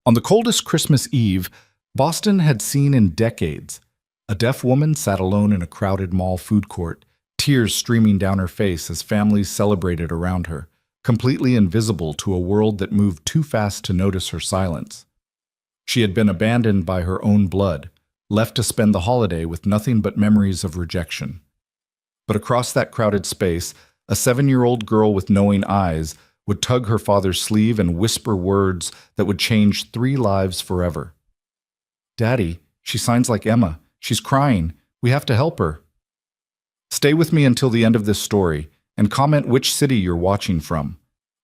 On the coldest Christmas Eve, Boston had seen in decades. A deaf woman sat alone in a crowded mall food court, tears streaming down her face as families celebrated around her, completely invisible to a world that moved too fast to notice her silence. She had been abandoned by her own blood, left to spend the holiday with nothing but memories of rejection. But across that crowded space, a 7-year-old girl with knowing eyes would tug her father's sleeve and whisper words that would change 3 lives forever. "Daddy, she signs like Emma. She's crying. We have to help her." Stay with me until the end of this story, and comment which city you're watching from.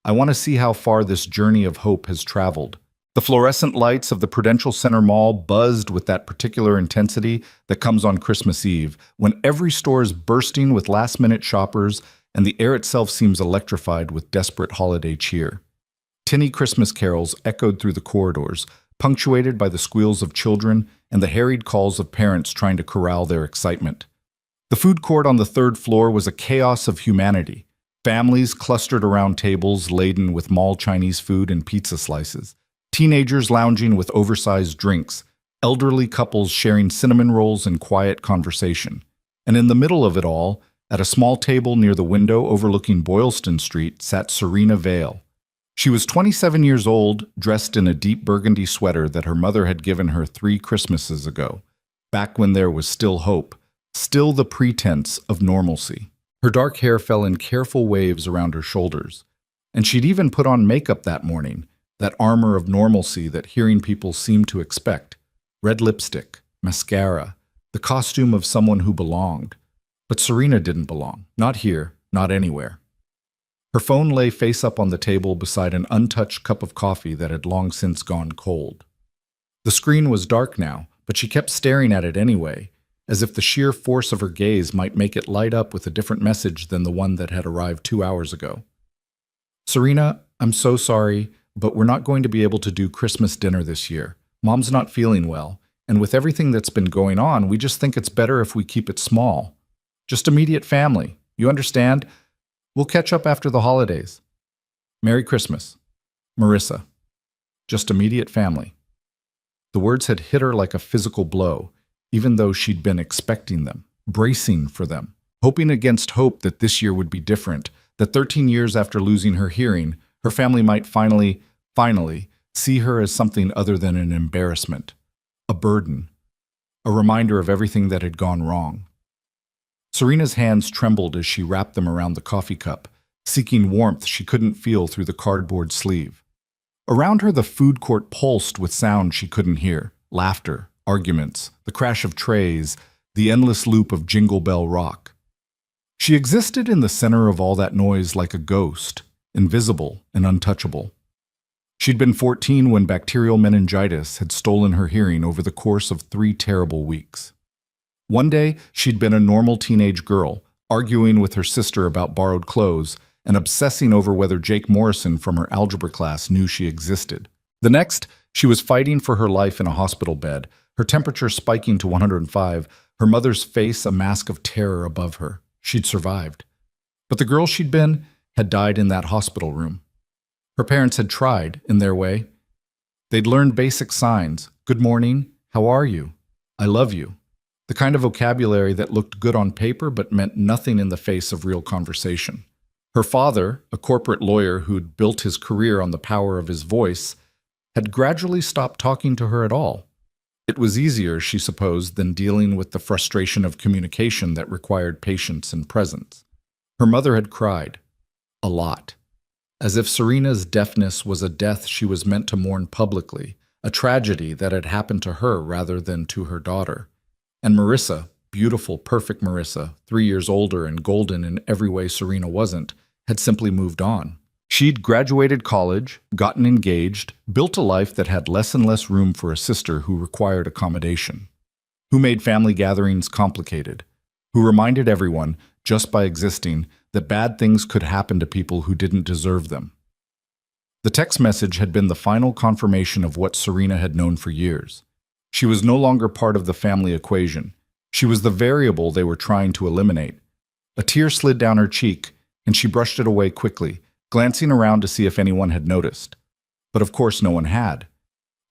I want to see how far this journey of hope has traveled. The fluorescent lights of the Prudential Center Mall buzzed with that particular intensity that comes on Christmas Eve, when every store is bursting with last-minute shoppers and the air itself seems electrified with desperate holiday cheer. Tinny Christmas carols echoed through the corridors, punctuated by the squeals of children and the harried calls of parents trying to corral their excitement. The food court on the 3rd floor was a chaos of humanity. Families clustered around tables laden with mall Chinese food and pizza slices. Teenagers lounging with oversized drinks. Elderly couples sharing cinnamon rolls and quiet conversation. And in the middle of it all, at a small table near the window overlooking Boylston Street, sat Serena Vale. She was 27 years old, dressed in a deep burgundy sweater that her mother had given her 3 Christmases ago, back when there was still hope, still the pretense of normalcy. Her dark hair fell in careful waves around her shoulders, and she'd even put on makeup that morning, that armor of normalcy that hearing people seemed to expect. Red lipstick, mascara, the costume of someone who belonged. But Serena didn't belong. Not here, not anywhere. Her phone lay face up on the table beside an untouched cup of coffee that had long since gone cold. The screen was dark now, but she kept staring at it anyway, as if the sheer force of her gaze might make it light up with a different message than the one that had arrived 2 hours ago. "Serena, I'm so sorry, but we're not going to be able to do Christmas dinner this year. Mom's not feeling well, and with everything that's been going on, we just think it's better if we keep it small. Just immediate family. You understand? We'll catch up after the holidays. Merry Christmas. Marissa." Just immediate family. The words had hit her like a physical blow, even though she'd been expecting them, bracing for them, hoping against hope that this year would be different, that 13 years after losing her hearing, her family might finally see her as something other than an embarrassment, a burden, a reminder of everything that had gone wrong. Serena's hands trembled as she wrapped them around the coffee cup, seeking warmth she couldn't feel through the cardboard sleeve. Around her, the food court pulsed with sound she couldn't hear: laughter, arguments, the crash of trays, the endless loop of Jingle Bell Rock. She existed in the center of all that noise like a ghost, invisible and untouchable. She'd been 14 when bacterial meningitis had stolen her hearing over the course of 3 terrible weeks. One day, she'd been a normal teenage girl, arguing with her sister about borrowed clothes and obsessing over whether Jake Morrison from her algebra class knew she existed. The next, she was fighting for her life in a hospital bed, her temperature spiking to 105, her mother's face a mask of terror above her. She'd survived. But the girl she'd been had died in that hospital room. Her parents had tried, in their way. They'd learned basic signs: good morning, how are you, I love you. The kind of vocabulary that looked good on paper but meant nothing in the face of real conversation. Her father, a corporate lawyer who'd built his career on the power of his voice, had gradually stopped talking to her at all. It was easier, she supposed, than dealing with the frustration of communication that required patience and presence. Her mother had cried. A lot. As if Serena's deafness was a death she was meant to mourn publicly, a tragedy that had happened to her rather than to her daughter. And Marissa, beautiful, perfect Marissa, 3 years older and golden in every way Serena wasn't, had simply moved on. She'd graduated college, gotten engaged, built a life that had less and less room for a sister who required accommodation, who made family gatherings complicated, who reminded everyone, just by existing, that bad things could happen to people who didn't deserve them. The text message had been the final confirmation of what Serena had known for years. She was no longer part of the family equation. She was the variable they were trying to eliminate. A tear slid down her cheek, and she brushed it away quickly, glancing around to see if anyone had noticed. But of course no one had.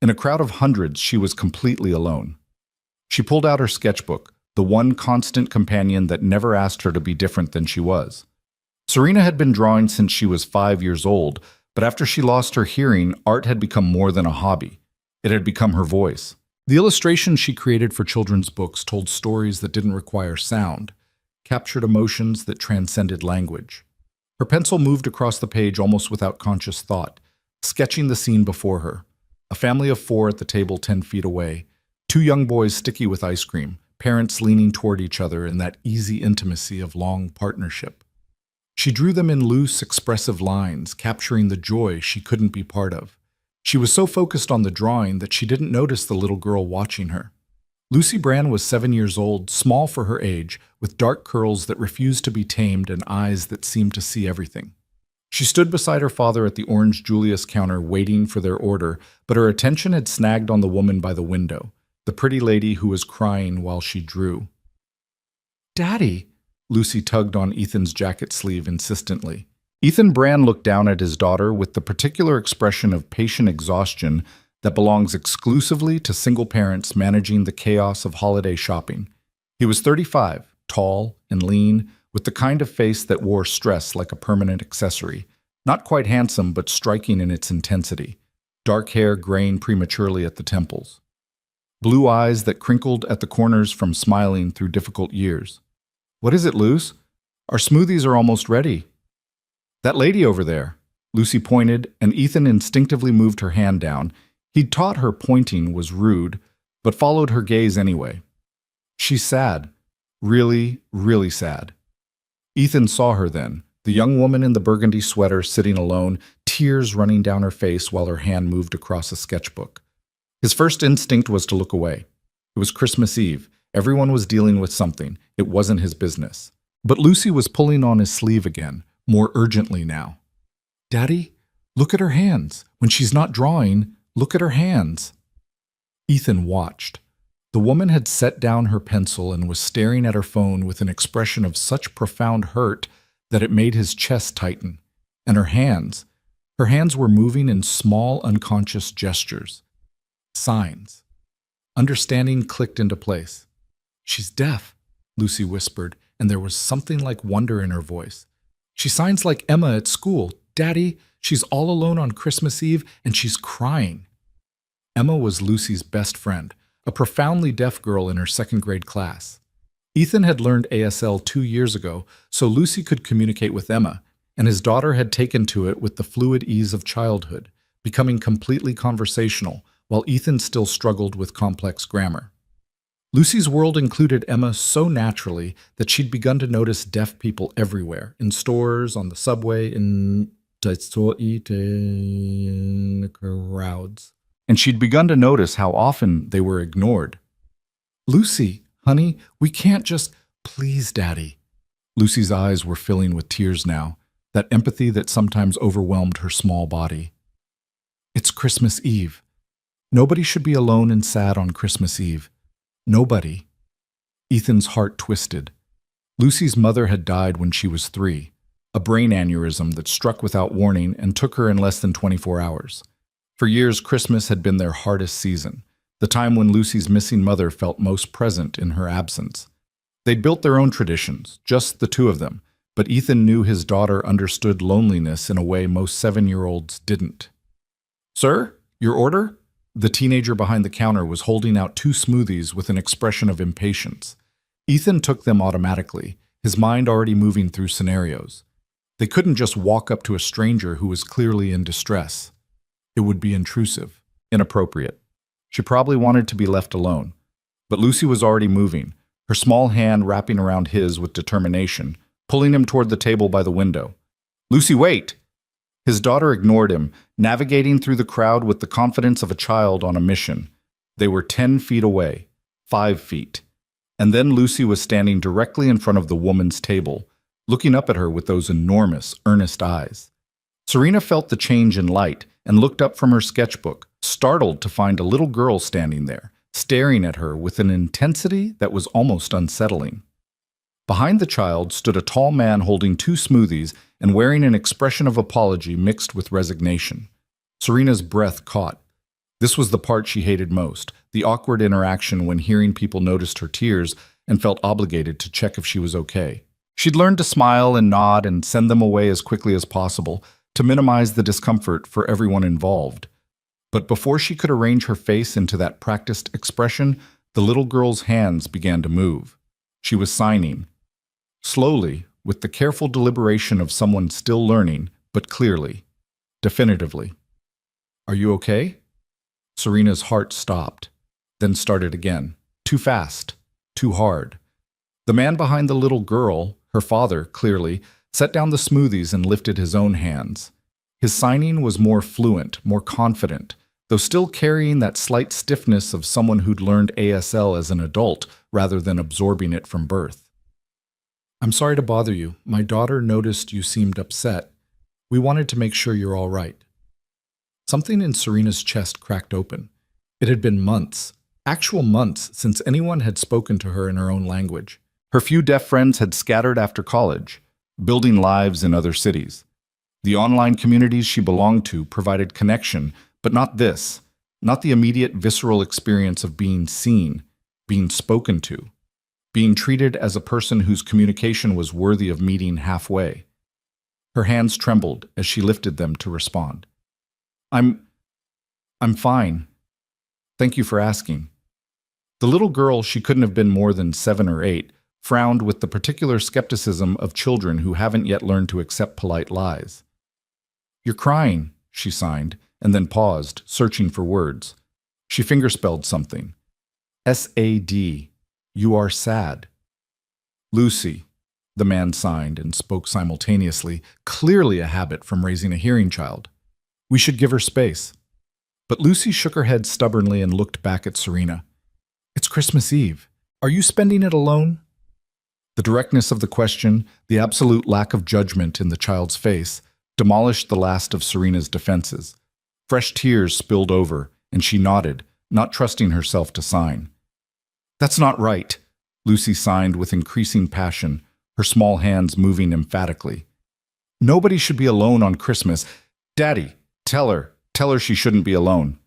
In a crowd of hundreds, she was completely alone. She pulled out her sketchbook, the one constant companion that never asked her to be different than she was. Serena had been drawing since she was 5 years old, but after she lost her hearing, art had become more than a hobby. It had become her voice. The illustrations she created for children's books told stories that didn't require sound, captured emotions that transcended language. Her pencil moved across the page almost without conscious thought, sketching the scene before her. A family of 4 at the table 10 feet away, 2 young boys sticky with ice cream, parents leaning toward each other in that easy intimacy of long partnership. She drew them in loose, expressive lines, capturing the joy she couldn't be part of. She was so focused on the drawing that she didn't notice the little girl watching her. Lucy Brand was 7 years old, small for her age, with dark curls that refused to be tamed and eyes that seemed to see everything. She stood beside her father at the Orange Julius counter waiting for their order, but her attention had snagged on the woman by the window, the pretty lady who was crying while she drew. "Daddy!" Lucy tugged on Ethan's jacket sleeve insistently. Ethan Brand looked down at his daughter with the particular expression of patient exhaustion that belongs exclusively to single parents managing the chaos of holiday shopping. He was 35, tall and lean, with the kind of face that wore stress like a permanent accessory. Not quite handsome, but striking in its intensity. Dark hair graying prematurely at the temples. Blue eyes that crinkled at the corners from smiling through difficult years. "What is it, Luce? Our smoothies are almost ready." "That lady over there." Lucy pointed, and Ethan instinctively moved her hand down. He'd taught her pointing was rude, but followed her gaze anyway. "She's sad. Really, really sad." Ethan saw her then, the young woman in the burgundy sweater sitting alone, tears running down her face while her hand moved across a sketchbook. His first instinct was to look away. It was Christmas Eve. Everyone was dealing with something. It wasn't his business. But Lucy was pulling on his sleeve again, more urgently now. "Daddy, look at her hands. When she's not drawing, look at her hands." Ethan watched. The woman had set down her pencil and was staring at her phone with an expression of such profound hurt that it made his chest tighten. And her hands were moving in small, unconscious gestures. Signs. Understanding clicked into place. "She's deaf," Lucy whispered, and there was something like wonder in her voice. "She signs like Emma at school. Daddy, she's all alone on Christmas Eve, and she's crying." Emma was Lucy's best friend, a profoundly deaf girl in her second-grade class. Ethan had learned ASL 2 years ago, so Lucy could communicate with Emma, and his daughter had taken to it with the fluid ease of childhood, becoming completely conversational, while Ethan still struggled with complex grammar. Lucy's world included Emma so naturally that she'd begun to notice deaf people everywhere, in stores, on the subway, in crowds. And she'd begun to notice how often they were ignored. "Lucy, honey, we can't just—" "Please, Daddy." Lucy's eyes were filling with tears now, that empathy that sometimes overwhelmed her small body. "It's Christmas Eve. Nobody should be alone and sad on Christmas Eve. Nobody." Ethan's heart twisted. Lucy's mother had died when she was 3, a brain aneurysm that struck without warning and took her in less than 24 hours. For years, Christmas had been their hardest season, the time when Lucy's missing mother felt most present in her absence. They'd built their own traditions, just the 2 of them, but Ethan knew his daughter understood loneliness in a way most 7-year-olds didn't. "Sir, your order?" The teenager behind the counter was holding out 2 smoothies with an expression of impatience. Ethan took them automatically, his mind already moving through scenarios. They couldn't just walk up to a stranger who was clearly in distress. It would be intrusive, inappropriate. She probably wanted to be left alone. But Lucy was already moving, her small hand wrapping around his with determination, pulling him toward the table by the window. "Lucy, wait!" His daughter ignored him, navigating through the crowd with the confidence of a child on a mission. They were 10 feet away, 5 feet. And then Lucy was standing directly in front of the woman's table, looking up at her with those enormous, earnest eyes. Serena felt the change in light and looked up from her sketchbook, startled to find a little girl standing there, staring at her with an intensity that was almost unsettling. Behind the child stood a tall man holding 2 smoothies and wearing an expression of apology mixed with resignation. Serena's breath caught. This was the part she hated most, the awkward interaction when hearing people noticed her tears and felt obligated to check if she was okay. She'd learned to smile and nod and send them away as quickly as possible to minimize the discomfort for everyone involved. But before she could arrange her face into that practiced expression, the little girl's hands began to move. She was signing. Slowly, with the careful deliberation of someone still learning, but clearly, definitively. "Are you okay?" Serena's heart stopped, then started again. Too fast, too hard. The man behind the little girl, her father, clearly, set down the smoothies and lifted his own hands. His signing was more fluent, more confident, though still carrying that slight stiffness of someone who'd learned ASL as an adult rather than absorbing it from birth. "I'm sorry to bother you. My daughter noticed you seemed upset. We wanted to make sure you're all right." Something in Serena's chest cracked open. It had been months, actual months, since anyone had spoken to her in her own language. Her few deaf friends had scattered after college, building lives in other cities. The online communities she belonged to provided connection, but not this, not the immediate visceral experience of being seen, being spoken to, being treated as a person whose communication was worthy of meeting halfway. Her hands trembled as she lifted them to respond. I'm fine. Thank you for asking." The little girl, she couldn't have been more than 7 or 8, frowned with the particular skepticism of children who haven't yet learned to accept polite lies. "You're crying," she signed, and then paused, searching for words. She fingerspelled something. "SAD. You are sad." "Lucy," the man signed and spoke simultaneously, clearly a habit from raising a hearing child. "We should give her space." But Lucy shook her head stubbornly and looked back at Serena. "It's Christmas Eve. Are you spending it alone?" The directness of the question, the absolute lack of judgment in the child's face, demolished the last of Serena's defenses. Fresh tears spilled over, and she nodded, not trusting herself to sign. "That's not right," Lucy signed with increasing passion, her small hands moving emphatically. "Nobody should be alone on Christmas. Daddy, tell her she shouldn't be alone."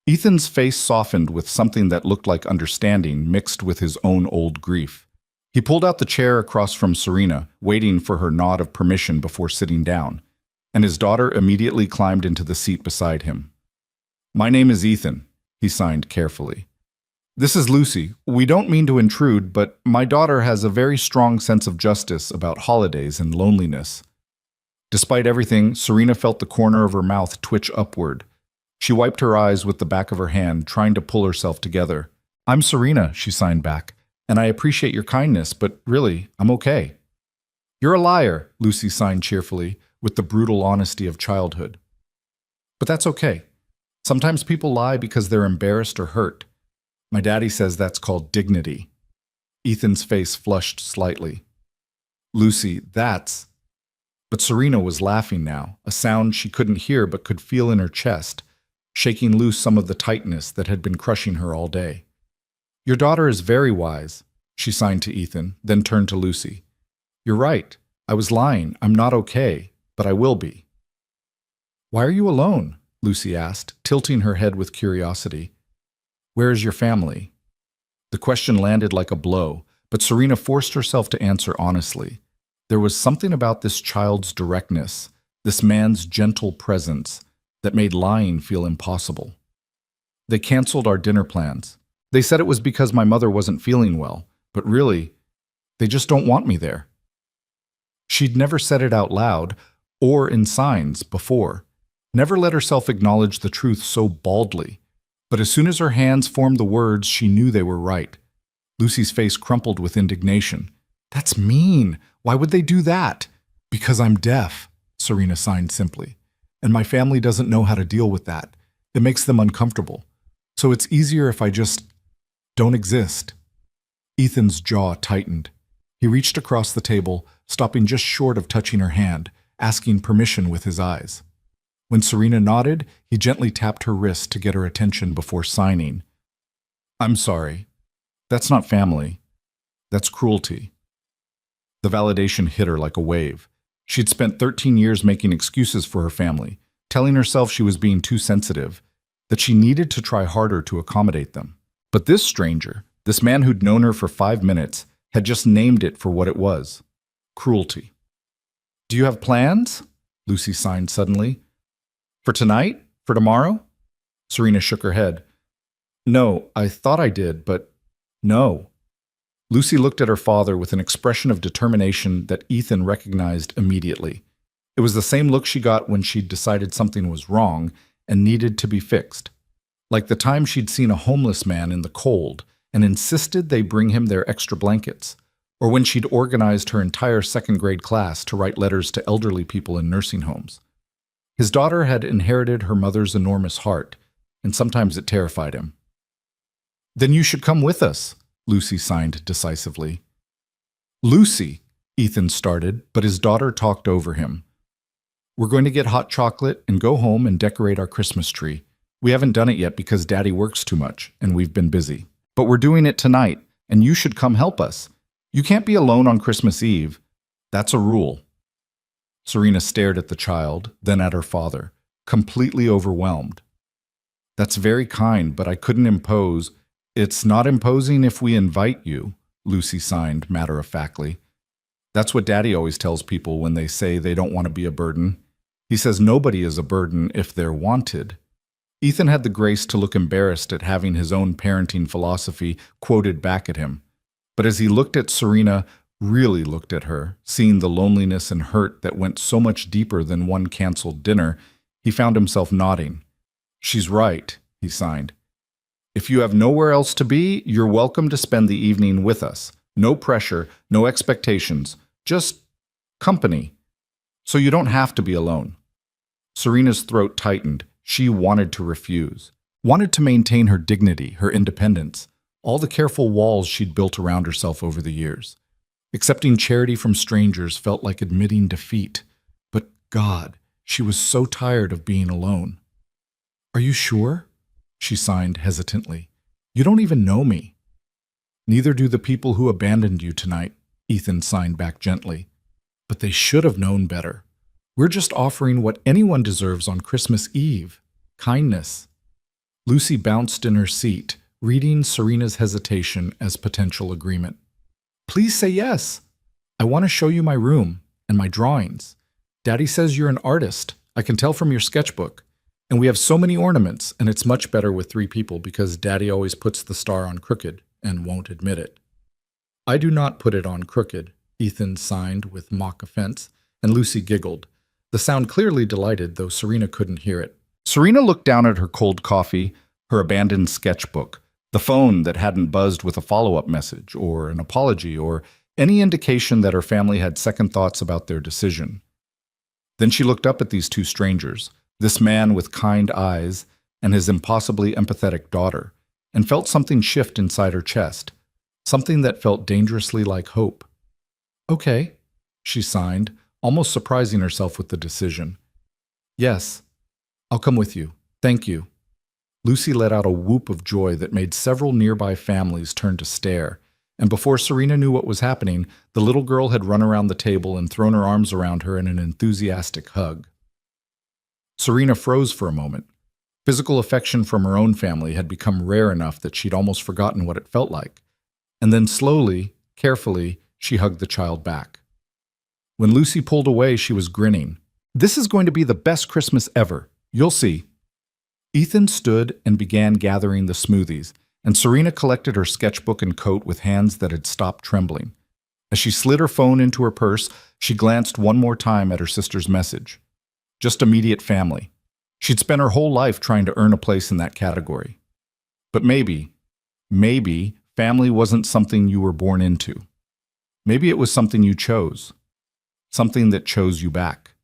Ethan's face softened with something that looked like understanding mixed with his own old grief. He pulled out the chair across from Serena, waiting for her nod of permission before sitting down, and his daughter immediately climbed into the seat beside him. "My name is Ethan," he signed carefully. "This is Lucy. We don't mean to intrude, but my daughter has a very strong sense of justice about holidays and loneliness." Despite everything, Serena felt the corner of her mouth twitch upward. She wiped her eyes with the back of her hand, trying to pull herself together. "I'm Serena," she signed back, "and I appreciate your kindness, but really, I'm okay." "You're a liar," Lucy signed cheerfully, with the brutal honesty of childhood. "But that's okay. Sometimes people lie because they're embarrassed or hurt. My daddy says that's called dignity." Ethan's face flushed slightly. "Lucy, that's—" But Serena was laughing now, a sound she couldn't hear but could feel in her chest, shaking loose some of the tightness that had been crushing her all day. "Your daughter is very wise," she signed to Ethan, then turned to Lucy. "You're right. I was lying. I'm not okay, but I will be." "Why are you alone?" Lucy asked, tilting her head with curiosity. "Where is your family?" The question landed like a blow, but Serena forced herself to answer honestly. There was something about this child's directness, this man's gentle presence, that made lying feel impossible. "They canceled our dinner plans. They said it was because my mother wasn't feeling well, but really, they just don't want me there." She'd never said it out loud, or in signs, before. Never let herself acknowledge the truth so baldly. But as soon as her hands formed the words, she knew they were right. Lucy's face crumpled with indignation. "That's mean. Why would they do that?" "Because I'm deaf," Serena signed simply. "And my family doesn't know how to deal with that. It makes them uncomfortable. So it's easier if I just don't exist." Ethan's jaw tightened. He reached across the table, stopping just short of touching her hand, asking permission with his eyes. When Serena nodded, he gently tapped her wrist to get her attention before signing. "I'm sorry. That's not family. That's cruelty." The validation hit her like a wave. She'd spent 13 years making excuses for her family, telling herself she was being too sensitive. that she needed to try harder to accommodate them. But this stranger, this man who'd known her for 5 minutes, had just named it for what it was: cruelty. "Do you have plans?" Lucy signed suddenly. "For tonight? For tomorrow?" Serena shook her head. "No, I thought I did, but no." Lucy looked at her father with an expression of determination that Ethan recognized immediately. It was the same look she got when she'd decided something was wrong and needed to be fixed. Like the time she'd seen a homeless man in the cold and insisted they bring him their extra blankets, or when she'd organized her entire second-grade class to write letters to elderly people in nursing homes. His daughter had inherited her mother's enormous heart, and sometimes it terrified him. "Then you should come with us," Lucy signed decisively. "Lucy," Ethan started, but his daughter talked over him. "We're going to get hot chocolate and go home and decorate our Christmas tree. We haven't done it yet because Daddy works too much, and we've been busy. But we're doing it tonight, and you should come help us. You can't be alone on Christmas Eve. That's a rule." Serena stared at the child, then at her father, completely overwhelmed. "That's very kind, but I couldn't impose." "It's not imposing if we invite you," Lucy signed matter-of-factly. "That's what Daddy always tells people when they say they don't want to be a burden. He says nobody is a burden if they're wanted." Ethan had the grace to look embarrassed at having his own parenting philosophy quoted back at him. But as he looked at Serena, really looked at her, seeing the loneliness and hurt that went so much deeper than one canceled dinner, he found himself nodding. "She's right," he signed. "If you have nowhere else to be, you're welcome to spend the evening with us. No pressure, no expectations, just company. So you don't have to be alone." Serena's throat tightened. She wanted to refuse, wanted to maintain her dignity, her independence, all the careful walls she'd built around herself over the years. Accepting charity from strangers felt like admitting defeat. But God, she was so tired of being alone. "Are you sure?" she signed hesitantly. "You don't even know me." "Neither do the people who abandoned you tonight," Ethan signed back gently. "But they should have known better. We're just offering what anyone deserves on Christmas Eve: kindness." Lucy bounced in her seat, reading Serena's hesitation as potential agreement. "Please say yes. I want to show you my room and my drawings. Daddy says you're an artist. I can tell from your sketchbook. And we have so many ornaments, and it's much better with 3 people because Daddy always puts the star on crooked and won't admit it." "I do not put it on crooked," Ethan signed with mock offense, and Lucy giggled. The sound clearly delighted, though Serena couldn't hear it. Serena looked down at her cold coffee, her abandoned sketchbook, the phone that hadn't buzzed with a follow-up message or an apology or any indication that her family had second thoughts about their decision. Then she looked up at these 2 strangers, this man with kind eyes and his impossibly empathetic daughter, and felt something shift inside her chest, something that felt dangerously like hope. "Okay," she signed, almost surprising herself with the decision. "Yes, I'll come with you. Thank you." Lucy let out a whoop of joy that made several nearby families turn to stare, and before Serena knew what was happening, the little girl had run around the table and thrown her arms around her in an enthusiastic hug. Serena froze for a moment. Physical affection from her own family had become rare enough that she'd almost forgotten what it felt like. And then slowly, carefully, she hugged the child back. When Lucy pulled away, she was grinning. "This is going to be the best Christmas ever. You'll see." Ethan stood and began gathering the smoothies, and Serena collected her sketchbook and coat with hands that had stopped trembling. As she slid her phone into her purse, she glanced one more time at her sister's message. Just immediate family. She'd spent her whole life trying to earn a place in that category. But maybe family wasn't something you were born into. Maybe it was something you chose. Something that chose you back.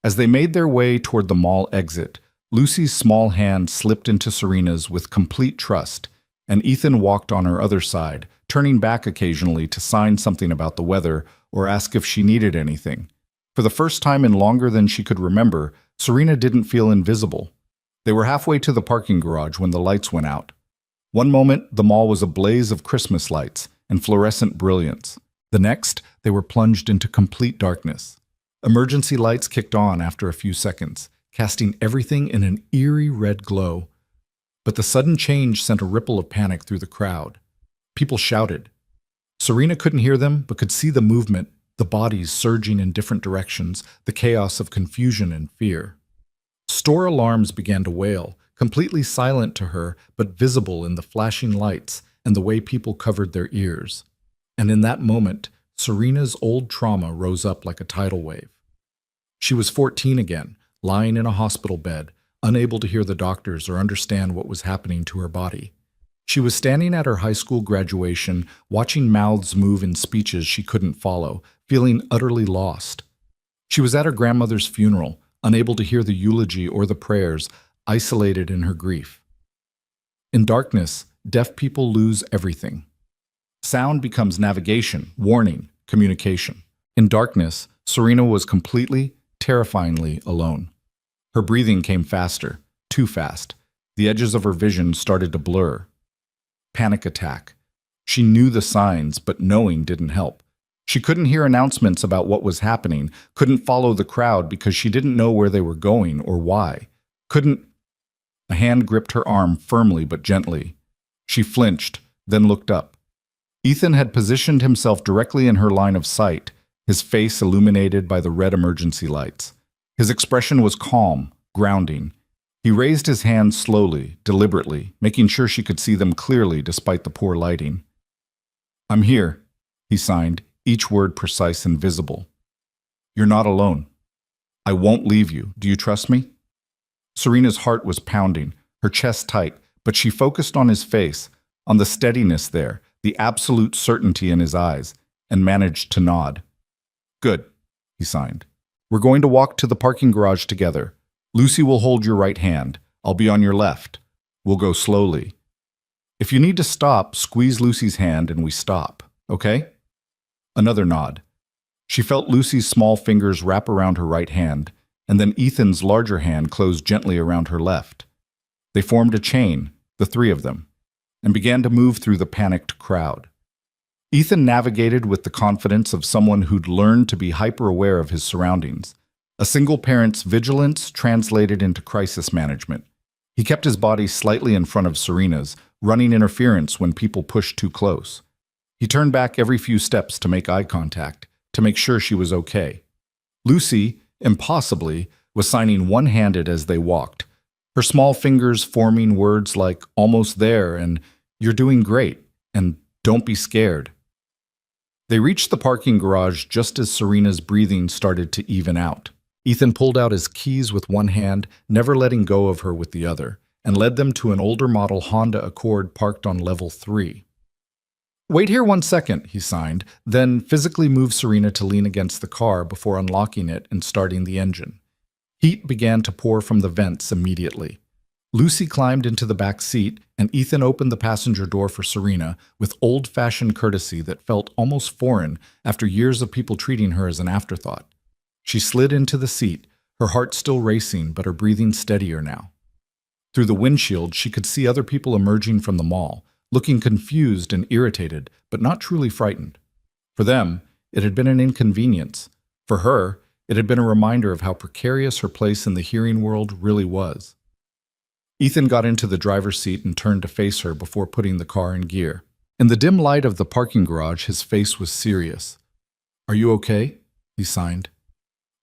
As they made their way toward the mall exit, Lucy's small hand slipped into Serena's with complete trust, and Ethan walked on her other side, turning back occasionally to sign something about the weather or ask if she needed anything. For the first time in longer than she could remember, Serena didn't feel invisible. They were halfway to the parking garage when the lights went out. One moment, the mall was a blaze of Christmas lights and fluorescent brilliance. The next, they were plunged into complete darkness. Emergency lights kicked on after a few seconds, casting everything in an eerie red glow. But the sudden change sent a ripple of panic through the crowd. People shouted. Serena couldn't hear them, but could see the movement, the bodies surging in different directions, the chaos of confusion and fear. Store alarms began to wail, completely silent to her, but visible in the flashing lights and the way people covered their ears. And in that moment, Serena's old trauma rose up like a tidal wave. She was 14 again, lying in a hospital bed, unable to hear the doctors or understand what was happening to her body. She was standing at her high school graduation, watching mouths move in speeches she couldn't follow, feeling utterly lost. She was at her grandmother's funeral, unable to hear the eulogy or the prayers, isolated in her grief. In darkness, deaf people lose everything. Sound becomes navigation, warning, communication. In darkness, Serena was completely, terrifyingly alone. Her breathing came faster, too fast. The edges of her vision started to blur. Panic attack. She knew the signs, but knowing didn't help. She couldn't hear announcements about what was happening, couldn't follow the crowd because she didn't know where they were going or why. A hand gripped her arm firmly but gently. She flinched, then looked up. Ethan had positioned himself directly in her line of sight, his face illuminated by the red emergency lights. His expression was calm, grounding. He raised his hands slowly, deliberately, making sure she could see them clearly despite the poor lighting. "I'm here," he signed, each word precise and visible. "You're not alone. I won't leave you. Do you trust me?" Serena's heart was pounding, her chest tight, but she focused on his face, on the steadiness there, the absolute certainty in his eyes, and managed to nod. "Good," he signed. "We're going to walk to the parking garage together. Lucy will hold your right hand. I'll be on your left. We'll go slowly. If you need to stop, squeeze Lucy's hand and we stop, okay?" Another nod. She felt Lucy's small fingers wrap around her right hand, and then Ethan's larger hand closed gently around her left. They formed a chain, the three of them, and began to move through the panicked crowd. Ethan navigated with the confidence of someone who'd learned to be hyper-aware of his surroundings. A single parent's vigilance translated into crisis management. He kept his body slightly in front of Serena's, running interference when people pushed too close. He turned back every few steps to make eye contact, to make sure she was okay. Lucy, impossibly, was signing one-handed as they walked, her small fingers forming words like "almost there" and "you're doing great" and "don't be scared." They reached the parking garage just as Serena's breathing started to even out. Ethan pulled out his keys with one hand, never letting go of her with the other, and led them to an older model Honda Accord parked on level 3. "Wait here 1 second," he signed, then physically moved Serena to lean against the car before unlocking it and starting the engine. Heat began to pour from the vents immediately. Lucy climbed into the back seat, and Ethan opened the passenger door for Serena with old-fashioned courtesy that felt almost foreign after years of people treating her as an afterthought. She slid into the seat, her heart still racing but her breathing steadier now. Through the windshield, she could see other people emerging from the mall, looking confused and irritated, but not truly frightened. For them, it had been an inconvenience. For her, it had been a reminder of how precarious her place in the hearing world really was. Ethan got into the driver's seat and turned to face her before putting the car in gear. In the dim light of the parking garage, his face was serious. "Are you okay?" he signed.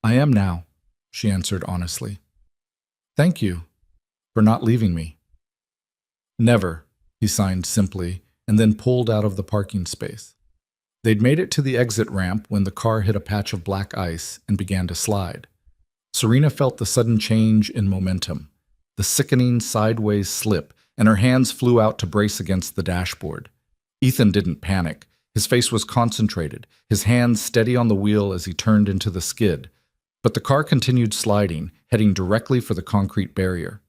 "I am now," she answered honestly. "Thank you for not leaving me." "Never," he signed simply, and then pulled out of the parking space. They'd made it to the exit ramp when the car hit a patch of black ice and began to slide. Serena felt the sudden change in momentum, the sickening sideways slip, and her hands flew out to brace against the dashboard. Ethan didn't panic. His face was concentrated, his hands steady on the wheel as he turned into the skid. But the car continued sliding, heading directly for the concrete barrier.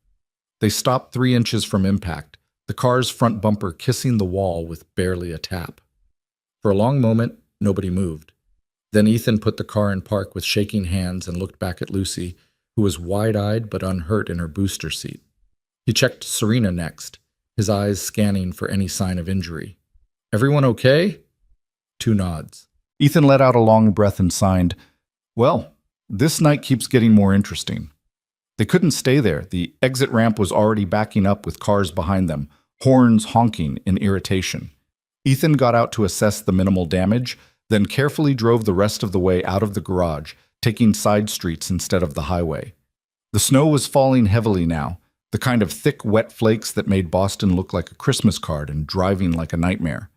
They stopped 3 inches from impact, the car's front bumper kissing the wall with barely a tap. For a long moment, nobody moved. Then Ethan put the car in park with shaking hands and looked back at Lucy, who was wide-eyed but unhurt in her booster seat. He checked Serena next, his eyes scanning for any sign of injury. "Everyone okay?" 2 nods. Ethan let out a long breath and signed, "Well, this night keeps getting more interesting." They couldn't stay there. The exit ramp was already backing up with cars behind them, horns honking in irritation. Ethan got out to assess the minimal damage, then carefully drove the rest of the way out of the garage, taking side streets instead of the highway. The snow was falling heavily now, the kind of thick, wet flakes that made Boston look like a Christmas card and driving like a nightmare.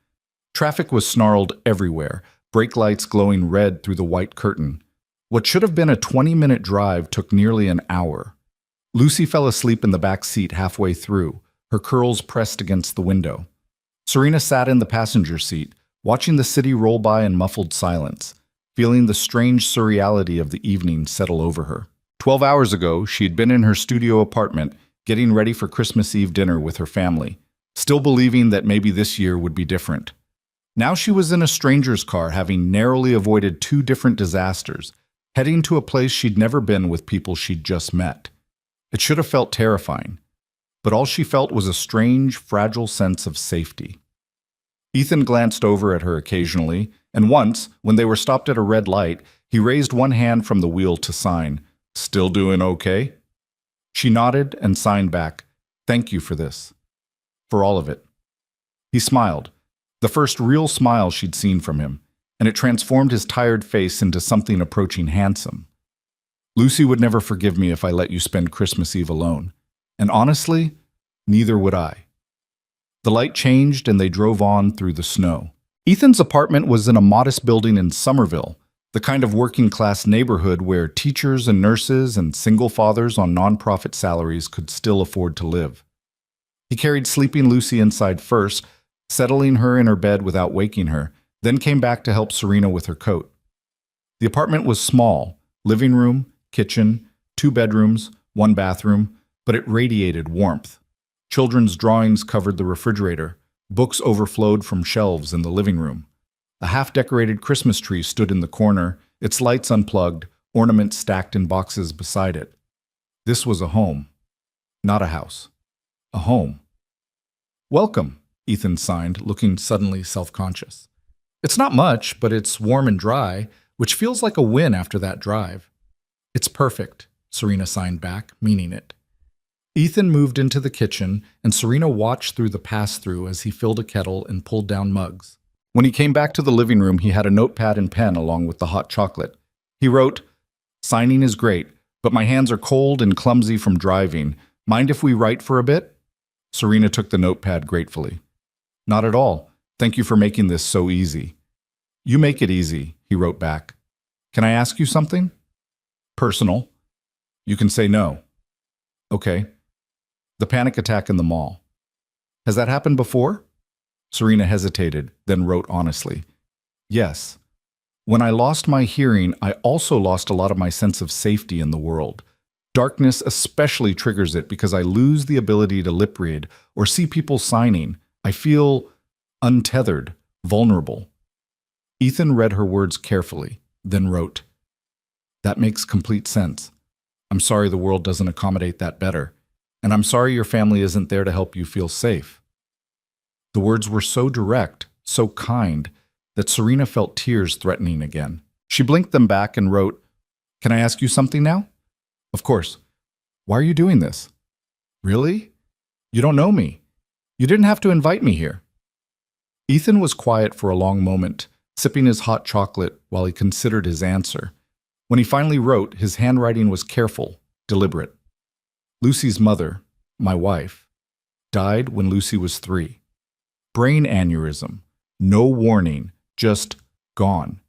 Traffic was snarled everywhere, brake lights glowing red through the white curtain. What should have been a 20-minute drive took nearly an hour. Lucy fell asleep in the back seat halfway through, her curls pressed against the window. Serena sat in the passenger seat, watching the city roll by in muffled silence, feeling the strange surreality of the evening settle over her. 12 hours ago, she had been in her studio apartment, getting ready for Christmas Eve dinner with her family, still believing that maybe this year would be different. Now she was in a stranger's car, having narrowly avoided 2 different disasters, heading to a place she'd never been with people she'd just met. It should have felt terrifying, but all she felt was a strange, fragile sense of safety. Ethan glanced over at her occasionally, and once, when they were stopped at a red light, he raised one hand from the wheel to sign, "Still doing okay?" She nodded and signed back, "Thank you for this. For all of it." He smiled, the first real smile she'd seen from him, and it transformed his tired face into something approaching handsome. "Lucy would never forgive me if I let you spend Christmas Eve alone. And honestly, neither would I." The light changed and they drove on through the snow. Ethan's apartment was in a modest building in Somerville, the kind of working-class neighborhood where teachers and nurses and single fathers on nonprofit salaries could still afford to live. He carried sleeping Lucy inside first, settling her in her bed without waking her, then came back to help Serena with her coat. The apartment was small, living room, kitchen, 2 bedrooms, 1 bathroom, but it radiated warmth. Children's drawings covered the refrigerator, books overflowed from shelves in the living room. A half-decorated Christmas tree stood in the corner, its lights unplugged, ornaments stacked in boxes beside it. This was a home, not a house. A home. "Welcome," Ethan signed, looking suddenly self-conscious. "It's not much, but it's warm and dry, which feels like a win after that drive." "It's perfect," Serena signed back, meaning it. Ethan moved into the kitchen, and Serena watched through the pass-through as he filled a kettle and pulled down mugs. When he came back to the living room, he had a notepad and pen along with the hot chocolate. He wrote, "Signing is great, but my hands are cold and clumsy from driving. Mind if we write for a bit?" Serena took the notepad gratefully. "Not at all. Thank you for making this so easy." "You make it easy," he wrote back. "Can I ask you something?" "Personal." "You can say no." "Okay." "The panic attack in the mall. Has that happened before?" Serena hesitated, then wrote honestly, "Yes. When I lost my hearing, I also lost a lot of my sense of safety in the world. Darkness especially triggers it because I lose the ability to lip read or see people signing. I feel untethered, vulnerable." Ethan read her words carefully, then wrote, "That makes complete sense. I'm sorry the world doesn't accommodate that better, and I'm sorry your family isn't there to help you feel safe." The words were so direct, so kind, that Serena felt tears threatening again. She blinked them back and wrote, "Can I ask you something now?" "Of course." "Why are you doing this?" "Really? You don't know me. You didn't have to invite me here." Ethan was quiet for a long moment, sipping his hot chocolate while he considered his answer. When he finally wrote, his handwriting was careful, deliberate. "Lucy's mother, my wife, died when Lucy was 3. Brain aneurysm. No warning, just gone.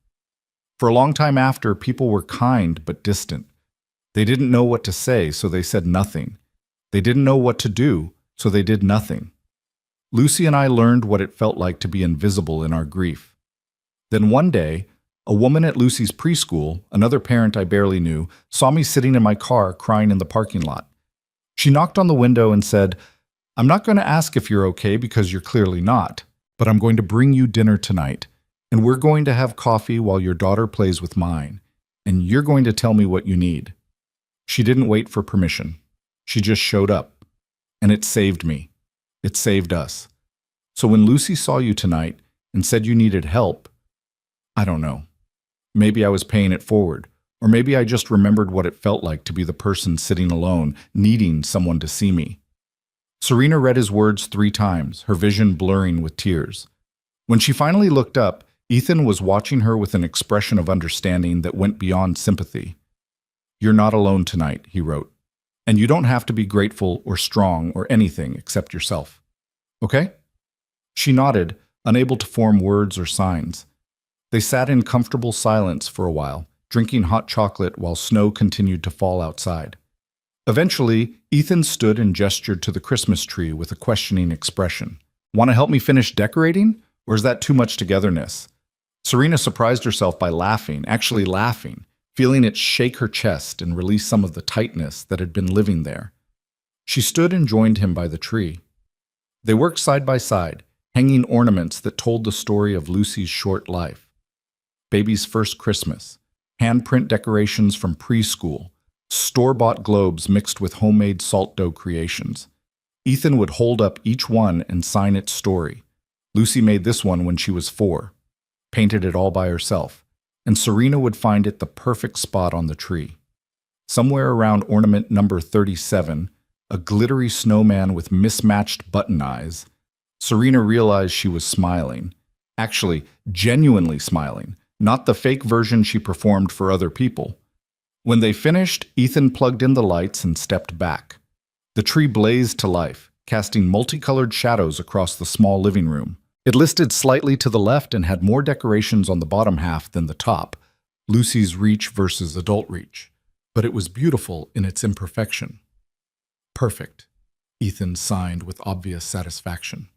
For a long time after, people were kind but distant. They didn't know what to say, so they said nothing. They didn't know what to do, so they did nothing. Lucy and I learned what it felt like to be invisible in our grief. Then one day, a woman at Lucy's preschool, another parent I barely knew, saw me sitting in my car crying in the parking lot. She knocked on the window and said, 'I'm not going to ask if you're okay because you're clearly not, but I'm going to bring you dinner tonight, and we're going to have coffee while your daughter plays with mine, and you're going to tell me what you need.' She didn't wait for permission. She just showed up, and it saved me. It saved us. So when Lucy saw you tonight and said you needed help, I don't know. Maybe I was paying it forward, Or maybe I just remembered what it felt like to be the person sitting alone, needing someone to see me. Serena read his words 3 times, her vision blurring with tears. When she finally looked up, Ethan was watching her with an expression of understanding that went beyond sympathy. "You're not alone tonight," he wrote. "And you don't have to be grateful or strong or anything except yourself. Okay?" She nodded, unable to form words or signs. They sat in comfortable silence for a while, drinking hot chocolate while snow continued to fall outside. Eventually, Ethan stood and gestured to the Christmas tree with a questioning expression. "Want to help me finish decorating? Or is that too much togetherness?" Serena surprised herself by laughing, actually laughing, feeling it shake her chest and release some of the tightness that had been living there. She stood and joined him by the tree. They worked side by side, hanging ornaments that told the story of Lucy's short life. Baby's first Christmas, handprint decorations from preschool, store-bought globes mixed with homemade salt dough creations. Ethan would hold up each one and sign its story. Lucy made this one when she was 4, painted it all by herself, and Serena would find it the perfect spot on the tree. Somewhere around ornament number 37, a glittery snowman with mismatched button eyes, Serena realized she was smiling. Actually, genuinely smiling, not the fake version she performed for other people. When they finished, Ethan plugged in the lights and stepped back. The tree blazed to life, casting multicolored shadows across the small living room. It listed slightly to the left and had more decorations on the bottom half than the top, Lucy's reach versus adult reach. But it was beautiful in its imperfection. "Perfect," Ethan signed with obvious satisfaction.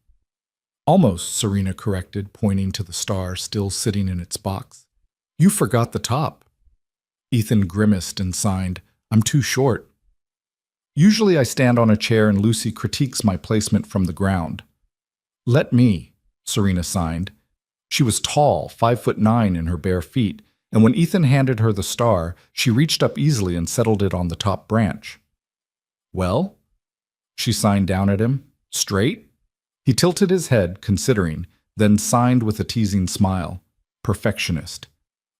"Almost," Serena corrected, pointing to the star still sitting in its box. "You forgot the top." Ethan grimaced and signed, "I'm too short." "Usually I stand on a chair and Lucy critiques my placement from the ground." "Let me," Serena signed. She was tall, 5'9" in her bare feet, and when Ethan handed her the star, she reached up easily and settled it on the top branch. "Well?" She signed down at him. "Straight?" He tilted his head, considering, then signed with a teasing smile. "Perfectionist."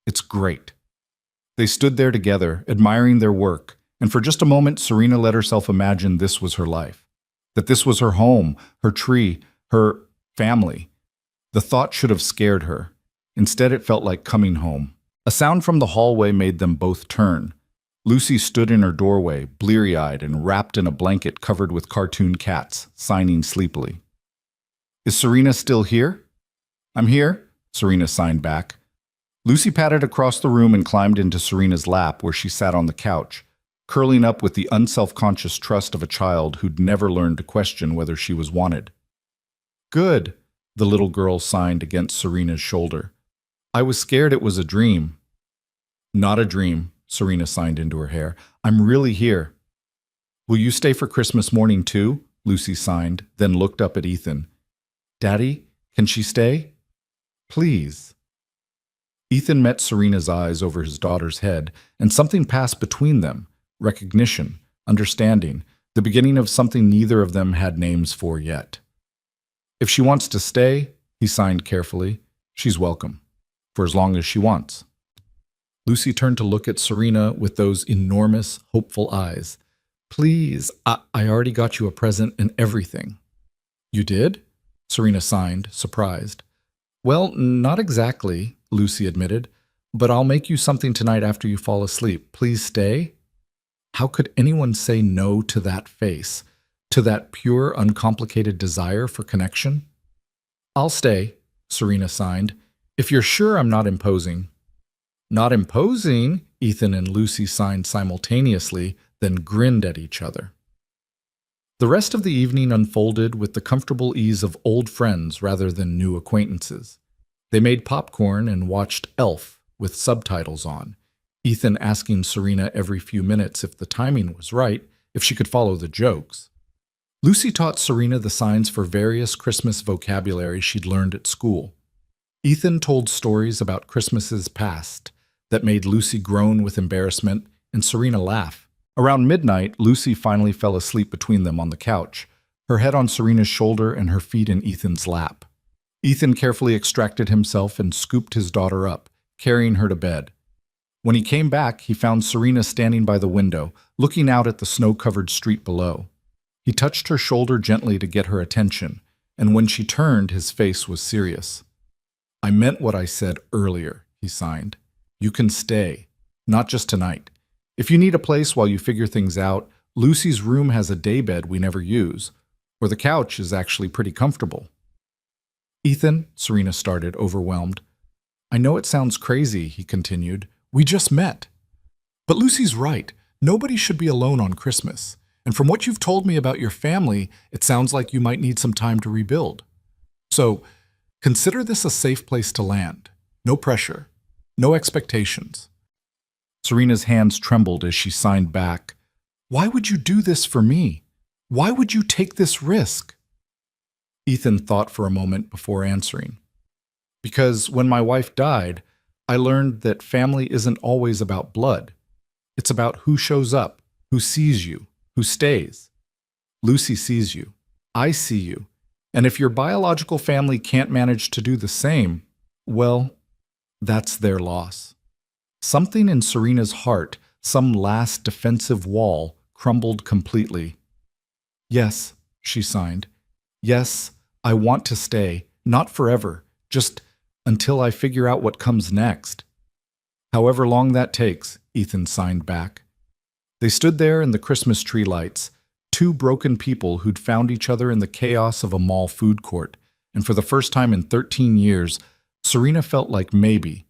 "It's great." They stood there together, admiring their work, and for just a moment Serena let herself imagine this was her life. That this was her home, her tree, her family. The thought should have scared her. Instead, it felt like coming home. A sound from the hallway made them both turn. Lucy stood in her doorway, bleary-eyed and wrapped in a blanket covered with cartoon cats, signing sleepily. "Is Serena still here?" "I'm here," Serena signed back. Lucy patted across the room and climbed into Serena's lap where she sat on the couch, curling up with the unself-conscious trust of a child who'd never learned to question whether she was wanted. "Good," the little girl signed against Serena's shoulder. "I was scared it was a dream." "Not a dream," Serena signed into her hair. "I'm really here." "Will you stay for Christmas morning too?" Lucy signed, then looked up at Ethan. "Daddy, can she stay?" "Please." Ethan met Serena's eyes over his daughter's head, and something passed between them. Recognition, understanding, the beginning of something neither of them had names for yet. "If she wants to stay," he signed carefully, "she's welcome. For as long as she wants." Lucy turned to look at Serena with those enormous, hopeful eyes. "Please, I already got you a present and everything." "You did?" Serena signed, surprised. "Well, not exactly," Lucy admitted, "but I'll make you something tonight after you fall asleep. Please stay." How could anyone say no to that face, to that pure, uncomplicated desire for connection? "I'll stay," Serena signed, "if you're sure I'm not imposing." "Not imposing?" Ethan and Lucy signed simultaneously, then grinned at each other. The rest of the evening unfolded with the comfortable ease of old friends rather than new acquaintances. They made popcorn and watched Elf with subtitles on, Ethan asking Serena every few minutes if the timing was right, if she could follow the jokes. Lucy taught Serena the signs for various Christmas vocabulary she'd learned at school. Ethan told stories about Christmases past that made Lucy groan with embarrassment and Serena laugh. Around midnight, Lucy finally fell asleep between them on the couch, her head on Serena's shoulder and her feet in Ethan's lap. Ethan carefully extracted himself and scooped his daughter up, carrying her to bed. When he came back, he found Serena standing by the window, looking out at the snow-covered street below. He touched her shoulder gently to get her attention, and when she turned, his face was serious. "I meant what I said earlier," he signed. "You can stay. Not just tonight. If you need a place while you figure things out, Lucy's room has a daybed we never use, or the couch is actually pretty comfortable." "Ethan," Serena started, overwhelmed. "I know it sounds crazy," he continued. "We just met. But Lucy's right. Nobody should be alone on Christmas. And from what you've told me about your family, it sounds like you might need some time to rebuild. So, consider this a safe place to land. No pressure. No expectations." Serena's hands trembled as she signed back. "Why would you do this for me? Why would you take this risk?" Ethan thought for a moment before answering. "Because when my wife died, I learned that family isn't always about blood. It's about who shows up, who sees you, who stays. Lucy sees you. I see you. And if your biological family can't manage to do the same, well, that's their loss." Something in Serena's heart, some last defensive wall, crumbled completely. "Yes," she signed. "Yes, I want to stay. Not forever. Just until I figure out what comes next." "However long that takes," Ethan signed back. They stood there in the Christmas tree lights, two broken people who'd found each other in the chaos of a mall food court, and for the first time in 13 years, Serena felt like maybe,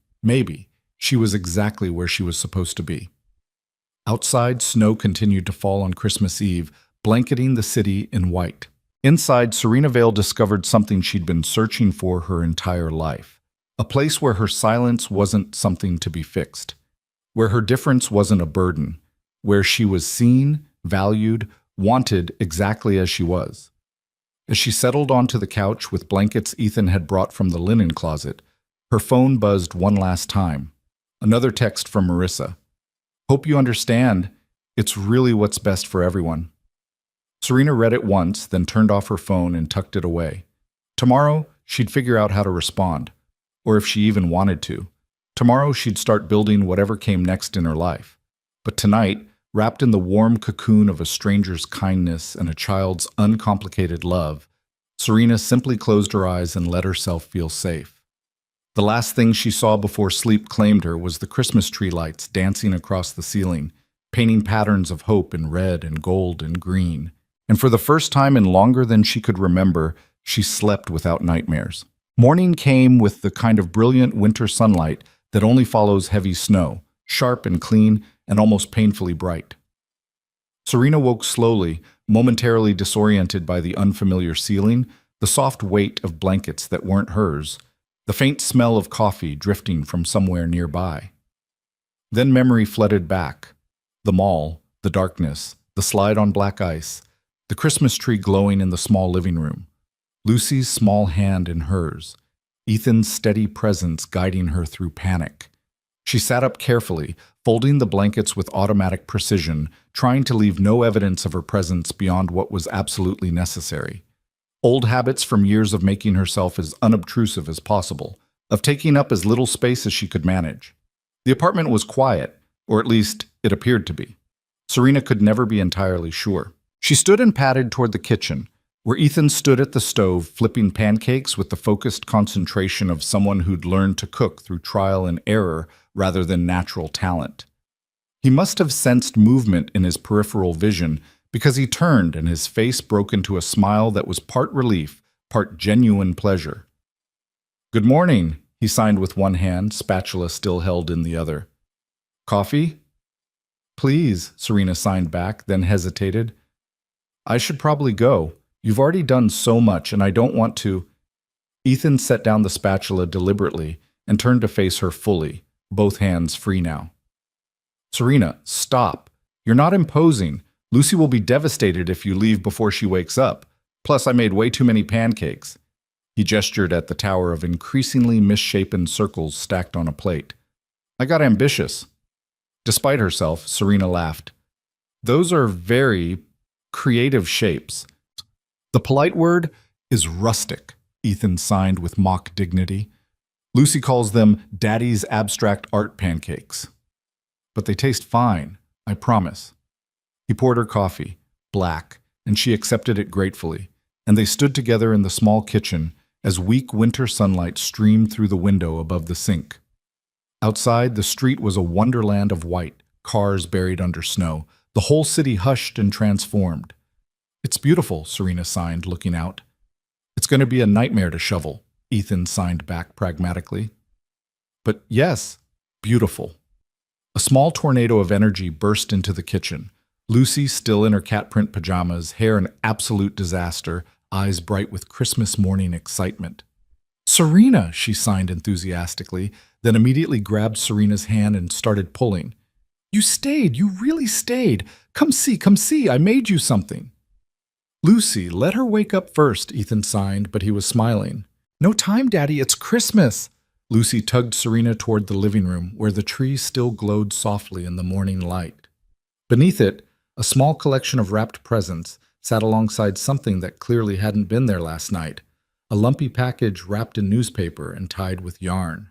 she was exactly where she was supposed to be. Outside, snow continued to fall on Christmas Eve, blanketing the city in white. Inside, Serena Vale discovered something she'd been searching for her entire life. A place where her silence wasn't something to be fixed. Where her difference wasn't a burden. Where she was seen, valued, wanted exactly as she was. As she settled onto the couch with blankets Ethan had brought from the linen closet, her phone buzzed one last time. Another text from Marissa. "Hope you understand. It's really what's best for everyone." Serena read it once, then turned off her phone and tucked it away. Tomorrow, she'd figure out how to respond, or if she even wanted to. Tomorrow, she'd start building whatever came next in her life. But tonight, wrapped in the warm cocoon of a stranger's kindness and a child's uncomplicated love, Serena simply closed her eyes and let herself feel safe. The last thing she saw before sleep claimed her was the Christmas tree lights dancing across the ceiling, painting patterns of hope in red and gold and green. And for the first time in longer than she could remember, she slept without nightmares. Morning came with the kind of brilliant winter sunlight that only follows heavy snow, sharp and clean and almost painfully bright. Serena woke slowly, momentarily disoriented by the unfamiliar ceiling, the soft weight of blankets that weren't hers, the faint smell of coffee drifting from somewhere nearby. Then memory flooded back. The mall, the darkness, the slide on black ice, the Christmas tree glowing in the small living room, Lucy's small hand in hers, Ethan's steady presence guiding her through panic. She sat up carefully, folding the blankets with automatic precision, trying to leave no evidence of her presence beyond what was absolutely necessary. Old habits from years of making herself as unobtrusive as possible, of taking up as little space as she could manage. The apartment was quiet, or at least it appeared to be. Serena could never be entirely sure. She stood and padded toward the kitchen, where Ethan stood at the stove flipping pancakes with the focused concentration of someone who'd learned to cook through trial and error rather than natural talent. He must have sensed movement in his peripheral vision, because he turned and his face broke into a smile that was part relief, part genuine pleasure. "Good morning," he signed with one hand, spatula still held in the other. "Coffee?" "Please," Serena signed back, then hesitated. "I should probably go. You've already done so much, and I don't want to." Ethan set down the spatula deliberately and turned to face her fully, both hands free now. "Serena, stop. You're not imposing. Lucy will be devastated if you leave before she wakes up. Plus, I made way too many pancakes." He gestured at the tower of increasingly misshapen circles stacked on a plate. "I got ambitious." Despite herself, Serena laughed. "Those are very creative shapes." "The polite word is rustic," Ethan signed with mock dignity. "Lucy calls them Daddy's abstract art pancakes." but they taste fine, I promise. He poured her coffee, black, and she accepted it gratefully, and they stood together in the small kitchen as weak winter sunlight streamed through the window above the sink. Outside, the street was a wonderland of white, cars buried under snow, the whole city hushed and transformed. It's beautiful, Serena signed, looking out. It's going to be a nightmare to shovel, Ethan signed back pragmatically. But yes, beautiful. A small tornado of energy burst into the kitchen. Lucy, still in her cat print pajamas, hair an absolute disaster, eyes bright with Christmas morning excitement. Serena, she signed enthusiastically, then immediately grabbed Serena's hand and started pulling. You stayed, you really stayed. Come see, I made you something. Lucy, let her wake up first, Ethan signed, but he was smiling. No time, Daddy, it's Christmas. Lucy tugged Serena toward the living room, where the tree still glowed softly in the morning light. Beneath it, a small collection of wrapped presents sat alongside something that clearly hadn't been there last night, a lumpy package wrapped in newspaper and tied with yarn.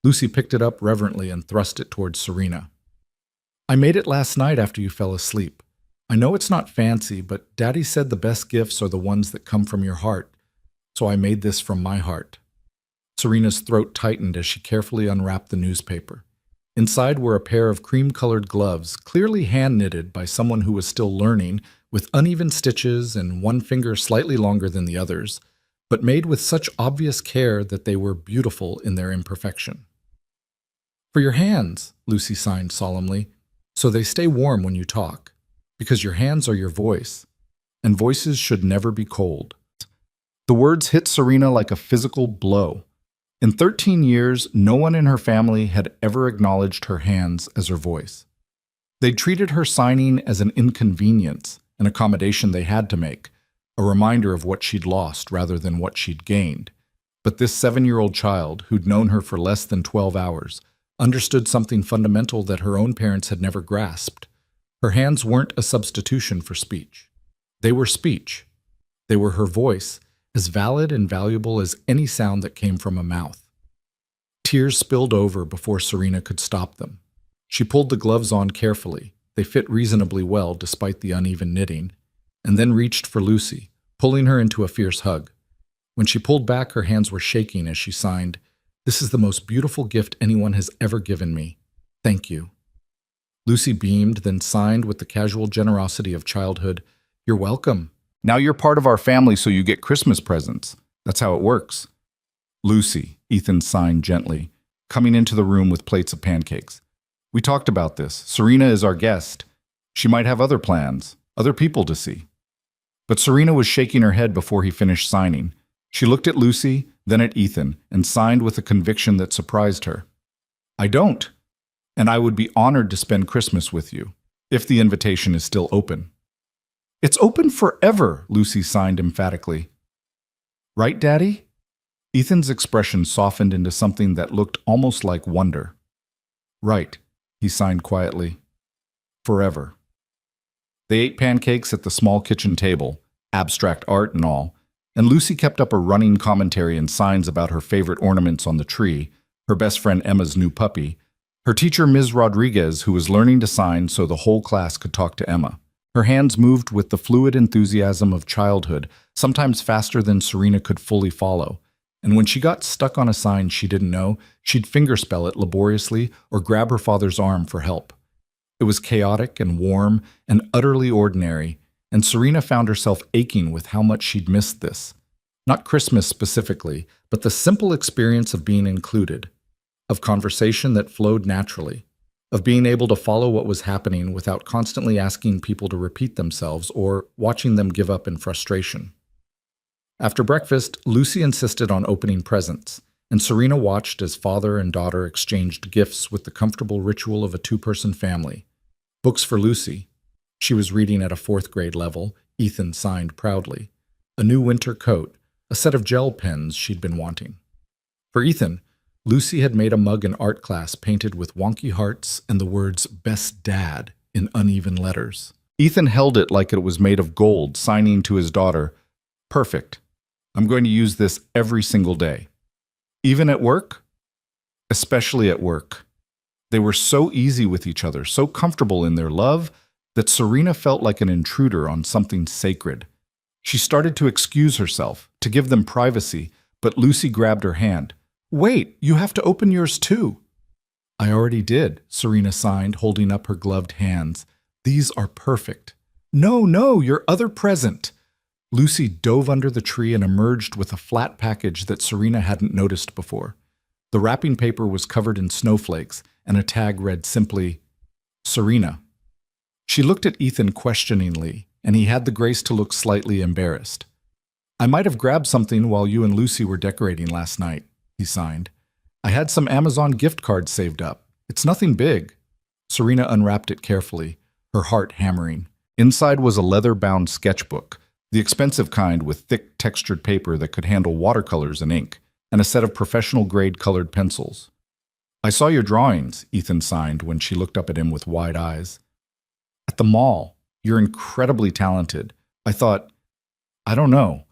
Lucy picked it up reverently and thrust it toward Serena. I made it last night after you fell asleep. I know it's not fancy, but Daddy said the best gifts are the ones that come from your heart, so I made this from my heart. Serena's throat tightened as she carefully unwrapped the newspaper. Inside were a pair of cream-colored gloves, clearly hand-knitted by someone who was still learning, with uneven stitches and one finger slightly longer than the others, but made with such obvious care that they were beautiful in their imperfection. For your hands, Lucy signed solemnly, so they stay warm when you talk, because your hands are your voice, and voices should never be cold. The words hit Serena like a physical blow. In 13 years, no one in her family had ever acknowledged her hands as her voice. They'd treated her signing as an inconvenience, an accommodation they had to make, a reminder of what she'd lost rather than what she'd gained. But this 7-year-old child, who'd known her for less than 12 hours, understood something fundamental that her own parents had never grasped. Her hands weren't a substitution for speech. They were speech. They were her voice, as valid and valuable as any sound that came from a mouth. Tears spilled over before Serena could stop them. She pulled the gloves on carefully. They fit reasonably well despite the uneven knitting, and then reached for Lucy, pulling her into a fierce hug. When she pulled back, her hands were shaking as she signed, "This is the most beautiful gift anyone has ever given me. Thank you." Lucy beamed, then signed with the casual generosity of childhood, "You're welcome. Now you're part of our family, so you get Christmas presents. That's how it works." Lucy, Ethan signed gently, coming into the room with plates of pancakes. "We talked about this. Serena is our guest. She might have other plans, other people to see." But Serena was shaking her head before he finished signing. She looked at Lucy, then at Ethan, and signed with a conviction that surprised her. "I don't. And I would be honored to spend Christmas with you, if the invitation is still open." "It's open forever," Lucy signed emphatically. "Right, Daddy?" Ethan's expression softened into something that looked almost like wonder. "Right," he signed quietly. "Forever." They ate pancakes at the small kitchen table, abstract art and all, and Lucy kept up a running commentary and signs about her favorite ornaments on the tree, her best friend Emma's new puppy, her teacher Ms. Rodriguez, who was learning to sign so the whole class could talk to Emma. Her hands moved with the fluid enthusiasm of childhood, sometimes faster than Serena could fully follow. And when she got stuck on a sign she didn't know, she'd fingerspell it laboriously or grab her father's arm for help. It was chaotic and warm and utterly ordinary, and Serena found herself aching with how much she'd missed this. Not Christmas specifically, but the simple experience of being included, of conversation that flowed naturally, of being able to follow what was happening without constantly asking people to repeat themselves or watching them give up in frustration. After breakfast, Lucy insisted on opening presents, and Serena watched as father and daughter exchanged gifts with the comfortable ritual of a two-person family. Books for Lucy. She was reading at a 4th grade level, Ethan signed proudly. A new winter coat, a set of gel pens she'd been wanting. For Ethan, Lucy had made a mug in art class painted with wonky hearts and the words "Best Dad" in uneven letters. Ethan held it like it was made of gold, signing to his daughter, "Perfect. I'm going to use this every single day." "Even at work?" "Especially at work." They were so easy with each other, so comfortable in their love, that Serena felt like an intruder on something sacred. She started to excuse herself, to give them privacy, but Lucy grabbed her hand. "Wait, you have to open yours too." "I already did," Serena signed, holding up her gloved hands. "These are perfect." "No, no, your other present." Lucy dove under the tree and emerged with a flat package that Serena hadn't noticed before. The wrapping paper was covered in snowflakes, and a tag read simply, "Serena." She looked at Ethan questioningly, and he had the grace to look slightly embarrassed. "I might have grabbed something while you and Lucy were decorating last night," he signed. "I had some Amazon gift cards saved up. It's nothing big." Serena unwrapped it carefully, her heart hammering. Inside was a leather-bound sketchbook, the expensive kind with thick, textured paper that could handle watercolors and ink, and a set of professional-grade colored pencils. "I saw your drawings," Ethan signed when she looked up at him with wide eyes. "At the mall. You're incredibly talented. I don't know.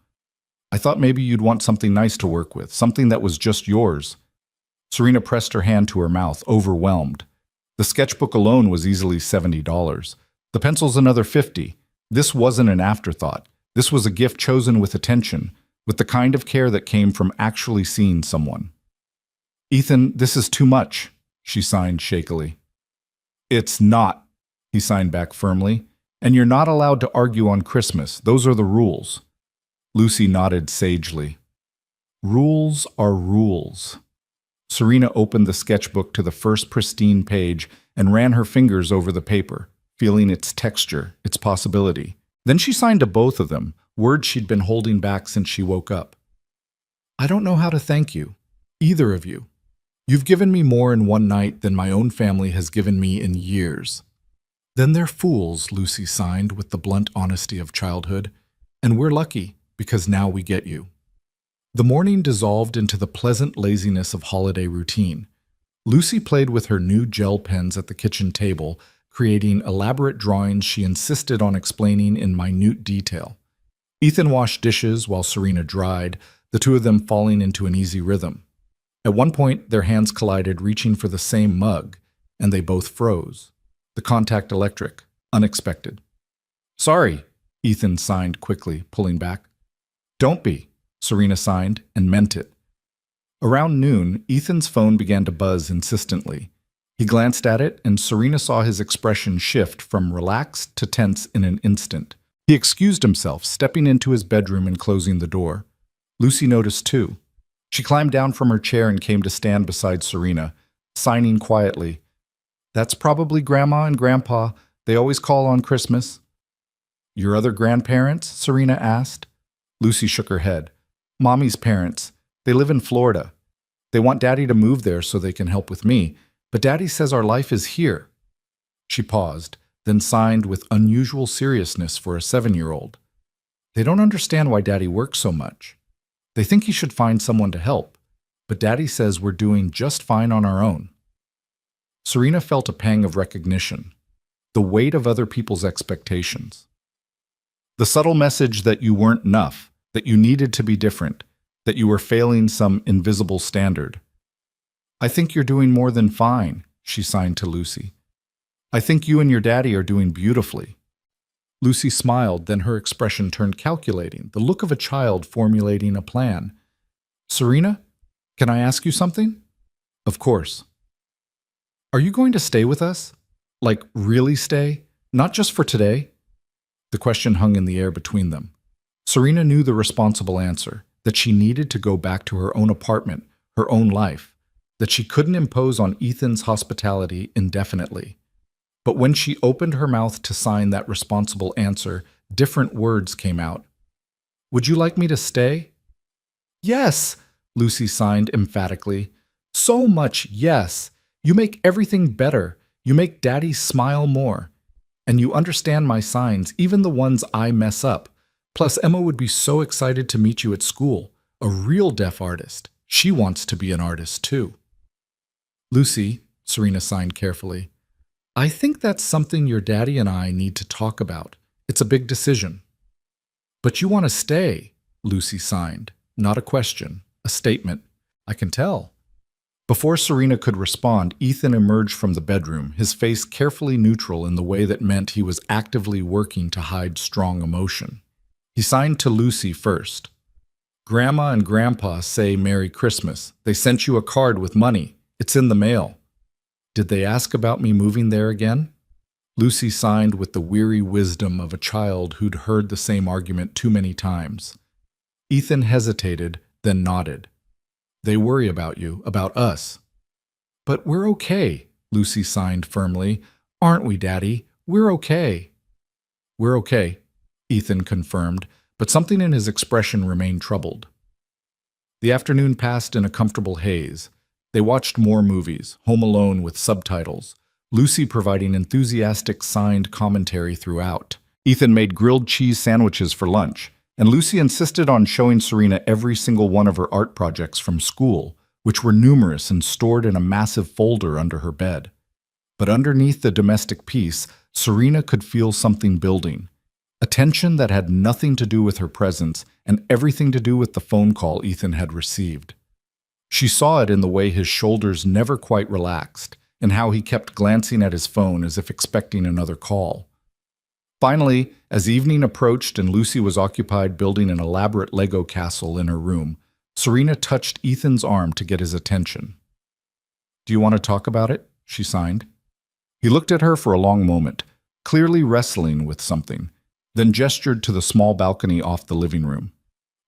I thought maybe you'd want something nice to work with, something that was just yours." Serena pressed her hand to her mouth, overwhelmed. The sketchbook alone was easily $70. The pencils another $50. This wasn't an afterthought. This was a gift chosen with attention, with the kind of care that came from actually seeing someone. "Ethan, this is too much," she signed shakily. "It's not," he signed back firmly. "And you're not allowed to argue on Christmas. Those are the rules." Lucy nodded sagely. "Rules are rules." Serena opened the sketchbook to the first pristine page and ran her fingers over the paper, feeling its texture, its possibility. Then she signed to both of them, words she'd been holding back since she woke up. "I don't know how to thank you, either of you. You've given me more in one night than my own family has given me in years." "Then they're fools," Lucy signed with the blunt honesty of childhood. "And we're lucky, because now we get you." The morning dissolved into the pleasant laziness of holiday routine. Lucy played with her new gel pens at the kitchen table, creating elaborate drawings she insisted on explaining in minute detail. Ethan washed dishes while Serena dried, the two of them falling into an easy rhythm. At one point, their hands collided, reaching for the same mug, and they both froze. The contact electric, unexpected. "Sorry," Ethan signed quickly, pulling back. "Don't be," Serena signed, and meant it. Around noon, Ethan's phone began to buzz insistently. He glanced at it, and Serena saw his expression shift from relaxed to tense in an instant. He excused himself, stepping into his bedroom and closing the door. Lucy noticed too. She climbed down from her chair and came to stand beside Serena, signing quietly. "That's probably Grandma and Grandpa. They always call on Christmas." "Your other grandparents?" Serena asked. Lucy shook her head. "Mommy's parents. They live in Florida. They want Daddy to move there so they can help with me, but Daddy says our life is here." She paused, then signed with unusual seriousness for a 7-year-old. "They don't understand why Daddy works so much. They think he should find someone to help, but Daddy says we're doing just fine on our own." Serena felt a pang of recognition, the weight of other people's expectations. The subtle message that you weren't enough, that you needed to be different, that you were failing some invisible standard. "I think you're doing more than fine," she signed to Lucy. "I think you and your daddy are doing beautifully." Lucy smiled, then her expression turned calculating, the look of a child formulating a plan. "Serena, can I ask you something?" "Of course." "Are you going to stay with us? Like, really stay? Not just for today?" The question hung in the air between them. Serena knew the responsible answer, that she needed to go back to her own apartment, her own life, that she couldn't impose on Ethan's hospitality indefinitely. But when she opened her mouth to sign that responsible answer, different words came out. "Would you like me to stay?" "Yes," Lucy signed emphatically. "So much yes. You make everything better. You make Daddy smile more. And you understand my signs, even the ones I mess up. Plus, Emma would be so excited to meet you at school. A real deaf artist. She wants to be an artist, too." "Lucy," Serena signed carefully, "I think that's something your daddy and I need to talk about. It's a big decision." "But you want to stay," Lucy signed. Not a question, a statement. "I can tell." Before Serena could respond, Ethan emerged from the bedroom, his face carefully neutral in the way that meant he was actively working to hide strong emotion. He signed to Lucy first. "Grandma and Grandpa say Merry Christmas. They sent you a card with money. It's in the mail." "Did they ask about me moving there again?" Lucy signed with the weary wisdom of a child who'd heard the same argument too many times. Ethan hesitated, then nodded. "They worry about you, about us." "But we're okay," Lucy signed firmly. "Aren't we, Daddy? We're okay." "We're okay," Ethan confirmed, but something in his expression remained troubled. The afternoon passed in a comfortable haze. They watched more movies, Home Alone with subtitles, Lucy providing enthusiastic signed commentary throughout. Ethan made grilled cheese sandwiches for lunch, and Lucy insisted on showing Serena every single one of her art projects from school, which were numerous and stored in a massive folder under her bed. But underneath the domestic peace, Serena could feel something building. A tension that had nothing to do with her presence and everything to do with the phone call Ethan had received. She saw it in the way his shoulders never quite relaxed, and how he kept glancing at his phone as if expecting another call. Finally, as evening approached and Lucy was occupied building an elaborate Lego castle in her room, Serena touched Ethan's arm to get his attention. "Do you want to talk about it?" she signed. He looked at her for a long moment, clearly wrestling with something, then gestured to the small balcony off the living room.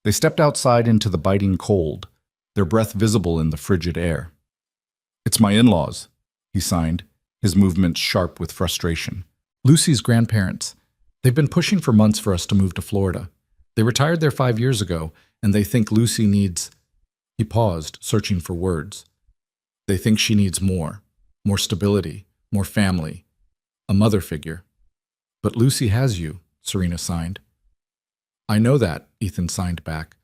They stepped outside into the biting cold, their breath visible in the frigid air. "It's my in-laws," he signed, his movements sharp with frustration. "Lucy's grandparents. They've been pushing for months for us to move to Florida. They retired there 5 years ago, and they think Lucy needs—" He paused, searching for words. "They think she needs more stability, more family, a mother figure. But Lucy has you," Serena signed. "I know that," Ethan signed back.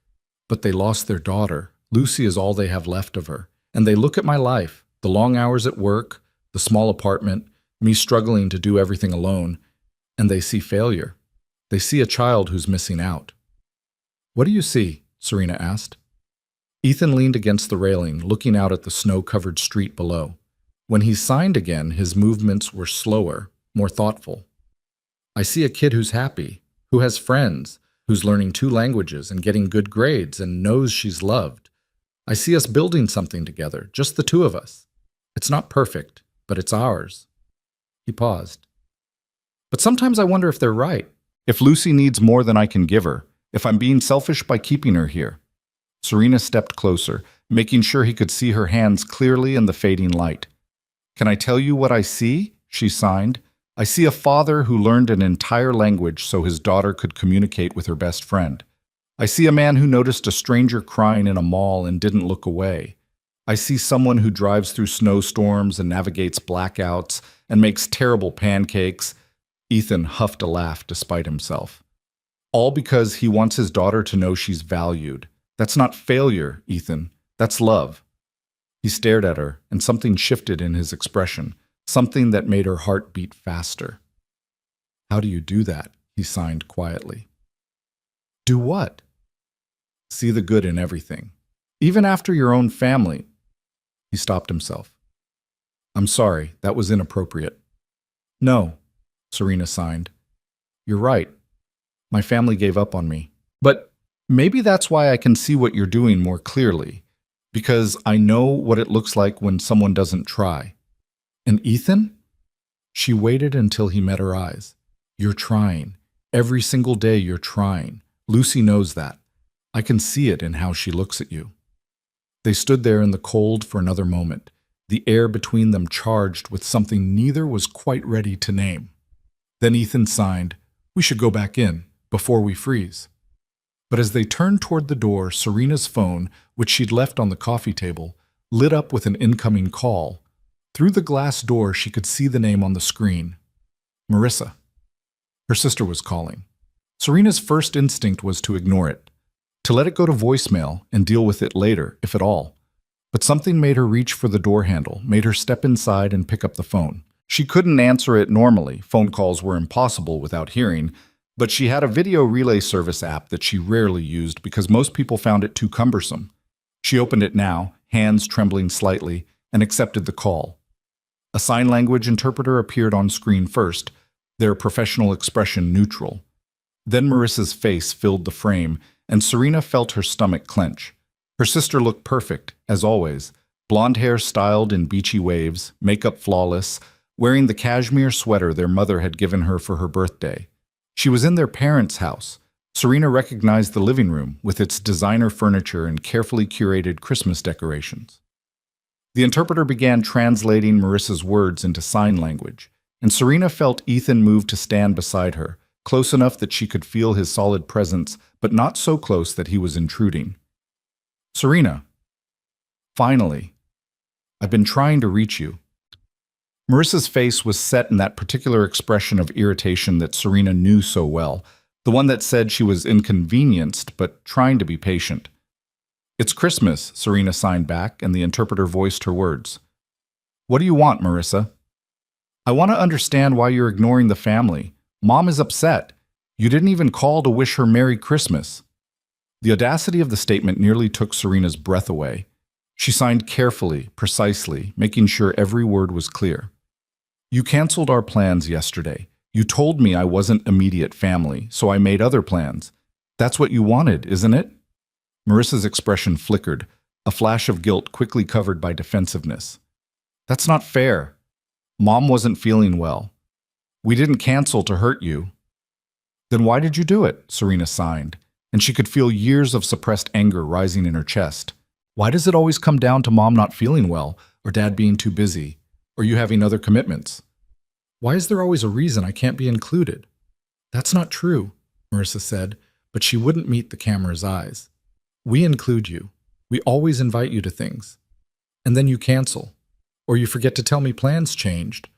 "But they lost their daughter. Lucy is all they have left of her. And they look at my life, the long hours at work, the small apartment, me struggling to do everything alone, and they see failure. They see a child who's missing out." "What do you see?" Serena asked. Ethan leaned against the railing, looking out at the snow-covered street below. When he signed again, his movements were slower, more thoughtful. "I see a kid who's happy, who has friends, who's learning 2 languages and getting good grades and knows she's loved. I see us building something together, just the 2 of us. It's not perfect, but it's ours." He paused. "But sometimes I wonder if they're right. If Lucy needs more than I can give her, if I'm being selfish by keeping her here." Serena stepped closer, making sure he could see her hands clearly in the fading light. "Can I tell you what I see?" she signed. "I see a father who learned an entire language so his daughter could communicate with her best friend. I see a man who noticed a stranger crying in a mall and didn't look away. I see someone who drives through snowstorms and navigates blackouts and makes terrible pancakes." Ethan huffed a laugh despite himself. "All because he wants his daughter to know she's valued. That's not failure, Ethan. That's love." He stared at her, and something shifted in his expression, something that made her heart beat faster. "How do you do that?" he signed quietly. "Do what?" "See the good in everything. Even after your own family." He stopped himself. "I'm sorry, that was inappropriate." "No," Serena signed. "You're right. My family gave up on me. But maybe that's why I can see what you're doing more clearly, because I know what it looks like when someone doesn't try." "And Ethan?" She waited until he met her eyes. "You're trying. Every single day you're trying. Lucy knows that. I can see it in how she looks at you." They stood there in the cold for another moment, the air between them charged with something neither was quite ready to name. Then Ethan signed, "We should go back in, before we freeze." But as they turned toward the door, Serena's phone, which she'd left on the coffee table, lit up with an incoming call. Through the glass door, she could see the name on the screen. Marissa. Her sister was calling. Serena's first instinct was to ignore it, to let it go to voicemail and deal with it later, if at all. But something made her reach for the door handle, made her step inside and pick up the phone. She couldn't answer it normally. Phone calls were impossible without hearing, but she had a video relay service app that she rarely used because most people found it too cumbersome. She opened it now, hands trembling slightly, and accepted the call. A sign language interpreter appeared on screen first, their professional expression neutral. Then Marissa's face filled the frame, and Serena felt her stomach clench. Her sister looked perfect, as always, blonde hair styled in beachy waves, makeup flawless, wearing the cashmere sweater their mother had given her for her birthday. She was in their parents' house. Serena recognized the living room, with its designer furniture and carefully curated Christmas decorations. The interpreter began translating Marissa's words into sign language, and Serena felt Ethan move to stand beside her, close enough that she could feel his solid presence, but not so close that he was intruding. "Serena, finally. I've been trying to reach you." Marissa's face was set in that particular expression of irritation that Serena knew so well, the one that said she was inconvenienced but trying to be patient. "It's Christmas," Serena signed back, and the interpreter voiced her words. "What do you want, Marissa?" "I want to understand why you're ignoring the family. Mom is upset. You didn't even call to wish her Merry Christmas." The audacity of the statement nearly took Serena's breath away. She signed carefully, precisely, making sure every word was clear. "You canceled our plans yesterday. You told me I wasn't immediate family, so I made other plans. That's what you wanted, isn't it?" Marissa's expression flickered, a flash of guilt quickly covered by defensiveness. "That's not fair. Mom wasn't feeling well. We didn't cancel to hurt you." "Then why did you do it?" Serena signed, and she could feel years of suppressed anger rising in her chest. "Why does it always come down to Mom not feeling well, or Dad being too busy, or you having other commitments? Why is there always a reason I can't be included?" "That's not true," Marissa said, but she wouldn't meet the camera's eyes. "We include you. We always invite you to things. And then you cancel. Or you forget to tell me plans changed.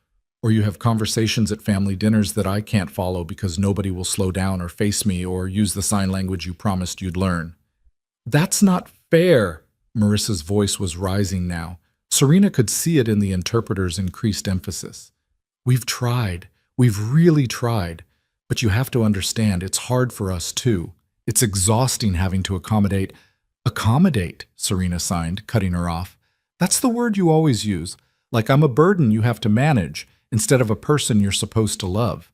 Or you have conversations at family dinners that I can't follow because nobody will slow down or face me or use the sign language you promised you'd learn." "That's not fair." Marissa's voice was rising now. Serena could see it in the interpreter's increased emphasis. "We've tried. We've really tried. But you have to understand, it's hard for us too. It's exhausting having to accommodate." "Accommodate," Serena signed, cutting her off. "That's the word you always use, like I'm a burden you have to manage, instead of a person you're supposed to love."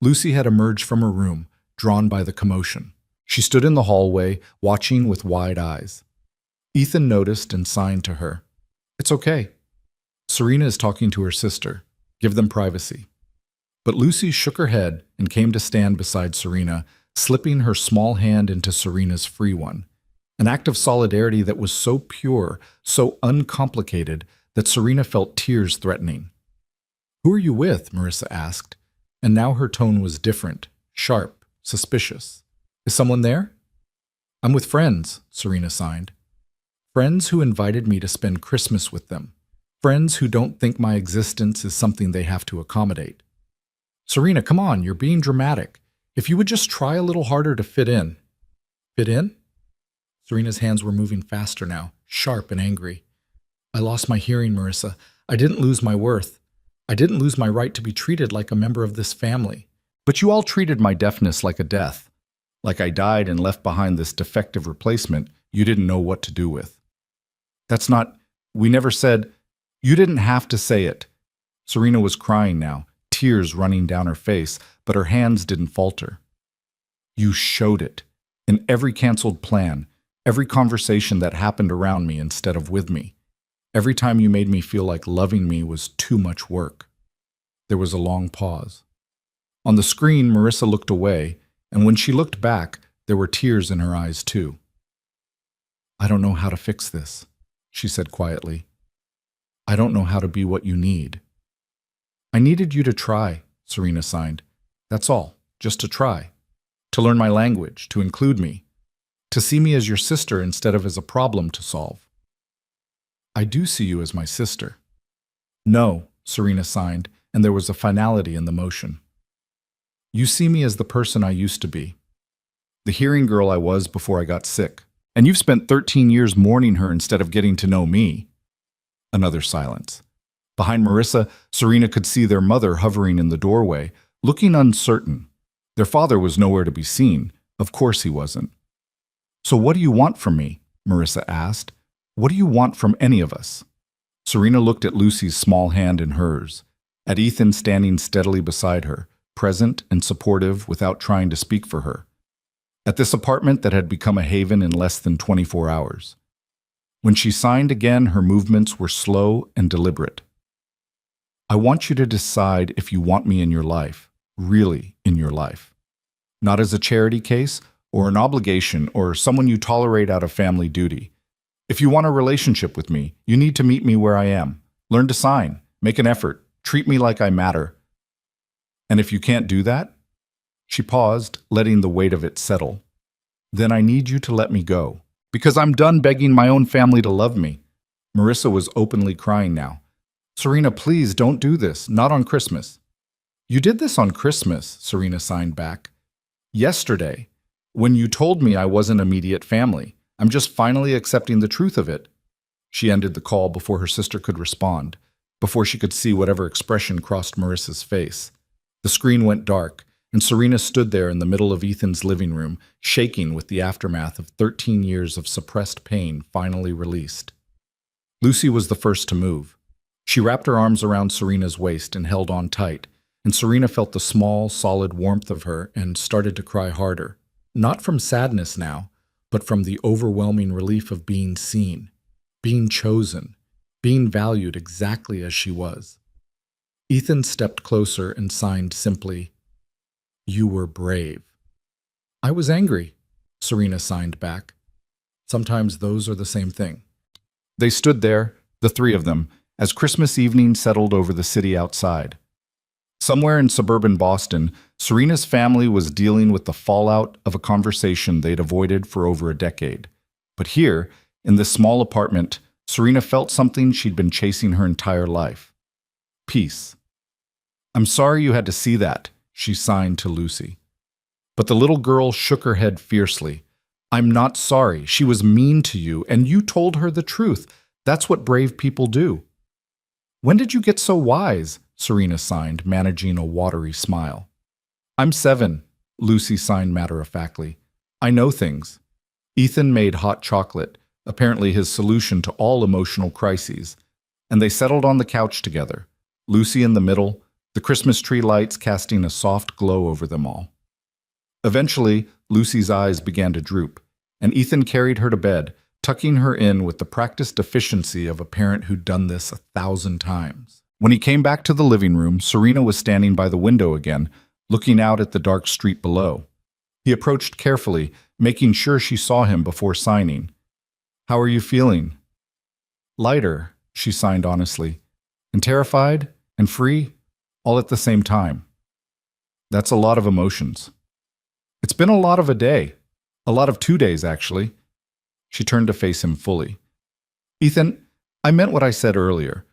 Lucy had emerged from her room, drawn by the commotion. She stood in the hallway, watching with wide eyes. Ethan noticed and signed to her. "It's okay. Serena is talking to her sister. Give them privacy." But Lucy shook her head and came to stand beside Serena, slipping her small hand into Serena's free one. An act of solidarity that was so pure, so uncomplicated, that Serena felt tears threatening. "Who are you with?" Marissa asked, and now her tone was different, sharp, suspicious. "Is someone there?" "I'm with friends," Serena signed. "Friends who invited me to spend Christmas with them. Friends who don't think my existence is something they have to accommodate." "Serena, come on, you're being dramatic. If you would just try a little harder to fit in." "Fit in?" Serena's hands were moving faster now, sharp and angry. "I lost my hearing, Marissa. I didn't lose my worth. I didn't lose my right to be treated like a member of this family. But you all treated my deafness like a death. Like I died and left behind this defective replacement you didn't know what to do with. That's not... We never said... You didn't have to say it." Serena was crying now, tears running down her face, but her hands didn't falter. "You showed it. In every canceled plan, every conversation that happened around me instead of with me. Every time you made me feel like loving me was too much work." There was a long pause. On the screen, Marissa looked away, and when she looked back, there were tears in her eyes too. "I don't know how to fix this," she said quietly. "I don't know how to be what you need." "I needed you to try," Serena signed. "That's all, just to try. To learn my language, to include me. To see me as your sister instead of as a problem to solve." "I do see you as my sister." "No," Serena signed, and there was a finality in the motion. "You see me as the person I used to be. The hearing girl I was before I got sick. And you've spent 13 years mourning her instead of getting to know me." Another silence. Behind Marissa, Serena could see their mother hovering in the doorway, looking uncertain. Their father was nowhere to be seen. Of course he wasn't. "So what do you want from me?" Marissa asked. "What do you want from any of us?" Serena looked at Lucy's small hand in hers, at Ethan standing steadily beside her, present and supportive without trying to speak for her, at this apartment that had become a haven in less than 24 hours. When she signed again, her movements were slow and deliberate. I want you to decide if you want me in your life, really in your life. Not as a charity case or an obligation or someone you tolerate out of family duty. If you want a relationship with me, you need to meet me where I am. Learn to sign, make an effort, treat me like I matter. And if you can't do that, she paused, letting the weight of it settle. Then I need you to let me go, because I'm done begging my own family to love me. Marissa was openly crying now. Serena, please don't do this, not on Christmas. You did this on Christmas, Serena signed back. Yesterday, when you told me I wasn't immediate family. I'm just finally accepting the truth of it. She ended the call before her sister could respond, before she could see whatever expression crossed Marissa's face. The screen went dark, and Serena stood there in the middle of Ethan's living room, shaking with the aftermath of 13 years of suppressed pain finally released. Lucy was the first to move. She wrapped her arms around Serena's waist and held on tight, and Serena felt the small, solid warmth of her and started to cry harder. Not from sadness now, but from the overwhelming relief of being seen, being chosen, being valued exactly as she was. Ethan stepped closer and signed simply, "You were brave." "I was angry," Serena signed back. "Sometimes those are the same thing." They stood there, the three of them, as Christmas evening settled over the city outside. Somewhere in suburban Boston, Serena's family was dealing with the fallout of a conversation they'd avoided for over a decade. But here, in this small apartment, Serena felt something she'd been chasing her entire life. Peace. "I'm sorry you had to see that," she signed to Lucy. But the little girl shook her head fiercely. "I'm not sorry. She was mean to you, and you told her the truth. That's what brave people do." "When did you get so wise?" Serena signed, managing a watery smile. "I'm 7, Lucy signed matter-of-factly. "I know things." Ethan made hot chocolate, apparently his solution to all emotional crises, and they settled on the couch together, Lucy in the middle, the Christmas tree lights casting a soft glow over them all. Eventually, Lucy's eyes began to droop, and Ethan carried her to bed, tucking her in with the practiced efficiency of a parent who'd done this 1,000 times. When he came back to the living room, Serena was standing by the window again, looking out at the dark street below. He approached carefully, making sure she saw him before signing. "How are you feeling?" "Lighter," she signed honestly, "and terrified and free, all at the same time." "That's a lot of emotions." "It's been a lot of a day. A lot of 2 days, actually." She turned to face him fully. "Ethan, I meant what I said earlier,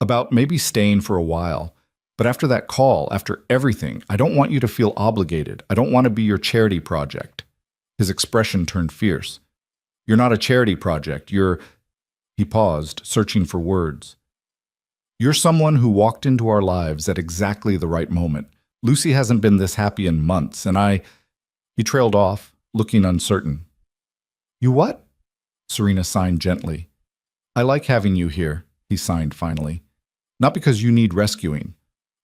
about maybe staying for a while. But after that call, after everything, I don't want you to feel obligated. I don't want to be your charity project." His expression turned fierce. "You're not a charity project. You're—" He paused, searching for words. "You're someone who walked into our lives at exactly the right moment. Lucy hasn't been this happy in months, and I—" He trailed off, looking uncertain. "You what?" Serena signed gently. "I like having you here," he signed finally. "Not because you need rescuing.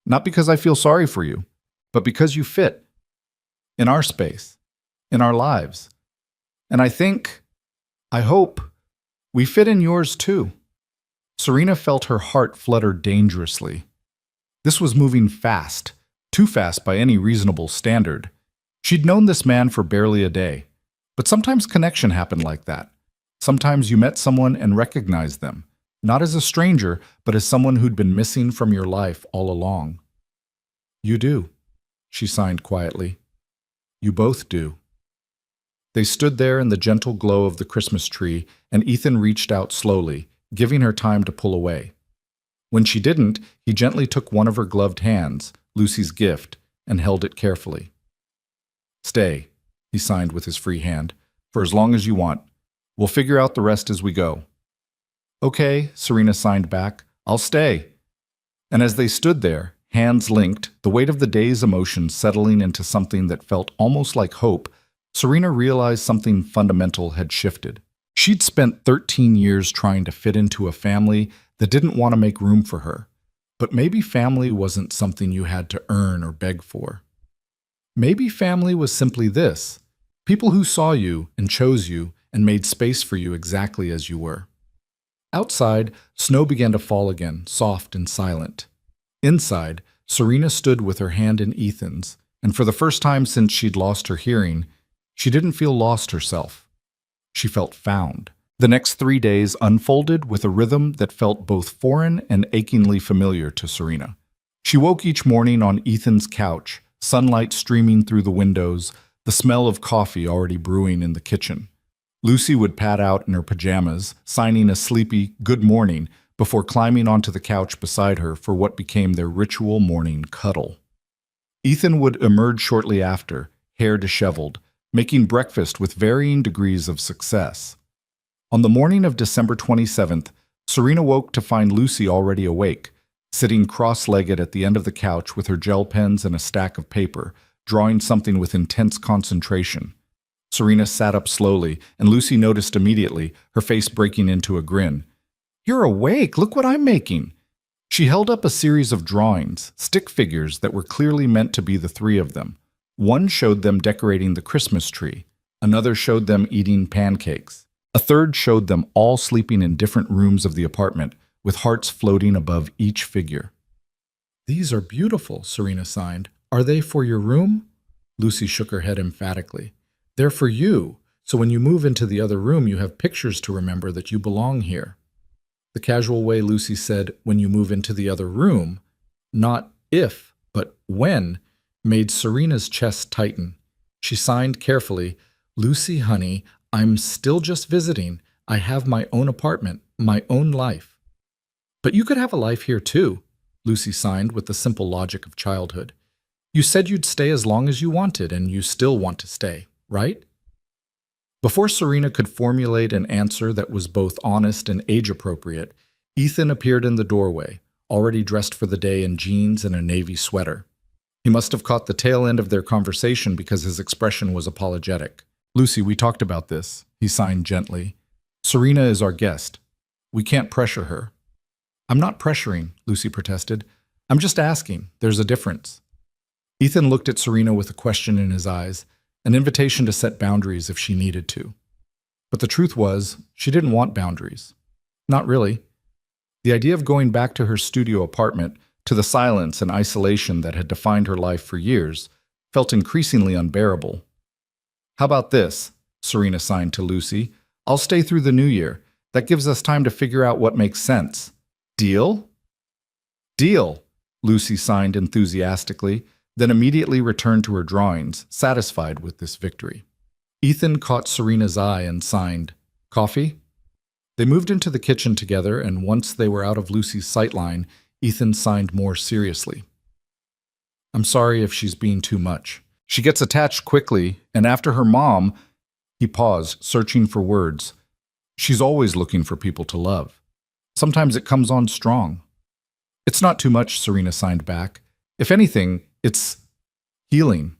Not because I feel sorry for you, but because you fit. In our space. In our lives. And I hope, we fit in yours too." Serena felt her heart flutter dangerously. This was moving fast, too fast by any reasonable standard. She'd known this man for barely a day, but sometimes connection happened like that. Sometimes you met someone and recognized them, not as a stranger, but as someone who'd been missing from your life all along. "You do," she signed quietly. "You both do." They stood there in the gentle glow of the Christmas tree, and Ethan reached out slowly, giving her time to pull away. When she didn't, he gently took one of her gloved hands, Lucy's gift, and held it carefully. "Stay," he signed with his free hand, "for as long as you want. We'll figure out the rest as we go." "Okay," Serena signed back. "I'll stay." And as they stood there, hands linked, the weight of the day's emotions settling into something that felt almost like hope, Serena realized something fundamental had shifted. She'd spent 13 years trying to fit into a family that didn't want to make room for her. But maybe family wasn't something you had to earn or beg for. Maybe family was simply this: people who saw you and chose you and made space for you exactly as you were. Outside, snow began to fall again, soft and silent. Inside, Serena stood with her hand in Ethan's, and for the first time since she'd lost her hearing, she didn't feel lost herself. She felt found. The next 3 days unfolded with a rhythm that felt both foreign and achingly familiar to Serena. She woke each morning on Ethan's couch, sunlight streaming through the windows, the smell of coffee already brewing in the kitchen. Lucy would pad out in her pajamas, signing a sleepy "good morning" before climbing onto the couch beside her for what became their ritual morning cuddle. Ethan would emerge shortly after, hair disheveled, making breakfast with varying degrees of success. On the morning of December 27th, Serena woke to find Lucy already awake, sitting cross-legged at the end of the couch with her gel pens and a stack of paper, drawing something with intense concentration. Serena sat up slowly, and Lucy noticed immediately, her face breaking into a grin. "You're awake! Look what I'm making!" She held up a series of drawings, stick figures that were clearly meant to be the three of them. One showed them decorating the Christmas tree. Another showed them eating pancakes. A third showed them all sleeping in different rooms of the apartment, with hearts floating above each figure. "These are beautiful," Serena signed. "Are they for your room?" Lucy shook her head emphatically. "They're for you, so when you move into the other room you have pictures to remember that you belong here." The casual way Lucy said, "when you move into the other room," not if, but when, made Serena's chest tighten. She signed carefully, "Lucy, honey, I'm still just visiting. I have my own apartment, my own life." "But you could have a life here too," Lucy signed with the simple logic of childhood. "You said you'd stay as long as you wanted, and you still want to stay, right?" Before Serena could formulate an answer that was both honest and age-appropriate, Ethan appeared in the doorway, already dressed for the day in jeans and a navy sweater. He must have caught the tail end of their conversation because his expression was apologetic. "Lucy, we talked about this," he signed gently. "Serena is our guest. We can't pressure her." "I'm not pressuring," Lucy protested. "I'm just asking. There's a difference." Ethan looked at Serena with a question in his eyes, an invitation to set boundaries if she needed to. But the truth was, she didn't want boundaries. Not really. The idea of going back to her studio apartment, to the silence and isolation that had defined her life for years, felt increasingly unbearable. "How about this?" Serena signed to Lucy. "I'll stay through the new year. That gives us time to figure out what makes sense. Deal?" "Deal," Lucy signed enthusiastically, then immediately returned to her drawings, satisfied with this victory. Ethan caught Serena's eye and signed, "Coffee?" They moved into the kitchen together, and once they were out of Lucy's sightline, Ethan signed more seriously. "I'm sorry if she's being too much. She gets attached quickly, and after her mom—" He paused, searching for words. "She's always looking for people to love. Sometimes it comes on strong." "It's not too much," Serena signed back. "If anything, it's healing.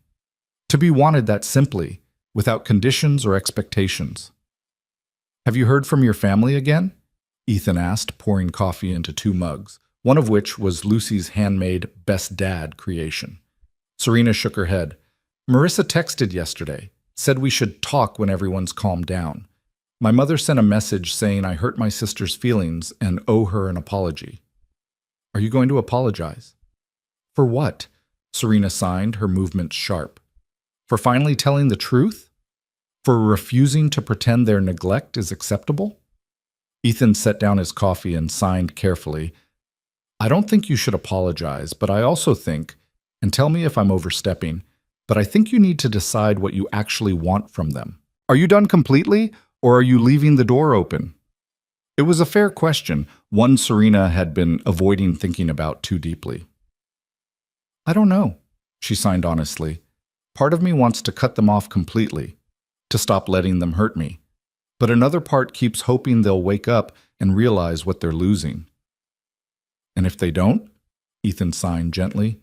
To be wanted that simply, without conditions or expectations." "Have you heard from your family again?" Ethan asked, pouring coffee into 2 mugs, one of which was Lucy's handmade Best Dad creation. Serena shook her head. "Marissa texted yesterday, said we should talk when everyone's calmed down. My mother sent a message saying I hurt my sister's feelings and owe her an apology." "Are you going to apologize?" "For what?" Serena signed, her movements sharp. "For finally telling the truth? For refusing to pretend their neglect is acceptable?" Ethan set down his coffee and signed carefully, "I don't think you should apologize, but I also think, and tell me if I'm overstepping, but I think you need to decide what you actually want from them. Are you done completely, or are you leaving the door open?" It was a fair question, one Serena had been avoiding thinking about too deeply. "I don't know," she signed honestly. "Part of me wants to cut them off completely, to stop letting them hurt me. But another part keeps hoping they'll wake up and realize what they're losing." "And if they don't?" Ethan signed gently.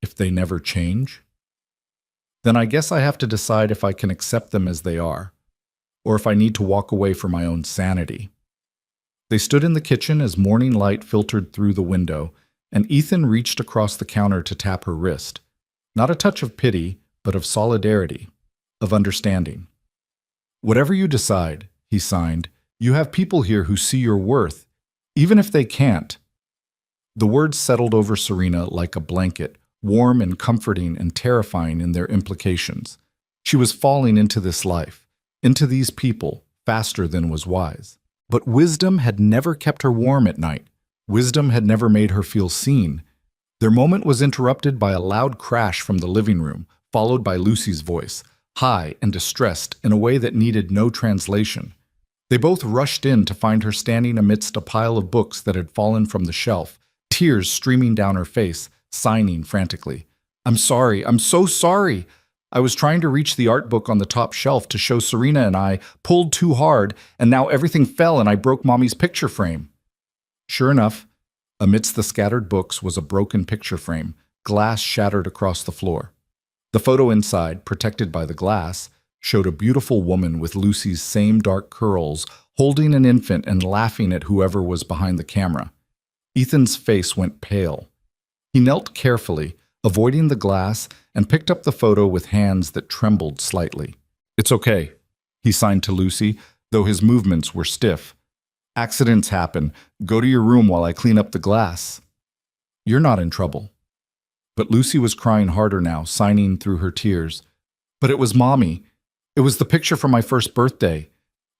"If they never change?" "Then I guess I have to decide if I can accept them as they are. or if I need to walk away for my own sanity. They stood in the kitchen as morning light filtered through the window, and Ethan reached across the counter to tap her wrist. Not a touch of pity, but of solidarity, of understanding. "Whatever you decide," he signed, "you have people here who see your worth, even if they can't." The words settled over Serena like a blanket, warm and comforting and terrifying in their implications. She was falling into this life, into these people, faster than was wise. But wisdom had never kept her warm at night. Wisdom had never made her feel seen. Their moment was interrupted by a loud crash from the living room, followed by Lucy's voice, high and distressed in a way that needed no translation. They both rushed in to find her standing amidst a pile of books that had fallen from the shelf, tears streaming down her face, signing frantically. "I'm sorry, I'm so sorry. I was trying to reach the art book on the top shelf to show Serena and I, pulled too hard, and now everything fell and I broke Mommy's picture frame." Sure enough, amidst the scattered books was a broken picture frame, glass shattered across the floor. The photo inside, protected by the glass, showed a beautiful woman with Lucy's same dark curls, holding an infant and laughing at whoever was behind the camera. Ethan's face went pale. He knelt carefully, avoiding the glass, and picked up the photo with hands that trembled slightly. "It's okay," he signed to Lucy, though his movements were stiff. "Accidents happen. Go to your room while I clean up the glass." "You're not in trouble." But Lucy was crying harder now, signing through her tears. "But it was Mommy. It was the picture from my first birthday.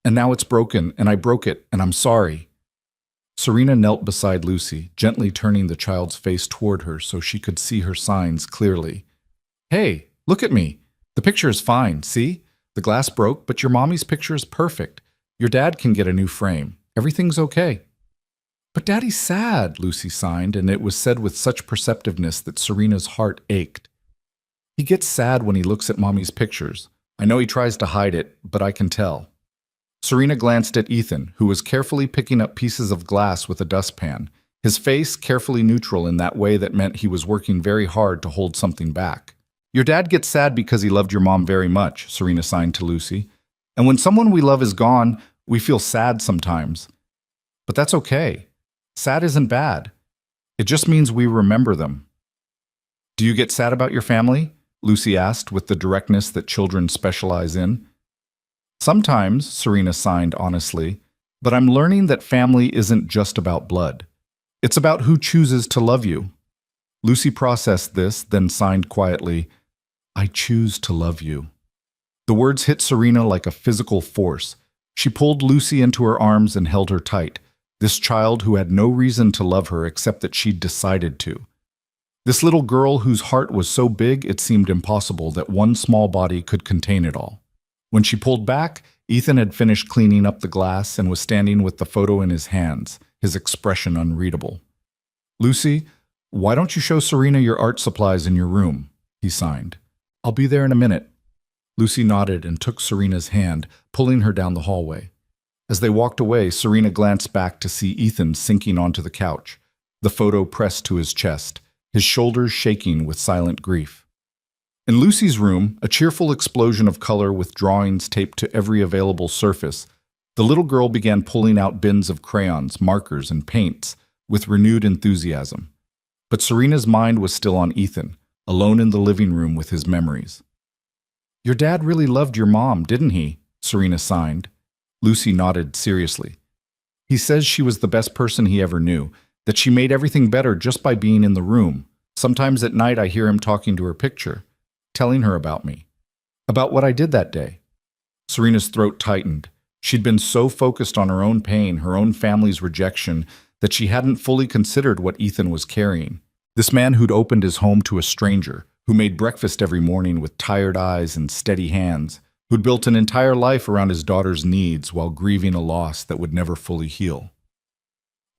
And now it's broken, and I broke it, and I'm sorry." Serena knelt beside Lucy, gently turning the child's face toward her so she could see her signs clearly. "Hey, look at me. The picture is fine, see? The glass broke, but your mommy's picture is perfect. Your dad can get a new frame. Everything's okay." "But Daddy's sad," Lucy signed, and it was said with such perceptiveness that Serena's heart ached. "He gets sad when he looks at Mommy's pictures. I know he tries to hide it, but I can tell." Serena glanced at Ethan, who was carefully picking up pieces of glass with a dustpan, his face carefully neutral in that way that meant he was working very hard to hold something back. "Your dad gets sad because he loved your mom very much," Serena signed to Lucy. "And when someone we love is gone, we feel sad sometimes. But that's okay. Sad isn't bad. It just means we remember them." "Do you get sad about your family?" Lucy asked with the directness that children specialize in. "Sometimes," Serena signed honestly, "but I'm learning that family isn't just about blood. It's about who chooses to love you." Lucy processed this, then signed quietly, "I choose to love you." The words hit Serena like a physical force. She pulled Lucy into her arms and held her tight, this child who had no reason to love her except that she'd decided to. This little girl whose heart was so big it seemed impossible that one small body could contain it all. When she pulled back, Ethan had finished cleaning up the glass and was standing with the photo in his hands, his expression unreadable. "Lucy, why don't you show Serena your art supplies in your room?" he signed. "I'll be there in a minute." Lucy nodded and took Serena's hand, pulling her down the hallway. As they walked away, Serena glanced back to see Ethan sinking onto the couch, the photo pressed to his chest, his shoulders shaking with silent grief. In Lucy's room, a cheerful explosion of color with drawings taped to every available surface, the little girl began pulling out bins of crayons, markers, and paints with renewed enthusiasm. But Serena's mind was still on Ethan, alone in the living room with his memories. "Your dad really loved your mom, didn't he?" Serena signed. Lucy nodded seriously. "He says she was the best person he ever knew, that she made everything better just by being in the room. Sometimes at night I hear him talking to her picture, telling her about me, about what I did that day." Serena's throat tightened. She'd been so focused on her own pain, her own family's rejection, that she hadn't fully considered what Ethan was carrying. This man who'd opened his home to a stranger, who made breakfast every morning with tired eyes and steady hands, who'd built an entire life around his daughter's needs while grieving a loss that would never fully heal.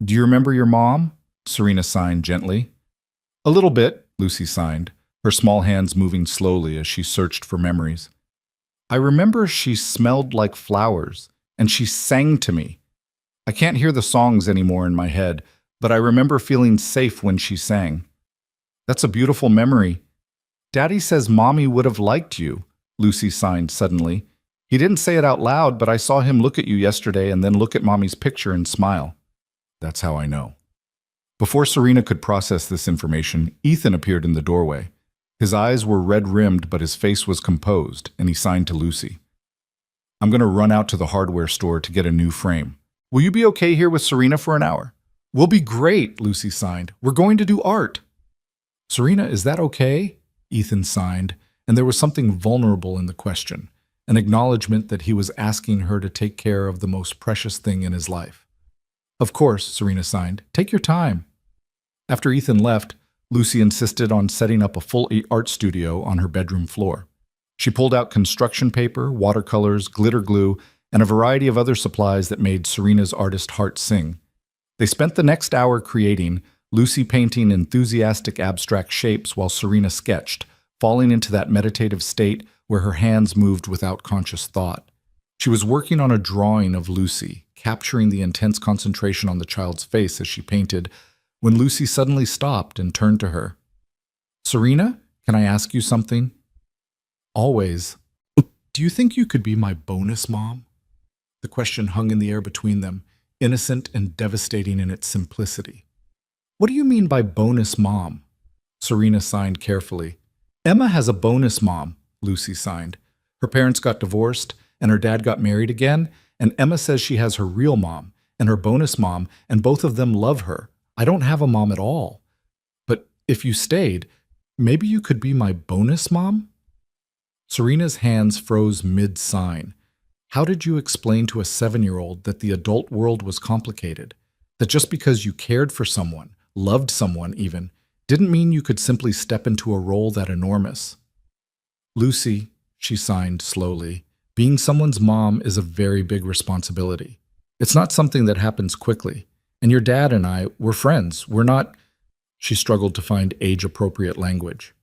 "Do you remember your mom?" Serena signed gently. "A little bit," Lucy signed, her small hands moving slowly as she searched for memories. "I remember she smelled like flowers, and she sang to me. I can't hear the songs anymore in my head, but I remember feeling safe when she sang. That's a beautiful memory. Daddy says Mommy would have liked you," Lucy signed suddenly. He didn't say it out loud, but I saw him look at you yesterday and then look at Mommy's picture and smile. That's how I know. Before Serena could process this information, Ethan appeared in the doorway. His eyes were red-rimmed, but his face was composed, and he signed to Lucy. I'm going to run out to the hardware store to get a new frame. Will you be okay here with Serena for an hour? We'll be great, Lucy signed. We're going to do art. Serena, is that okay? Ethan signed, and there was something vulnerable in the question, an acknowledgement that he was asking her to take care of the most precious thing in his life. Of course, Serena signed. Take your time. After Ethan left, Lucy insisted on setting up a full art studio on her bedroom floor. She pulled out construction paper, watercolors, glitter glue, and a variety of other supplies that made Serena's artist heart sing. They spent the next hour creating, Lucy painting enthusiastic abstract shapes while Serena sketched, falling into that meditative state where her hands moved without conscious thought. She was working on a drawing of Lucy, capturing the intense concentration on the child's face as she painted, when Lucy suddenly stopped and turned to her. Serena, can I ask you something? Always. Do you think you could be my bonus mom? The question hung in the air between them, innocent and devastating in its simplicity. What do you mean by bonus mom? Serena signed carefully. Emma has a bonus mom, Lucy signed. Her parents got divorced, and her dad got married again, and Emma says she has her real mom and her bonus mom, and both of them love her. I don't have a mom at all. But if you stayed, maybe you could be my bonus mom? Serena's hands froze mid-sign. How did you explain to a 7-year-old that the adult world was complicated? That just because you cared for someone, loved someone even, didn't mean you could simply step into a role that enormous? Lucy, she signed slowly, being someone's mom is a very big responsibility. It's not something that happens quickly. And your dad and I, we're friends. We're not... She struggled to find age-appropriate language.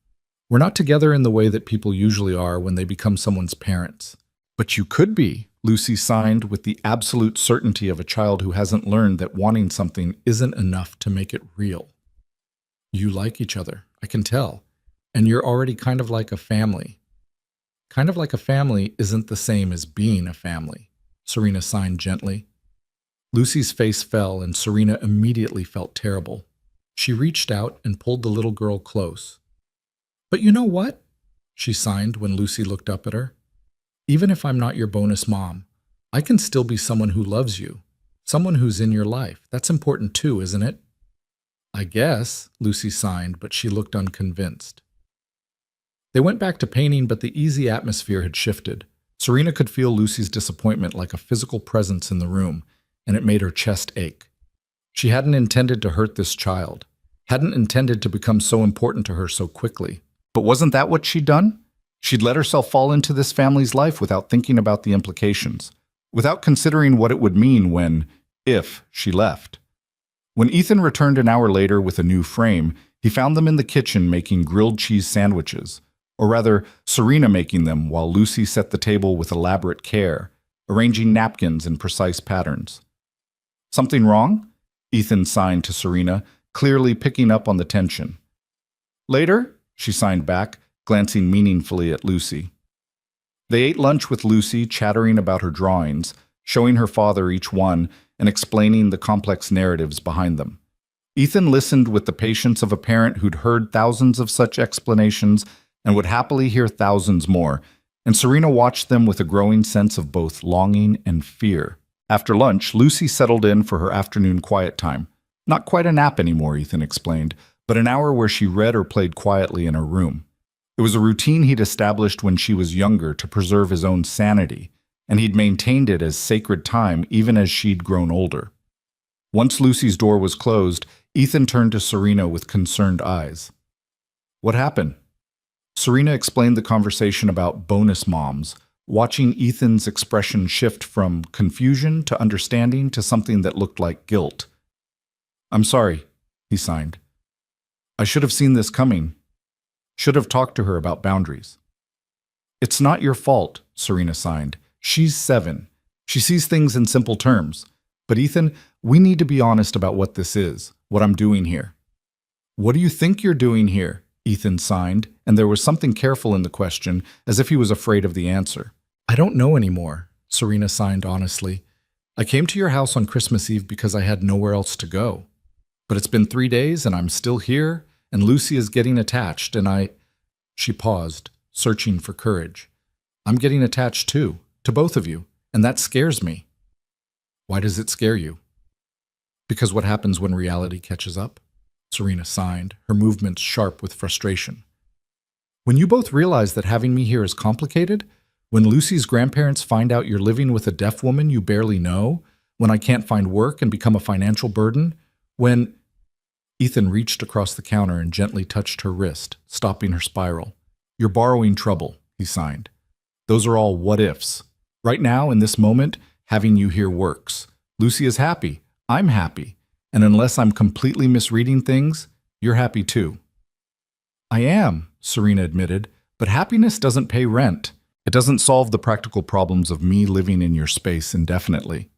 We're not together in the way that people usually are when they become someone's parents. But you could be, Lucy signed with the absolute certainty of a child who hasn't learned that wanting something isn't enough to make it real. You like each other, I can tell. And you're already kind of like a family. Kind of like a family isn't the same as being a family, Serena signed gently. Lucy's face fell, and Serena immediately felt terrible. She reached out and pulled the little girl close. But you know what? She signed when Lucy looked up at her. Even if I'm not your bonus mom, I can still be someone who loves you, someone who's in your life. That's important too, isn't it? I guess, Lucy signed, but she looked unconvinced. They went back to painting, but the easy atmosphere had shifted. Serena could feel Lucy's disappointment like a physical presence in the room, and it made her chest ache. She hadn't intended to hurt this child, hadn't intended to become so important to her so quickly. But wasn't that what she'd done? She'd let herself fall into this family's life without thinking about the implications, without considering what it would mean when, if, she left. When Ethan returned an hour later with a new frame, he found them in the kitchen making grilled cheese sandwiches, or rather, Serena making them while Lucy set the table with elaborate care, arranging napkins in precise patterns. Something wrong? Ethan signed to Serena, clearly picking up on the tension. Later, she signed back, glancing meaningfully at Lucy. They ate lunch with Lucy, chattering about her drawings, showing her father each one, and explaining the complex narratives behind them. Ethan listened with the patience of a parent who'd heard thousands of such explanations and would happily hear thousands more, and Serena watched them with a growing sense of both longing and fear. After lunch, Lucy settled in for her afternoon quiet time. Not quite a nap anymore, Ethan explained, but an hour where she read or played quietly in her room. It was a routine he'd established when she was younger to preserve his own sanity, and he'd maintained it as sacred time even as she'd grown older. Once Lucy's door was closed, Ethan turned to Serena with concerned eyes. What happened? Serena explained the conversation about bonus moms, watching Ethan's expression shift from confusion to understanding to something that looked like guilt. I'm sorry, he signed. I should have seen this coming. Should have talked to her about boundaries. It's not your fault, Serena signed. She's 7. She sees things in simple terms. But Ethan, we need to be honest about what this is, what I'm doing here. What do you think you're doing here? Ethan signed, and there was something careful in the question, as if he was afraid of the answer. I don't know anymore, Serena signed honestly. I came to your house on Christmas Eve because I had nowhere else to go. But it's been 3 days and I'm still here, and Lucy is getting attached, and I... She paused, searching for courage. I'm getting attached too, to both of you, and that scares me. Why does it scare you? Because what happens when reality catches up? Serena sighed, her movements sharp with frustration. When you both realize that having me here is complicated, when Lucy's grandparents find out you're living with a deaf woman you barely know, when I can't find work and become a financial burden, when... Ethan reached across the counter and gently touched her wrist, stopping her spiral. You're borrowing trouble, he signed. Those are all what-ifs. Right now, in this moment, having you here works. Lucy is happy. I'm happy. And unless I'm completely misreading things, you're happy too. I am, Serena admitted, but happiness doesn't pay rent. It doesn't solve the practical problems of me living in your space indefinitely.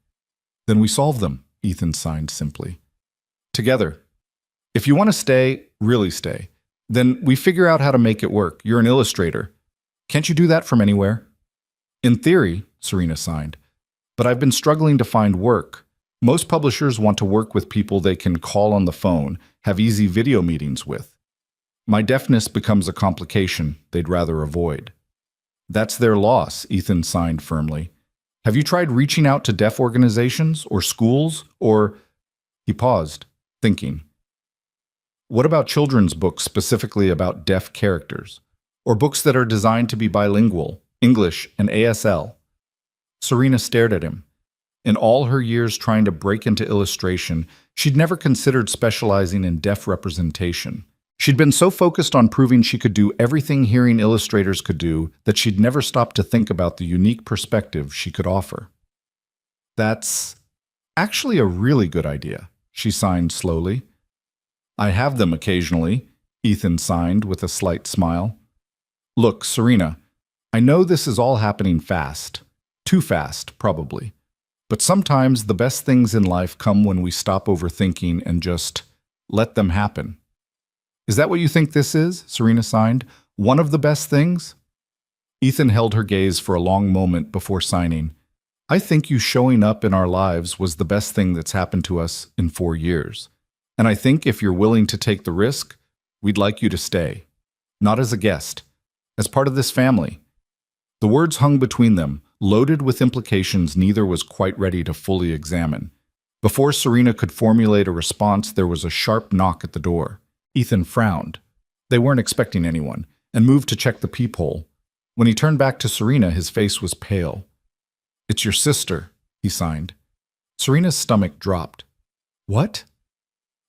Then we solve them, Ethan signed simply. Together. If you want to stay, really stay, then we figure out how to make it work. You're an illustrator. Can't you do that from anywhere? In theory, Serena signed, but I've been struggling to find work. Most publishers want to work with people they can call on the phone, have easy video meetings with. My deafness becomes a complication they'd rather avoid. That's their loss, Ethan signed firmly. Have you tried reaching out to deaf organizations or schools or... He paused, thinking. What about children's books specifically about deaf characters? Or books that are designed to be bilingual, English and ASL? Serena stared at him. In all her years trying to break into illustration, she'd never considered specializing in deaf representation. She'd been so focused on proving she could do everything hearing illustrators could do that she'd never stopped to think about the unique perspective she could offer. That's actually a really good idea, she signed slowly. I have them occasionally, Ethan signed with a slight smile. Look, Serena, I know this is all happening fast. Too fast, probably. But sometimes the best things in life come when we stop overthinking and just let them happen. Is that what you think this is? Serena signed. One of the best things? Ethan held her gaze for a long moment before signing. I think you showing up in our lives was the best thing that's happened to us in 4 years. And I think if you're willing to take the risk, we'd like you to stay. Not as a guest, as part of this family. The words hung between them, loaded with implications neither was quite ready to fully examine. Before Serena could formulate a response, there was a sharp knock at the door. Ethan frowned. They weren't expecting anyone, and moved to check the peephole. When he turned back to Serena, his face was pale. It's your sister, he signed. Serena's stomach dropped. What?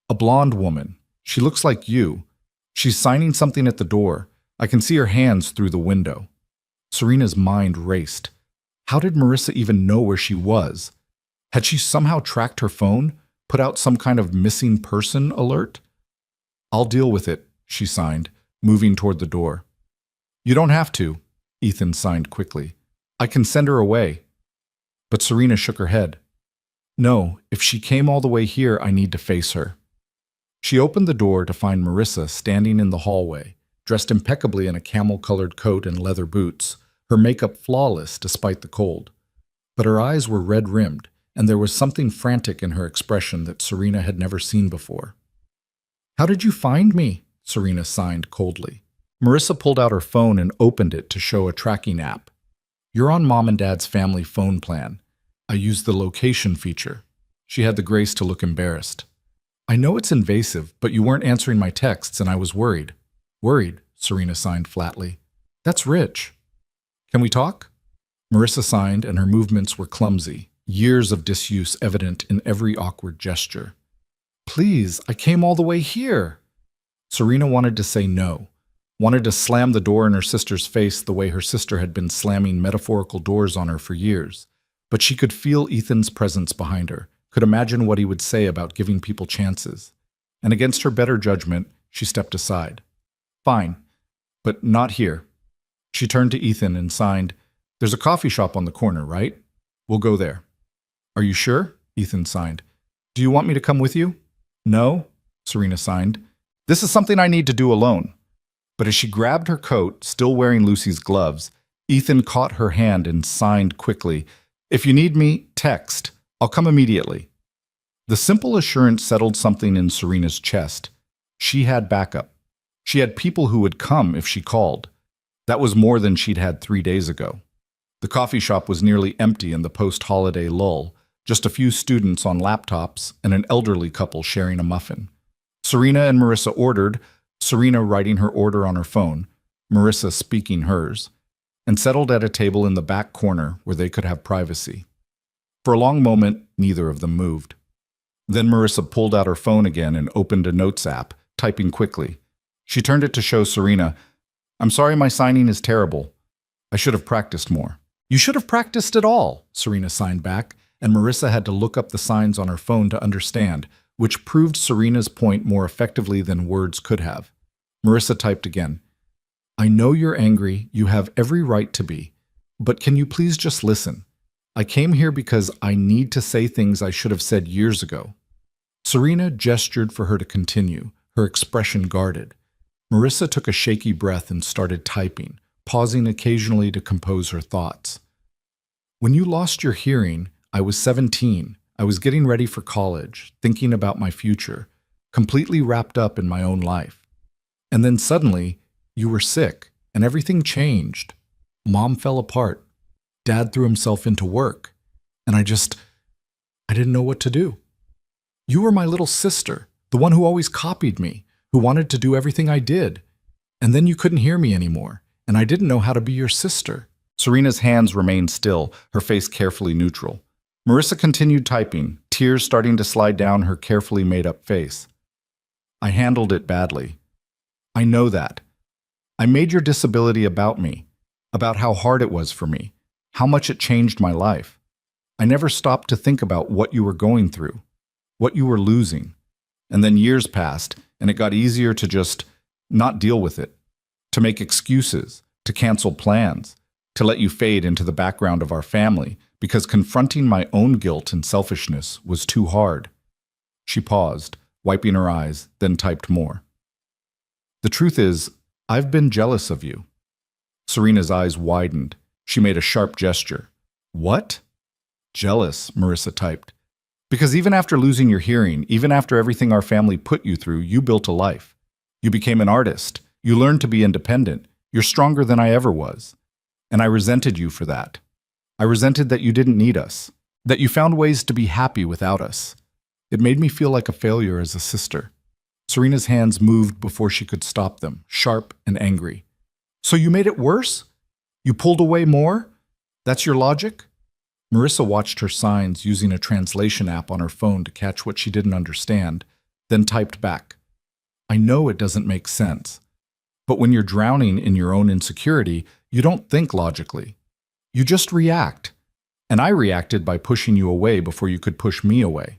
A blonde woman. She looks like you. She's signing something at the door. I can see her hands through the window. Serena's mind raced. How did Marissa even know where she was? Had she somehow tracked her phone, put out some kind of missing person alert? I'll deal with it, she signed, moving toward the door. You don't have to, Ethan signed quickly. I can send her away. But Serena shook her head. No, if she came all the way here, I need to face her. She opened the door to find Marissa standing in the hallway, dressed impeccably in a camel-colored coat and leather boots, her makeup flawless despite the cold. But her eyes were red-rimmed, and there was something frantic in her expression that Serena had never seen before. How did you find me? Serena signed coldly. Marissa pulled out her phone and opened it to show a tracking app. You're on Mom and Dad's family phone plan. I used the location feature. She had the grace to look embarrassed. I know it's invasive, but you weren't answering my texts and I was worried. Worried, Serena signed flatly. That's rich. Can we talk? Marissa signed and her movements were clumsy, years of disuse evident in every awkward gesture. Please, I came all the way here. Serena wanted to say no, wanted to slam the door in her sister's face the way her sister had been slamming metaphorical doors on her for years. But she could feel Ethan's presence behind her, could imagine what he would say about giving people chances. And against her better judgment, she stepped aside. Fine, but not here. She turned to Ethan and signed, There's a coffee shop on the corner, right? We'll go there. Are you sure? Ethan signed. Do you want me to come with you? No, Serena signed. This is something I need to do alone. But as she grabbed her coat, still wearing Lucy's gloves, Ethan caught her hand and signed quickly, "If you need me, text. I'll come immediately." The simple assurance settled something in Serena's chest. She had backup. She had people who would come if she called. That was more than she'd had 3 days ago. The coffee shop was nearly empty in the post-holiday lull, just a few students on laptops and an elderly couple sharing a muffin. Serena and Marissa ordered, Serena writing her order on her phone, Marissa speaking hers, and settled at a table in the back corner where they could have privacy. For a long moment, neither of them moved. Then Marissa pulled out her phone again and opened a notes app, typing quickly. She turned it to show Serena, "I'm sorry my signing is terrible. I should have practiced more." "You should have practiced it all," Serena signed back, and Marissa had to look up the signs on her phone to understand, which proved Serena's point more effectively than words could have. Marissa typed again. "I know you're angry, you have every right to be, but can you please just listen? I came here because I need to say things I should have said years ago." Serena gestured for her to continue, her expression guarded. Marissa took a shaky breath and started typing, pausing occasionally to compose her thoughts. "When you lost your hearing, I was 17. I was getting ready for college, thinking about my future, completely wrapped up in my own life. And then suddenly, you were sick, and everything changed. Mom fell apart. Dad threw himself into work. And I didn't know what to do. You were my little sister, the one who always copied me, who wanted to do everything I did. And then you couldn't hear me anymore, and I didn't know how to be your sister." Serena's hands remained still, her face carefully neutral. Marissa continued typing, tears starting to slide down her carefully made-up face. "I handled it badly. I know that. I made your disability about me, about how hard it was for me, how much it changed my life. I never stopped to think about what you were going through, what you were losing. And then years passed, and it got easier to just not deal with it, to make excuses, to cancel plans, to let you fade into the background of our family, because confronting my own guilt and selfishness was too hard." She paused, wiping her eyes, then typed more. "The truth is, I've been jealous of you." Serena's eyes widened. She made a sharp gesture. "What?" "Jealous," Marissa typed. "Because even after losing your hearing, even after everything our family put you through, you built a life. You became an artist. You learned to be independent. You're stronger than I ever was. And I resented you for that. I resented that you didn't need us, that you found ways to be happy without us. It made me feel like a failure as a sister." Serena's hands moved before she could stop them, sharp and angry. "So you made it worse? You pulled away more? That's your logic?" Marissa watched her signs using a translation app on her phone to catch what she didn't understand, then typed back. "I know it doesn't make sense. But when you're drowning in your own insecurity, you don't think logically. You just react. And I reacted by pushing you away before you could push me away."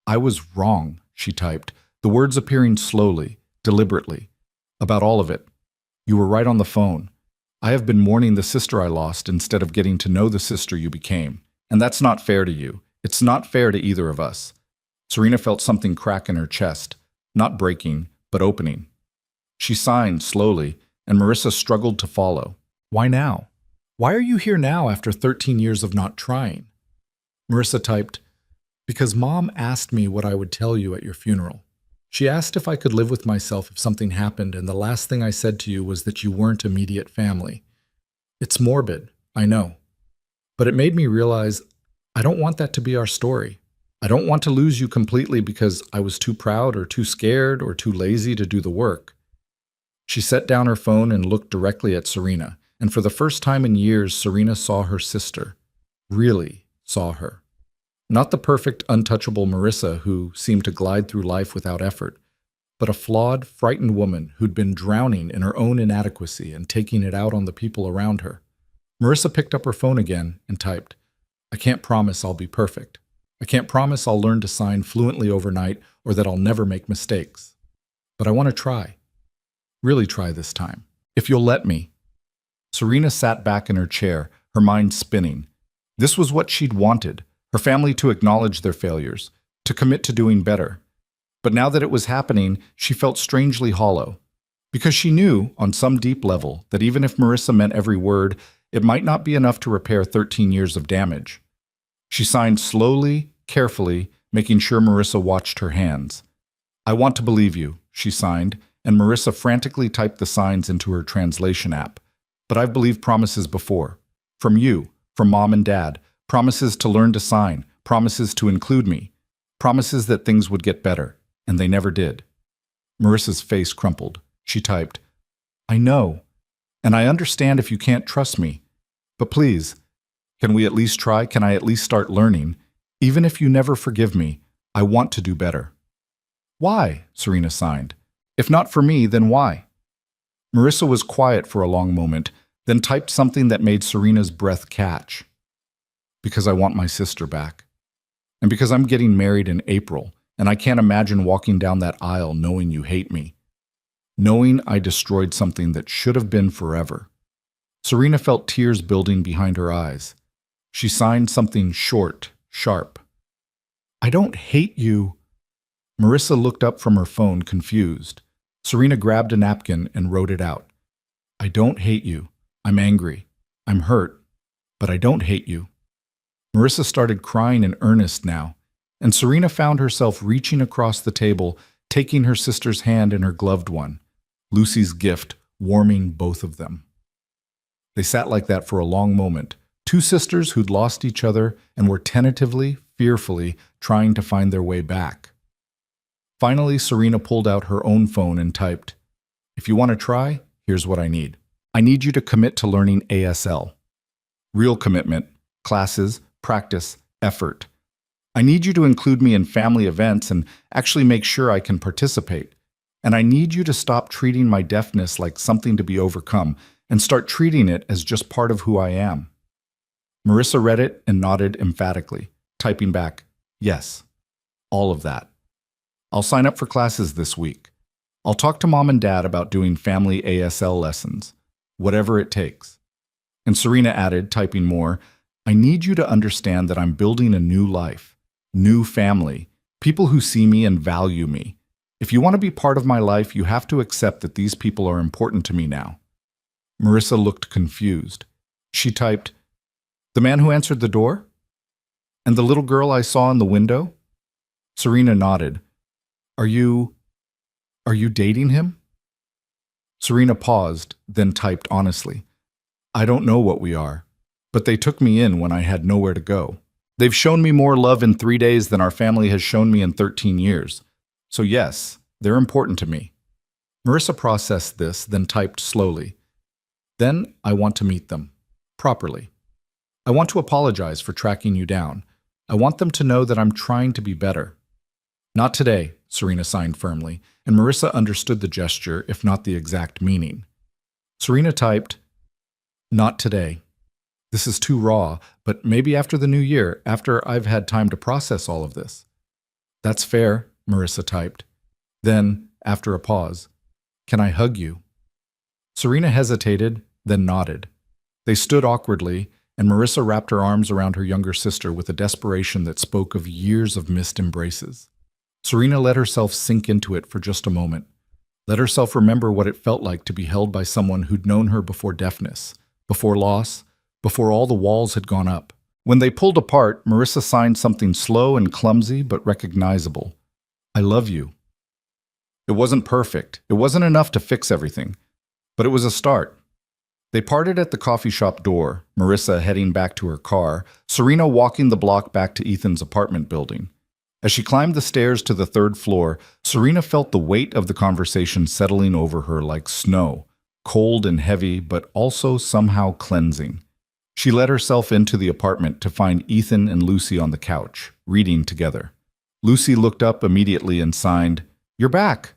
"I was wrong," she typed, the words appearing slowly, deliberately. "About all of it. You were right on the phone. I have been mourning the sister I lost instead of getting to know the sister you became. And that's not fair to you. It's not fair to either of us." Serena felt something crack in her chest, not breaking, but opening. She signed slowly, and Marissa struggled to follow. "Why now? Why are you here now after 13 years of not trying?" Marissa typed, "Because Mom asked me what I would tell you at your funeral. She asked if I could live with myself if something happened, and the last thing I said to you was that you weren't immediate family. It's morbid, I know. But it made me realize I don't want that to be our story. I don't want to lose you completely because I was too proud or too scared or too lazy to do the work." She set down her phone and looked directly at Serena, and for the first time in years, Serena saw her sister. Really saw her. Not the perfect, untouchable Marissa who seemed to glide through life without effort, but a flawed, frightened woman who'd been drowning in her own inadequacy and taking it out on the people around her. Marissa picked up her phone again and typed, "I can't promise I'll be perfect. I can't promise I'll learn to sign fluently overnight or that I'll never make mistakes. But I want to try. Really try this time. If you'll let me." Serena sat back in her chair, her mind spinning. This was what she'd wanted. Her family to acknowledge their failures, to commit to doing better. But now that it was happening, she felt strangely hollow. Because she knew, on some deep level, that even if Marissa meant every word, it might not be enough to repair 13 years of damage. She signed slowly, carefully, making sure Marissa watched her hands. "I want to believe you," she signed, and Marissa frantically typed the signs into her translation app. "But I've believed promises before. From you, from Mom and Dad, promises to learn to sign, promises to include me, promises that things would get better, and they never did." Marissa's face crumpled. She typed, "I know, and I understand if you can't trust me. But please, can we at least try? Can I at least start learning? Even if you never forgive me, I want to do better." "Why?" Serena signed. "If not for me, then why?" Marissa was quiet for a long moment, then typed something that made Serena's breath catch. "Because I want my sister back. And because I'm getting married in April, and I can't imagine walking down that aisle knowing you hate me. Knowing I destroyed something that should have been forever." Serena felt tears building behind her eyes. She signed something short, sharp. "I don't hate you." Marissa looked up from her phone, confused. Serena grabbed a napkin and wrote it out. "I don't hate you. I'm angry. I'm hurt. But I don't hate you." Marissa started crying in earnest now, and Serena found herself reaching across the table, taking her sister's hand in her gloved one, Lucy's gift warming both of them. They sat like that for a long moment, two sisters who'd lost each other and were tentatively, fearfully trying to find their way back. Finally, Serena pulled out her own phone and typed, "If you want to try, here's what I need. I need you to commit to learning ASL. Real commitment, classes, practice, effort. I need you to include me in family events and actually make sure I can participate. And I need you to stop treating my deafness like something to be overcome and start treating it as just part of who I am." Marissa read it and nodded emphatically, typing back, "Yes, all of that. I'll sign up for classes this week. I'll talk to Mom and Dad about doing family ASL lessons, whatever it takes." And Serena added, typing more, "I need you to understand that I'm building a new life, new family, people who see me and value me. If you want to be part of my life, you have to accept that these people are important to me now." Marissa looked confused. She typed, "The man who answered the door? And the little girl I saw in the window?" Serena nodded. Are you dating him?" Serena paused, then typed honestly, "I don't know what we are, but they took me in when I had nowhere to go. They've shown me more love in 3 days than our family has shown me in 13 years. So yes, they're important to me." Marissa processed this, then typed slowly, "Then I want to meet them, properly. I want to apologize for tracking you down. I want them to know that I'm trying to be better." "Not today," Serena signed firmly, and Marissa understood the gesture, if not the exact meaning. Serena typed, "Not today. This is too raw, but maybe after the new year, after I've had time to process all of this." "That's fair," Marissa typed. Then, after a pause, "Can I hug you?" Serena hesitated, then nodded. They stood awkwardly, and Marissa wrapped her arms around her younger sister with a desperation that spoke of years of missed embraces. Serena let herself sink into it for just a moment. Let herself remember what it felt like to be held by someone who'd known her before deafness, before loss, before all the walls had gone up. When they pulled apart, Marissa signed something slow and clumsy but recognizable. "I love you." It wasn't perfect. It wasn't enough to fix everything. But it was a start. They parted at the coffee shop door, Marissa heading back to her car, Serena walking the block back to Ethan's apartment building. As she climbed the stairs to the 3rd floor, Serena felt the weight of the conversation settling over her like snow, cold and heavy, but also somehow cleansing. She let herself into the apartment to find Ethan and Lucy on the couch, reading together. Lucy looked up immediately and signed, "You're back.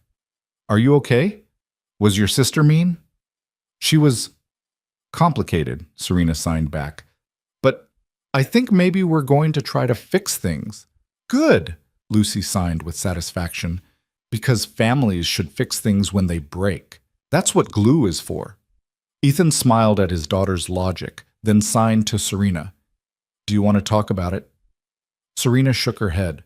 Are you okay? Was your sister mean?" "She was complicated," Serena signed back. "But I think maybe we're going to try to fix things." "Good," Lucy signed with satisfaction, "because families should fix things when they break. That's what glue is for." Ethan smiled at his daughter's logic, then signed to Serena. "Do you want to talk about it?" Serena shook her head.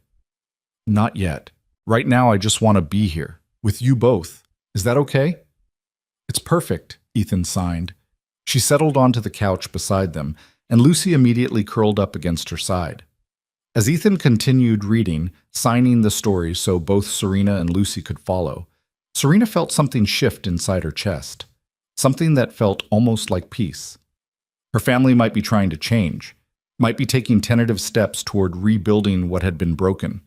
"Not yet. Right now I just want to be here, with you both. Is that okay?" It's perfect, Ethan signed. She settled onto the couch beside them, and Lucy immediately curled up against her side. As Ethan continued reading, signing the story so both Serena and Lucy could follow, Serena felt something shift inside her chest, something that felt almost like peace. Her family might be trying to change, might be taking tentative steps toward rebuilding what had been broken.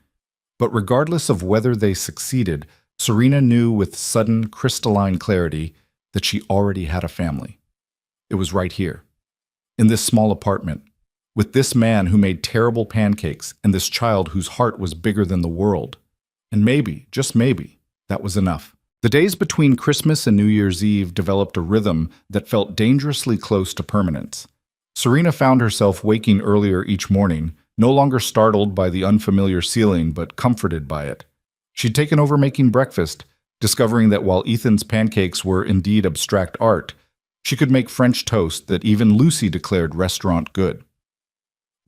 But regardless of whether they succeeded, Serena knew with sudden, crystalline clarity that she already had a family. It was right here, in this small apartment, with this man who made terrible pancakes and this child whose heart was bigger than the world. And maybe, just maybe, that was enough. The days between Christmas and New Year's Eve developed a rhythm that felt dangerously close to permanence. Serena found herself waking earlier each morning, no longer startled by the unfamiliar ceiling, but comforted by it. She'd taken over making breakfast, discovering that while Ethan's pancakes were indeed abstract art, she could make French toast that even Lucy declared restaurant good.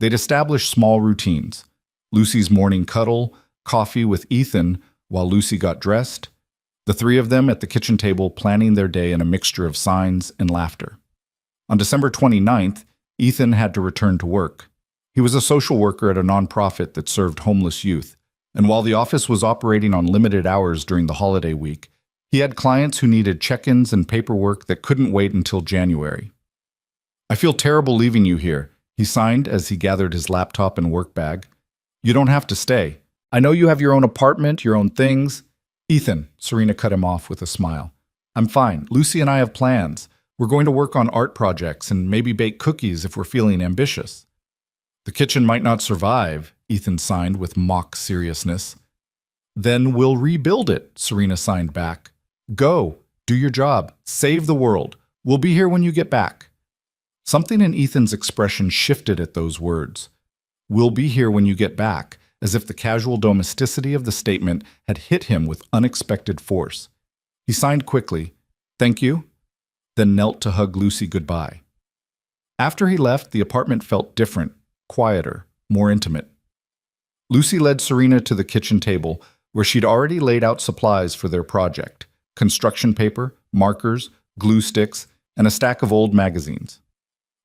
They'd established small routines. Lucy's morning cuddle, coffee with Ethan while Lucy got dressed, the three of them at the kitchen table planning their day in a mixture of signs and laughter. On December 29th, Ethan had to return to work. He was a social worker at a nonprofit that served homeless youth, and while the office was operating on limited hours during the holiday week, he had clients who needed check-ins and paperwork that couldn't wait until January. "I feel terrible leaving you here," he signed as he gathered his laptop and work bag. "You don't have to stay. I know you have your own apartment, your own things." "Ethan," Serena cut him off with a smile. "I'm fine. Lucy and I have plans. We're going to work on art projects and maybe bake cookies if we're feeling ambitious." "The kitchen might not survive," Ethan signed with mock seriousness. "Then we'll rebuild it," Serena signed back. "Go, do your job, save the world. We'll be here when you get back." Something in Ethan's expression shifted at those words. "We'll be here when you get back," as if the casual domesticity of the statement had hit him with unexpected force. He signed quickly, "Thank you," then knelt to hug Lucy goodbye. After he left, the apartment felt different, quieter, more intimate. Lucy led Serena to the kitchen table, where she'd already laid out supplies for their project: construction paper, markers, glue sticks, and a stack of old magazines.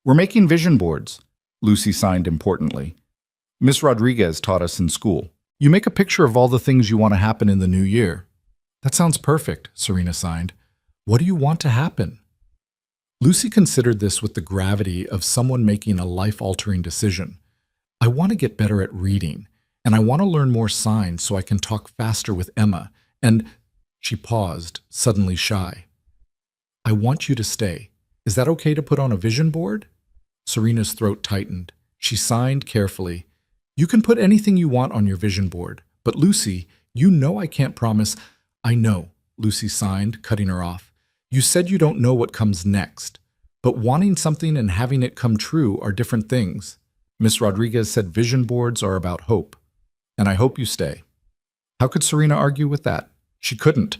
"We're making vision boards," Lucy signed importantly. "Miss Rodriguez taught us in school. You make a picture of all the things you want to happen in the new year." "That sounds perfect," Serena signed. "What do you want to happen?" Lucy considered this with the gravity of someone making a life-altering decision. "I want to get better at reading, and I want to learn more signs so I can talk faster with Emma, and—" She paused, suddenly shy. "I want you to stay. Is that okay to put on a vision board?" Serena's throat tightened. She signed carefully. "You can put anything you want on your vision board, but Lucy, you know I can't promise—" "I know," Lucy signed, cutting her off. "You said you don't know what comes next, but wanting something and having it come true are different things. Miss Rodriguez said vision boards are about hope, and I hope you stay." How could Serena argue with that? She couldn't.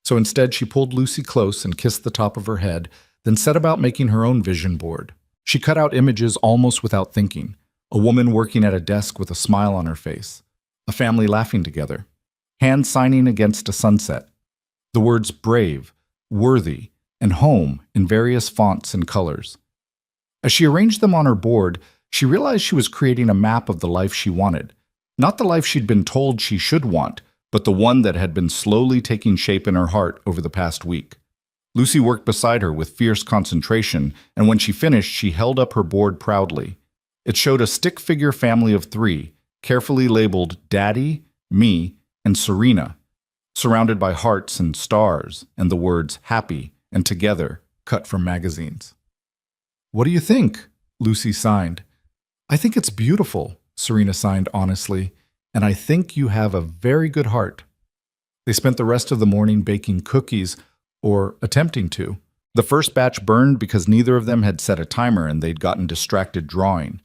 So instead, she pulled Lucy close and kissed the top of her head, then set about making her own vision board. She cut out images almost without thinking. A woman working at a desk with a smile on her face. A family laughing together. Hands signing against a sunset. The words brave, worthy, and home in various fonts and colors. As she arranged them on her board, she realized she was creating a map of the life she wanted. Not the life she'd been told she should want, but the one that had been slowly taking shape in her heart over the past week. Lucy worked beside her with fierce concentration, and when she finished, she held up her board proudly. It showed a stick-figure family of three, carefully labeled Daddy, Me, and Serena, surrounded by hearts and stars and the words happy and together cut from magazines. "What do you think?" Lucy signed. "I think it's beautiful," Serena signed honestly, "and I think you have a very good heart." They spent the rest of the morning baking cookies, or attempting to. The first batch burned because neither of them had set a timer and they'd gotten distracted drawing.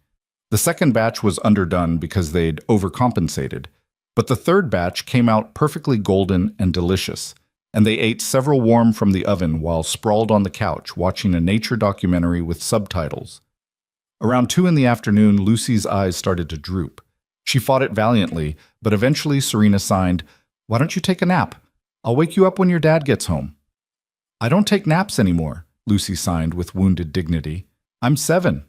The second batch was underdone because they'd overcompensated. But the third batch came out perfectly golden and delicious, and they ate several warm from the oven while sprawled on the couch watching a nature documentary with subtitles. Around 2 in the afternoon, Lucy's eyes started to droop. She fought it valiantly, but eventually Serena signed, "Why don't you take a nap? I'll wake you up when your dad gets home." I don't take naps anymore, Lucy signed with wounded dignity. I'm 7.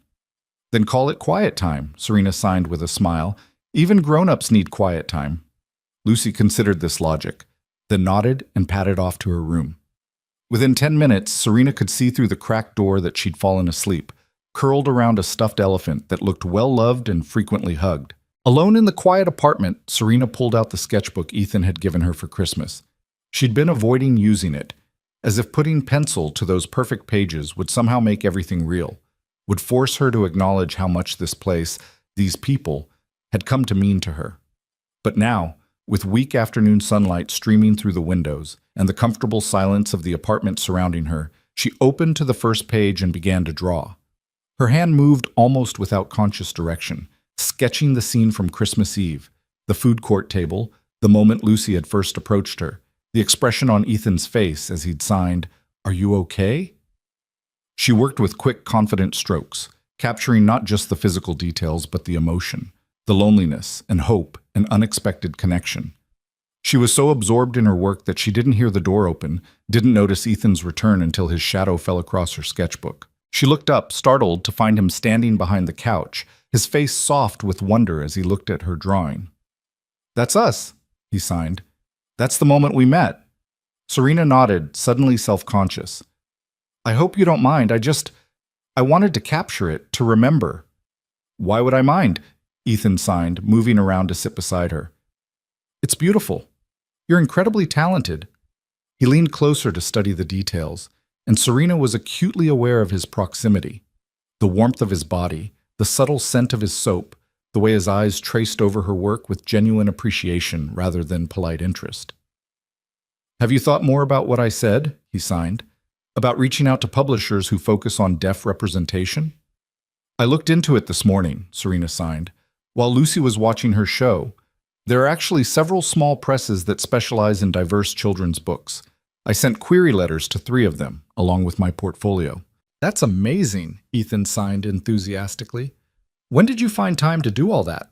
Then call it quiet time, Serena signed with a smile. Even grown-ups need quiet time. Lucy considered this logic, then nodded and padded off to her room. Within 10 minutes, Serena could see through the cracked door that she'd fallen asleep, curled around a stuffed elephant that looked well-loved and frequently hugged. Alone in the quiet apartment, Serena pulled out the sketchbook Ethan had given her for Christmas. She'd been avoiding using it, as if putting pencil to those perfect pages would somehow make everything real, would force her to acknowledge how much this place, these people, had come to mean to her. But now, with weak afternoon sunlight streaming through the windows and the comfortable silence of the apartment surrounding her, she opened to the first page and began to draw. Her hand moved almost without conscious direction, sketching the scene from Christmas Eve, the food court table, the moment Lucy had first approached her, the expression on Ethan's face as he'd signed, "Are you okay?" She worked with quick, confident strokes, capturing not just the physical details but the emotion, the loneliness and hope and unexpected connection. She was so absorbed in her work that she didn't hear the door open, didn't notice Ethan's return until his shadow fell across her sketchbook. She looked up, startled, to find him standing behind the couch, his face soft with wonder as he looked at her drawing. "That's us," he signed. "That's the moment we met." Serena nodded, suddenly self-conscious. "I hope you don't mind. I wanted to capture it, to remember." "Why would I mind?" Ethan signed, moving around to sit beside her. "It's beautiful. You're incredibly talented." He leaned closer to study the details, and Serena was acutely aware of his proximity, the warmth of his body, the subtle scent of his soap, the way his eyes traced over her work with genuine appreciation rather than polite interest. "Have you thought more about what I said?" he signed. "About reaching out to publishers who focus on deaf representation?" "I looked into it this morning," Serena signed. "While Lucy was watching her show, there are actually several small presses that specialize in diverse children's books. I sent query letters to 3 of them, along with my portfolio." "That's amazing," Ethan signed enthusiastically. "When did you find time to do all that?"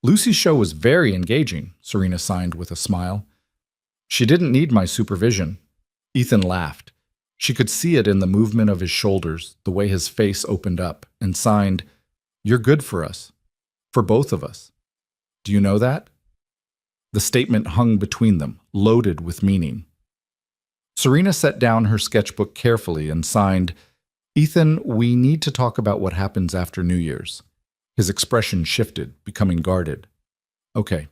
"Lucy's show was very engaging," Serena signed with a smile. "She didn't need my supervision." Ethan laughed. She could see it in the movement of his shoulders, the way his face opened up, and signed, "You're good for us. For both of us. Do you know that?" The statement hung between them, loaded with meaning. Serena set down her sketchbook carefully and signed, "Ethan, we need to talk about what happens after New Year's." His expression shifted, becoming guarded. "Okay."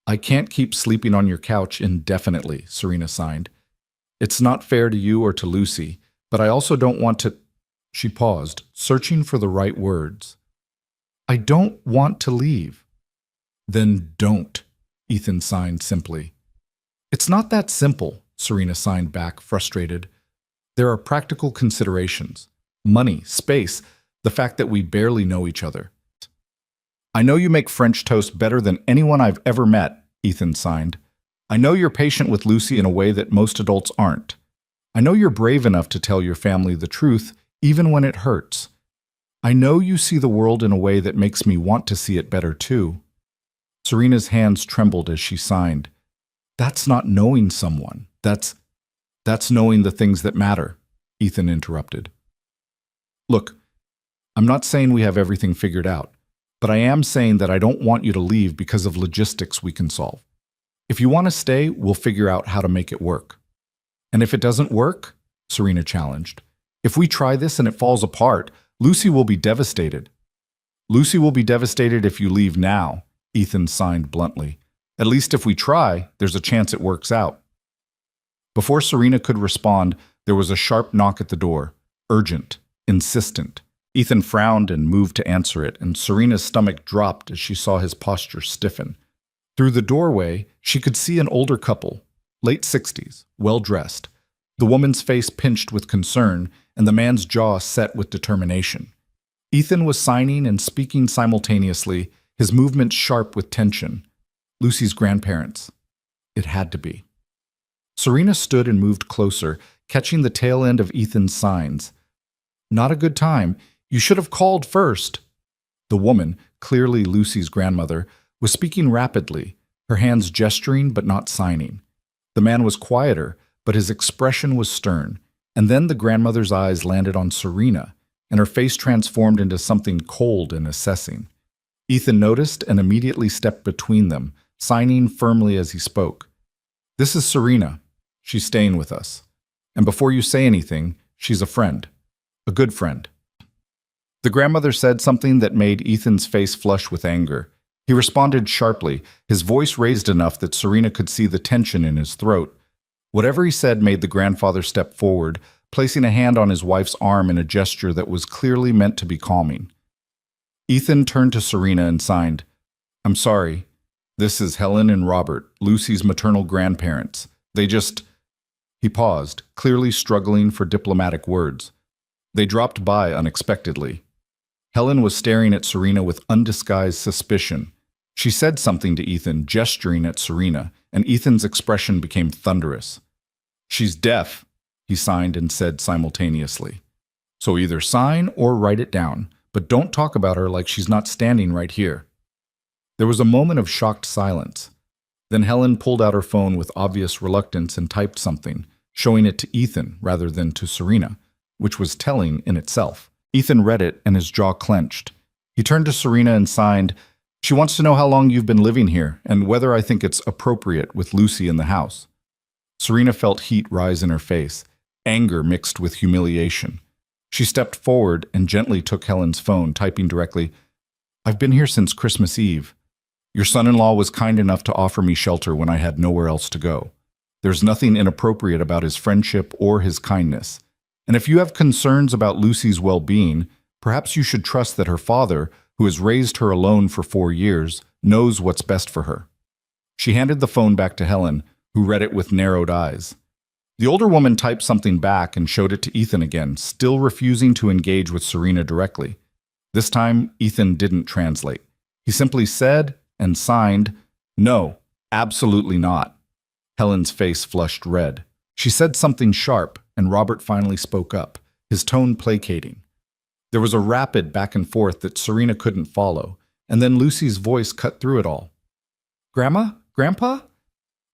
"I can't keep sleeping on your couch indefinitely," Serena signed. "It's not fair to you or to Lucy, but I also don't want to—" She paused, searching for the right words. "I don't want to leave." "Then don't," Ethan signed simply. "It's not that simple," Serena signed back, frustrated. "There are practical considerations. Money, space, the fact that we barely know each other." "I know you make French toast better than anyone I've ever met," Ethan signed. "I know you're patient with Lucy in a way that most adults aren't. I know you're brave enough to tell your family the truth, even when it hurts. I know you see the world in a way that makes me want to see it better too." Serena's hands trembled as she signed. "That's not knowing someone. That's knowing the things that matter," Ethan interrupted. "Look, I'm not saying we have everything figured out, but I am saying that I don't want you to leave because of logistics we can solve. If you want to stay, we'll figure out how to make it work." "And if it doesn't work?" Serena challenged. "If we try this and it falls apart, Lucy will be devastated." "Lucy will be devastated if you leave now," Ethan signed bluntly. "At least if we try, there's a chance it works out." Before Serena could respond, there was a sharp knock at the door, urgent, insistent. Ethan frowned and moved to answer it, and Serena's stomach dropped as she saw his posture stiffen. Through the doorway, she could see an older couple, late 60s, well-dressed, the woman's face pinched with concern and the man's jaw set with determination. Ethan was signing and speaking simultaneously, his movements sharp with tension. Lucy's grandparents. It had to be. Serena stood and moved closer, catching the tail end of Ethan's signs. "Not a good time. You should have called first." The woman, clearly Lucy's grandmother, was speaking rapidly, her hands gesturing but not signing. The man was quieter, but his expression was stern. And then the grandmother's eyes landed on Serena, and her face transformed into something cold and assessing. Ethan noticed and immediately stepped between them, signing firmly as he spoke. "This is Serena. She's staying with us. And before you say anything, she's a friend. A good friend." The grandmother said something that made Ethan's face flush with anger. He responded sharply, his voice raised enough that Serena could see the tension in his throat. Whatever he said made the grandfather step forward, placing a hand on his wife's arm in a gesture that was clearly meant to be calming. Ethan turned to Serena and signed, "I'm sorry. This is Helen and Robert, Lucy's maternal grandparents. They just—" He paused, clearly struggling for diplomatic words. They dropped by unexpectedly. Helen was staring at Serena with undisguised suspicion. She said something to Ethan, gesturing at Serena, and Ethan's expression became thunderous. "She's deaf," he signed and said simultaneously. "So either sign or write it down, but don't talk about her like she's not standing right here." There was a moment of shocked silence. Then Helen pulled out her phone with obvious reluctance and typed something, showing it to Ethan rather than to Serena, which was telling in itself. Ethan read it and his jaw clenched. He turned to Serena and signed, "She wants to know how long you've been living here and whether I think it's appropriate with Lucy in the house." Serena felt heat rise in her face, anger mixed with humiliation. She stepped forward and gently took Helen's phone, typing directly, "I've been here since Christmas Eve. Your son-in-law was kind enough to offer me shelter when I had nowhere else to go. There's nothing inappropriate about his friendship or his kindness. And if you have concerns about Lucy's well-being, perhaps you should trust that her father, who has raised her alone for 4 years, knows what's best for her." She handed the phone back to Helen, who read it with narrowed eyes. The older woman typed something back and showed it to Ethan again, still refusing to engage with Serena directly. This time, Ethan didn't translate. He simply said and signed, "No, absolutely not." Helen's face flushed red. She said something sharp, and Robert finally spoke up, his tone placating. There was a rapid back and forth that Serena couldn't follow, and then Lucy's voice cut through it all. "Grandma? Grandpa?"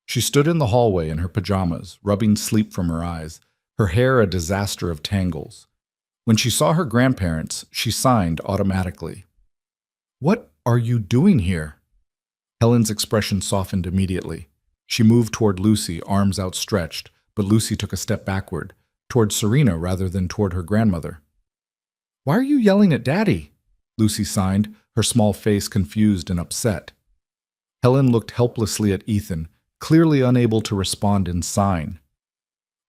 She stood in the hallway in her pajamas, rubbing sleep from her eyes, her hair a disaster of tangles. When she saw her grandparents, she signed automatically. "What are you doing here?" Helen's expression softened immediately. She moved toward Lucy, arms outstretched, but Lucy took a step backward, toward Serena rather than toward her grandmother. "Why are you yelling at Daddy?" Lucy signed, her small face confused and upset. Helen looked helplessly at Ethan, clearly unable to respond in sign.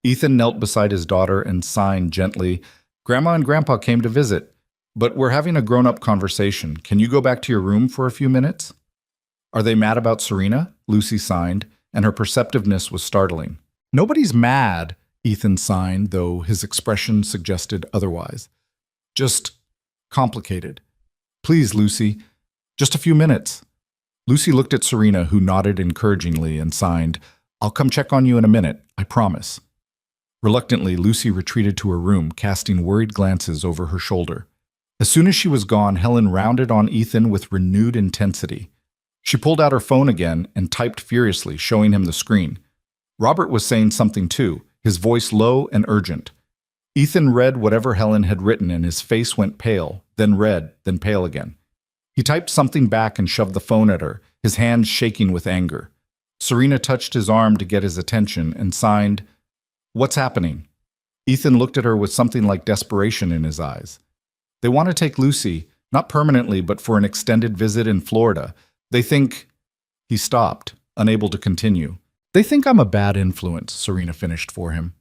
Ethan knelt beside his daughter and signed gently, "Grandma and Grandpa came to visit, but we're having a grown-up conversation. Can you go back to your room for a few minutes?" "Are they mad about Serena?" Lucy signed, and her perceptiveness was startling. "Nobody's mad," Ethan signed, though his expression suggested otherwise. "Just complicated. Please, Lucy, just a few minutes." Lucy looked at Serena, who nodded encouragingly and signed, "I'll come check on you in a minute, I promise." Reluctantly, Lucy retreated to her room, casting worried glances over her shoulder. As soon as she was gone, Helen rounded on Ethan with renewed intensity. She pulled out her phone again and typed furiously, showing him the screen. Robert was saying something too, his voice low and urgent. Ethan read whatever Helen had written and his face went pale, then red, then pale again. He typed something back and shoved the phone at her, his hands shaking with anger. Serena touched his arm to get his attention and signed, "What's happening?" Ethan looked at her with something like desperation in his eyes. "They want to take Lucy, not permanently, but for an extended visit in Florida. They think—" He stopped, unable to continue. "They think I'm a bad influence," Serena finished for him.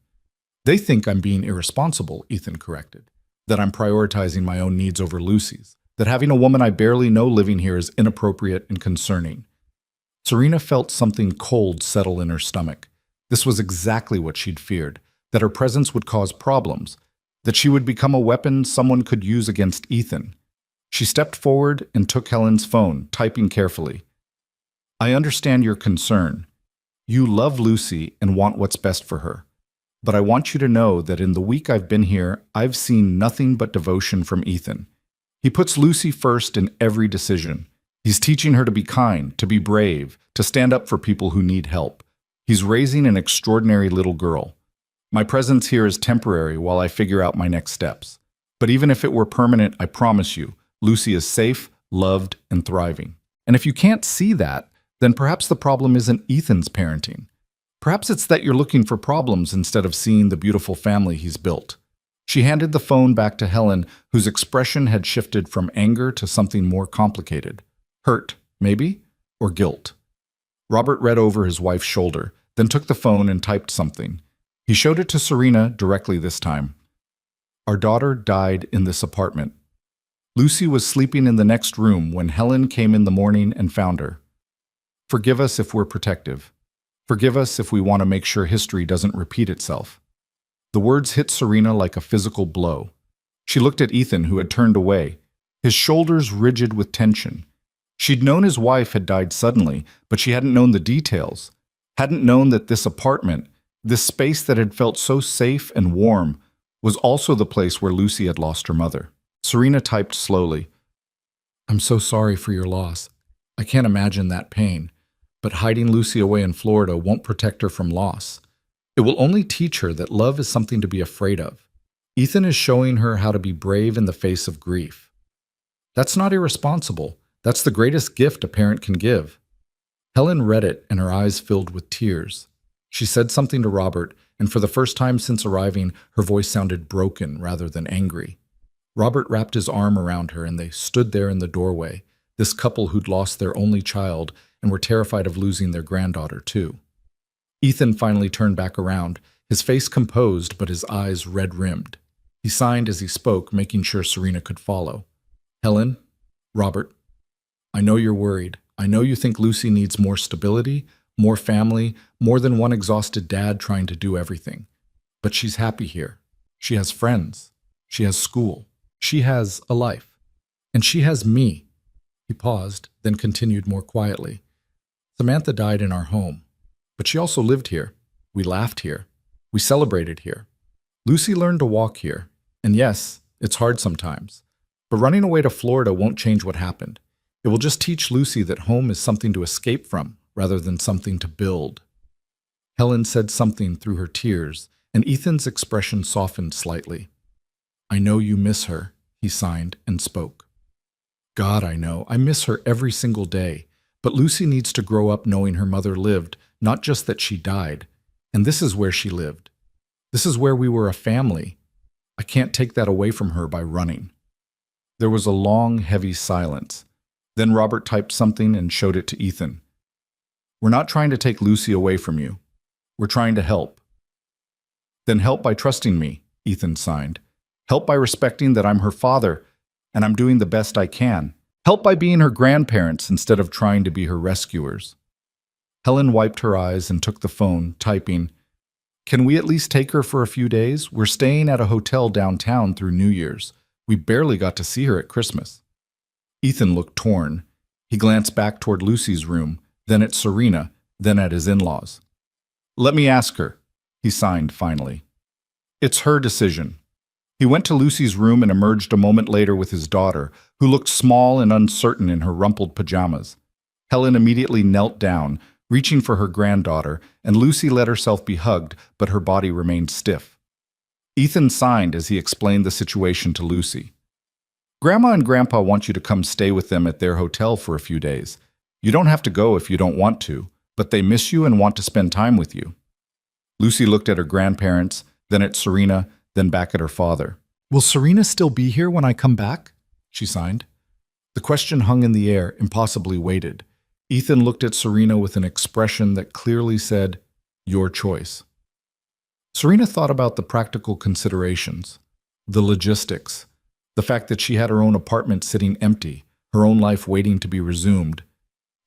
"They think I'm being irresponsible," Ethan corrected. "That I'm prioritizing my own needs over Lucy's. That having a woman I barely know living here is inappropriate and concerning." Serena felt something cold settle in her stomach. This was exactly what she'd feared, that her presence would cause problems, that she would become a weapon someone could use against Ethan. She stepped forward and took Helen's phone, typing carefully. "I understand your concern. You love Lucy and want what's best for her. But I want you to know that in the week I've been here, I've seen nothing but devotion from Ethan. He puts Lucy first in every decision. He's teaching her to be kind, to be brave, to stand up for people who need help. He's raising an extraordinary little girl. My presence here is temporary while I figure out my next steps. But even if it were permanent, I promise you, Lucy is safe, loved, and thriving. And if you can't see that, then perhaps the problem isn't Ethan's parenting. Perhaps it's that you're looking for problems instead of seeing the beautiful family he's built. She handed the phone back to Helen, whose expression had shifted from anger to something more complicated. Hurt, maybe? Or guilt. Robert read over his wife's shoulder, then took the phone and typed something. He showed it to Serena directly this time. Our daughter died in this apartment. Lucy was sleeping in the next room when Helen came in the morning and found her. Forgive us if we're protective. Forgive us if we want to make sure history doesn't repeat itself. The words hit Serena like a physical blow. She looked at Ethan, who had turned away, his shoulders rigid with tension. She'd known his wife had died suddenly, but she hadn't known the details. Hadn't known that this apartment, this space that had felt so safe and warm, was also the place where Lucy had lost her mother. Serena typed slowly. I'm so sorry for your loss. I can't imagine that pain. But hiding Lucy away in Florida won't protect her from loss. It will only teach her that love is something to be afraid of. Ethan is showing her how to be brave in the face of grief. That's not irresponsible. That's the greatest gift a parent can give. Helen read it, and her eyes filled with tears. She said something to Robert, and for the first time since arriving, her voice sounded broken rather than angry. Robert wrapped his arm around her, and they stood there in the doorway, this couple who'd lost their only child and were terrified of losing their granddaughter, too. Ethan finally turned back around, his face composed but his eyes red-rimmed. He signed as he spoke, making sure Serena could follow. Helen, Robert, I know you're worried. I know you think Lucy needs more stability, more family, more than one exhausted dad trying to do everything. But she's happy here. She has friends. She has school. She has a life. And she has me. He paused, then continued more quietly. Samantha died in our home. But she also lived here. We laughed here. We celebrated here. Lucy learned to walk here. And yes, it's hard sometimes. But running away to Florida won't change what happened. It will just teach Lucy that home is something to escape from, rather than something to build. Helen said something through her tears, and Ethan's expression softened slightly. I know you miss her, he signed and spoke. God, I know. I miss her every single day. But Lucy needs to grow up knowing her mother lived, not just that she died. And this is where she lived. This is where we were a family. I can't take that away from her by running. There was a long, heavy silence. Then Robert typed something and showed it to Ethan. We're not trying to take Lucy away from you. We're trying to help. Then help by trusting me, Ethan signed. Help by respecting that I'm her father, and I'm doing the best I can. Help by being her grandparents instead of trying to be her rescuers. Helen wiped her eyes and took the phone, typing, Can we at least take her for a few days? We're staying at a hotel downtown through New Year's. We barely got to see her at Christmas. Ethan looked torn. He glanced back toward Lucy's room, then at Serena, then at his in-laws. Let me ask her, he signed finally. It's her decision. He went to Lucy's room and emerged a moment later with his daughter, who looked small and uncertain in her rumpled pajamas. Helen immediately knelt down, reaching for her granddaughter, and Lucy let herself be hugged, but her body remained stiff. Ethan signed as he explained the situation to Lucy. Grandma and Grandpa want you to come stay with them at their hotel for a few days. You don't have to go if you don't want to, but they miss you and want to spend time with you. Lucy looked at her grandparents, then at Serena, then back at her father. Will Serena still be here when I come back? She signed. The question hung in the air, impossibly weighted. Ethan looked at Serena with an expression that clearly said, Your choice. Serena thought about the practical considerations, the logistics, the fact that she had her own apartment sitting empty, her own life waiting to be resumed,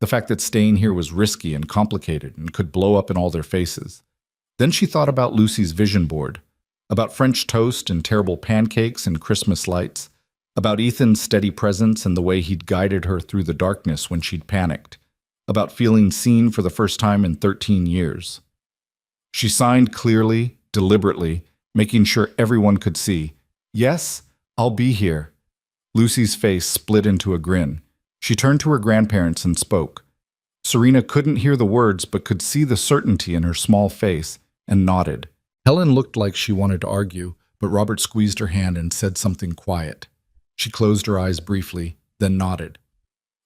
the fact that staying here was risky and complicated and could blow up in all their faces. Then she thought about Lucy's vision board, about French toast and terrible pancakes and Christmas lights, about Ethan's steady presence and the way he'd guided her through the darkness when she'd panicked, about feeling seen for the first time in 13 years. She signed clearly, deliberately, making sure everyone could see, Yes, I'll be here. Lucy's face split into a grin. She turned to her grandparents and spoke. Serena couldn't hear the words but could see the certainty in her small face and nodded. Helen looked like she wanted to argue, but Robert squeezed her hand and said something quiet. She closed her eyes briefly, then nodded.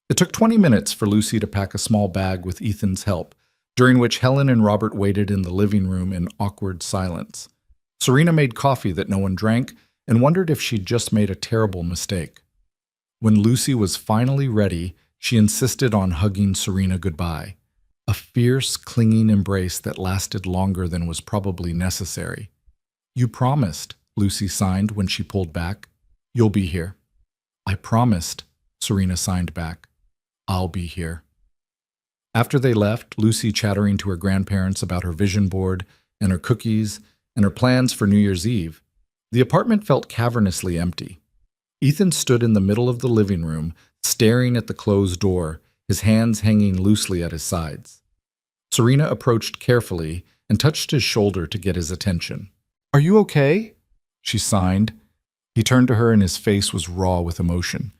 It took 20 minutes for Lucy to pack a small bag with Ethan's help, during which Helen and Robert waited in the living room in awkward silence. Serena made coffee that no one drank and wondered if she'd just made a terrible mistake. When Lucy was finally ready, she insisted on hugging Serena goodbye, a fierce, clinging embrace that lasted longer than was probably necessary. "You promised," Lucy signed when she pulled back. "You'll be here." "I promised," Serena signed back. "I'll be here." After they left, Lucy chattering to her grandparents about her vision board and her cookies and her plans for New Year's Eve, the apartment felt cavernously empty. Ethan stood in the middle of the living room, staring at the closed door, his hands hanging loosely at his sides. Serena approached carefully and touched his shoulder to get his attention. "Are you okay?" she signed. He turned to her and his face was raw with emotion.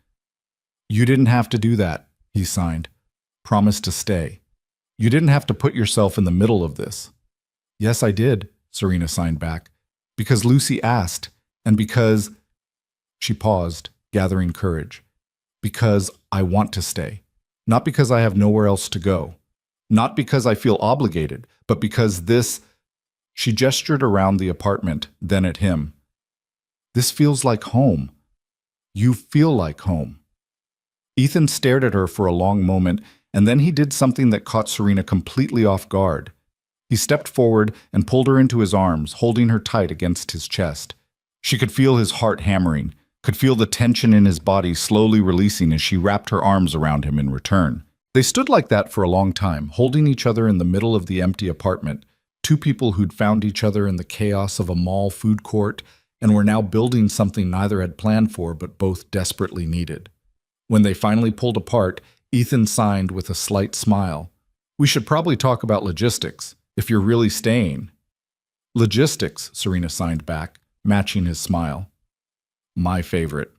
"You didn't have to do that," he signed. "Promise to stay. You didn't have to put yourself in the middle of this." "Yes, I did," Serena signed back. "Because Lucy asked, and because—" She paused, gathering courage. "Because I want to stay. Not because I have nowhere else to go. Not because I feel obligated, but because this—" She gestured around the apartment, then at him. "This feels like home. You feel like home." Ethan stared at her for a long moment, and then he did something that caught Serena completely off guard. He stepped forward and pulled her into his arms, holding her tight against his chest. She could feel his heart hammering, could feel the tension in his body slowly releasing as she wrapped her arms around him in return. They stood like that for a long time, holding each other in the middle of the empty apartment, two people who'd found each other in the chaos of a mall food court and were now building something neither had planned for but both desperately needed. When they finally pulled apart, Ethan signed with a slight smile. "We should probably talk about logistics, if you're really staying." "Logistics," Serena signed back, matching his smile. "My favorite."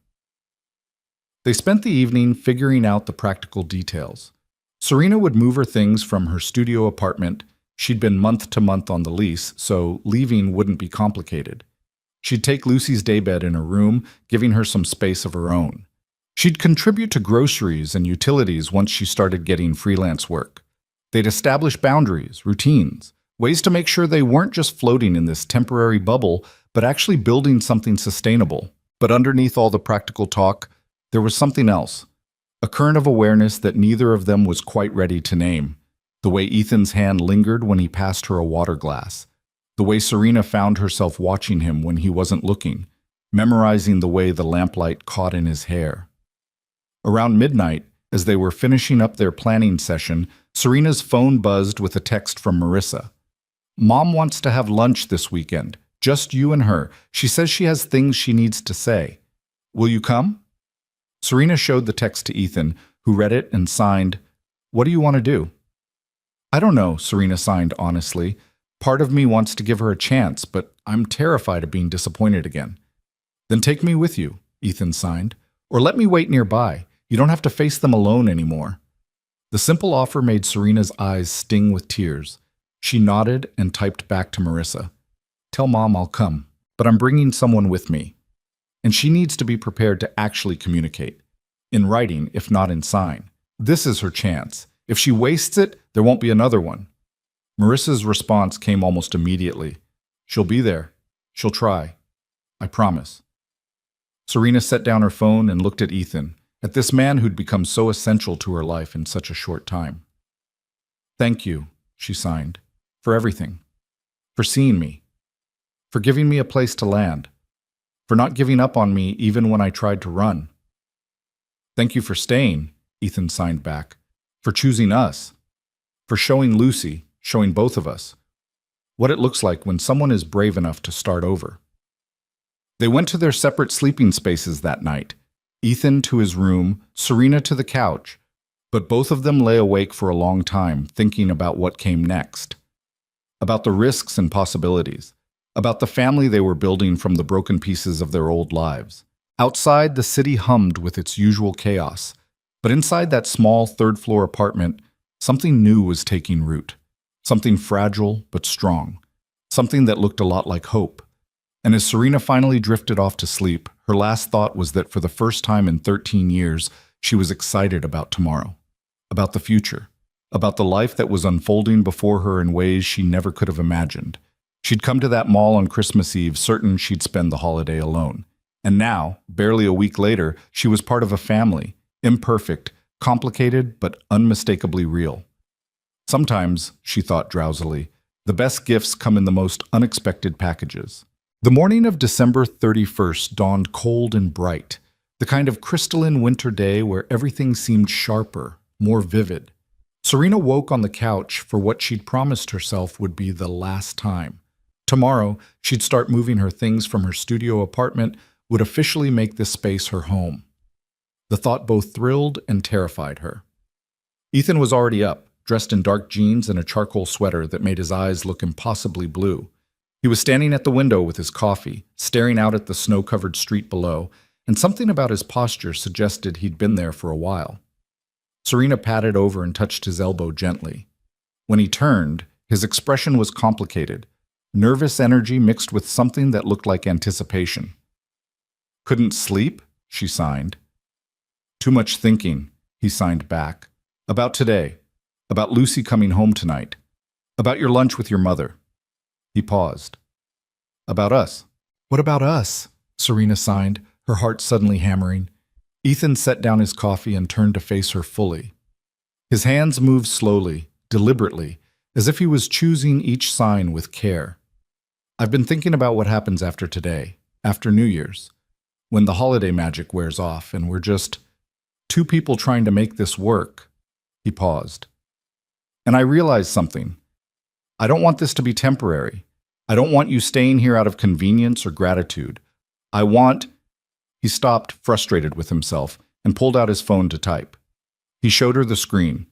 They spent the evening figuring out the practical details. Serena would move her things from her studio apartment. She'd been month to month on the lease, so leaving wouldn't be complicated. She'd take Lucy's daybed in her room, giving her some space of her own. She'd contribute to groceries and utilities once she started getting freelance work. They'd establish boundaries, routines, ways to make sure they weren't just floating in this temporary bubble, but actually building something sustainable. But underneath all the practical talk, there was something else, a current of awareness that neither of them was quite ready to name. The way Ethan's hand lingered when he passed her a water glass. The way Serena found herself watching him when he wasn't looking, memorizing the way the lamplight caught in his hair. Around midnight, as they were finishing up their planning session, Serena's phone buzzed with a text from Marissa. "Mom wants to have lunch this weekend. Just you and her. She says she has things she needs to say. Will you come?" Serena showed the text to Ethan, who read it and signed, "What do you want to do?" "I don't know," Serena signed honestly. "Part of me wants to give her a chance, but I'm terrified of being disappointed again." "Then take me with you," Ethan signed. "Or let me wait nearby. You don't have to face them alone anymore." The simple offer made Serena's eyes sting with tears. She nodded and typed back to Marissa. "Tell Mom I'll come, but I'm bringing someone with me. And she needs to be prepared to actually communicate. In writing, if not in sign. This is her chance. If she wastes it, there won't be another one." Marissa's response came almost immediately. "She'll be there. She'll try. I promise." Serena set down her phone and looked at Ethan, at this man who'd become so essential to her life in such a short time. "Thank you," she signed, "for everything. For seeing me. For giving me a place to land. For not giving up on me even when I tried to run. Thank you for staying," Ethan signed back. "For choosing us. For showing Lucy, showing both of us, what it looks like when someone is brave enough to start over." They went to their separate sleeping spaces that night. Ethan to his room, Serena to the couch, but both of them lay awake for a long time, thinking about what came next. About the risks and possibilities. About the family they were building from the broken pieces of their old lives. Outside, the city hummed with its usual chaos, but inside that small third-floor apartment, Something new was taking root. Something fragile but strong. Something that looked a lot like hope. And as Serena finally drifted off to sleep, her last thought was that for the first time in 13 years, she was excited about tomorrow, about the future, about the life that was unfolding before her in ways she never could have imagined. She'd come to that mall on Christmas Eve certain she'd spend the holiday alone. And now, barely a week later, she was part of a family, imperfect, complicated, but unmistakably real. Sometimes, she thought drowsily, the best gifts come in the most unexpected packages. The morning of December 31st dawned cold and bright, the kind of crystalline winter day where everything seemed sharper, more vivid. Serena woke on the couch for what she'd promised herself would be the last time. Tomorrow, she'd start moving her things from her studio apartment, would officially make this space her home. The thought both thrilled and terrified her. Ethan was already up, dressed in dark jeans and a charcoal sweater that made his eyes look impossibly blue. He was standing at the window with his coffee, staring out at the snow-covered street below, and something about his posture suggested he'd been there for a while. Serena patted over and touched his elbow gently. When he turned, his expression was complicated, nervous energy mixed with something that looked like anticipation. "Couldn't sleep?" she signed. "Too much thinking," he signed back. "About today. About Lucy coming home tonight. About your lunch with your mother." He paused. "About us." "What about us?" Serena signed, her heart suddenly hammering. Ethan set down his coffee and turned to face her fully. His hands moved slowly, deliberately, as if he was choosing each sign with care. "I've been thinking about what happens after today, after New Year's, when the holiday magic wears off and we're just two people trying to make this work." He paused. "And I realized something. I don't want this to be temporary. I don't want you staying here out of convenience or gratitude. I want—" He stopped, frustrated with himself, and pulled out his phone to type. He showed her the screen.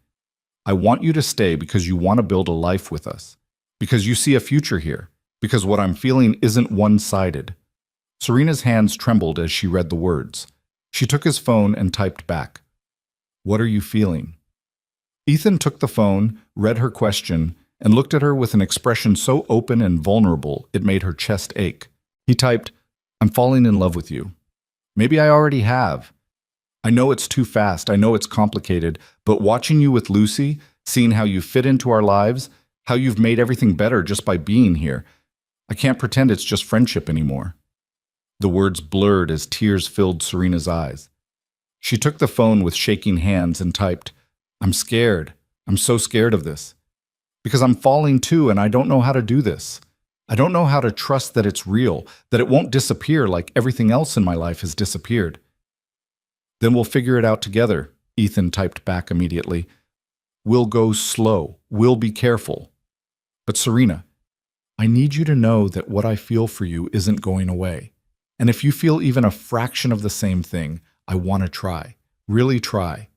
"I want you to stay because you want to build a life with us. Because you see a future here. Because what I'm feeling isn't one-sided." Serena's hands trembled as she read the words. She took his phone and typed back. "What are you feeling?" Ethan took the phone, read her question, and looked at her with an expression so open and vulnerable it made her chest ache. He typed, "I'm falling in love with you. Maybe I already have. I know it's too fast, I know it's complicated, but watching you with Lucy, seeing how you fit into our lives, how you've made everything better just by being here, I can't pretend it's just friendship anymore." The words blurred as tears filled Serena's eyes. She took the phone with shaking hands and typed, "I'm scared. I'm so scared of this. Because I'm falling too and I don't know how to do this. I don't know how to trust that it's real, that it won't disappear like everything else in my life has disappeared." "Then we'll figure it out together," Ethan typed back immediately. "We'll go slow. We'll be careful. But Serena, I need you to know that what I feel for you isn't going away. And if you feel even a fraction of the same thing, I want to try. Really try."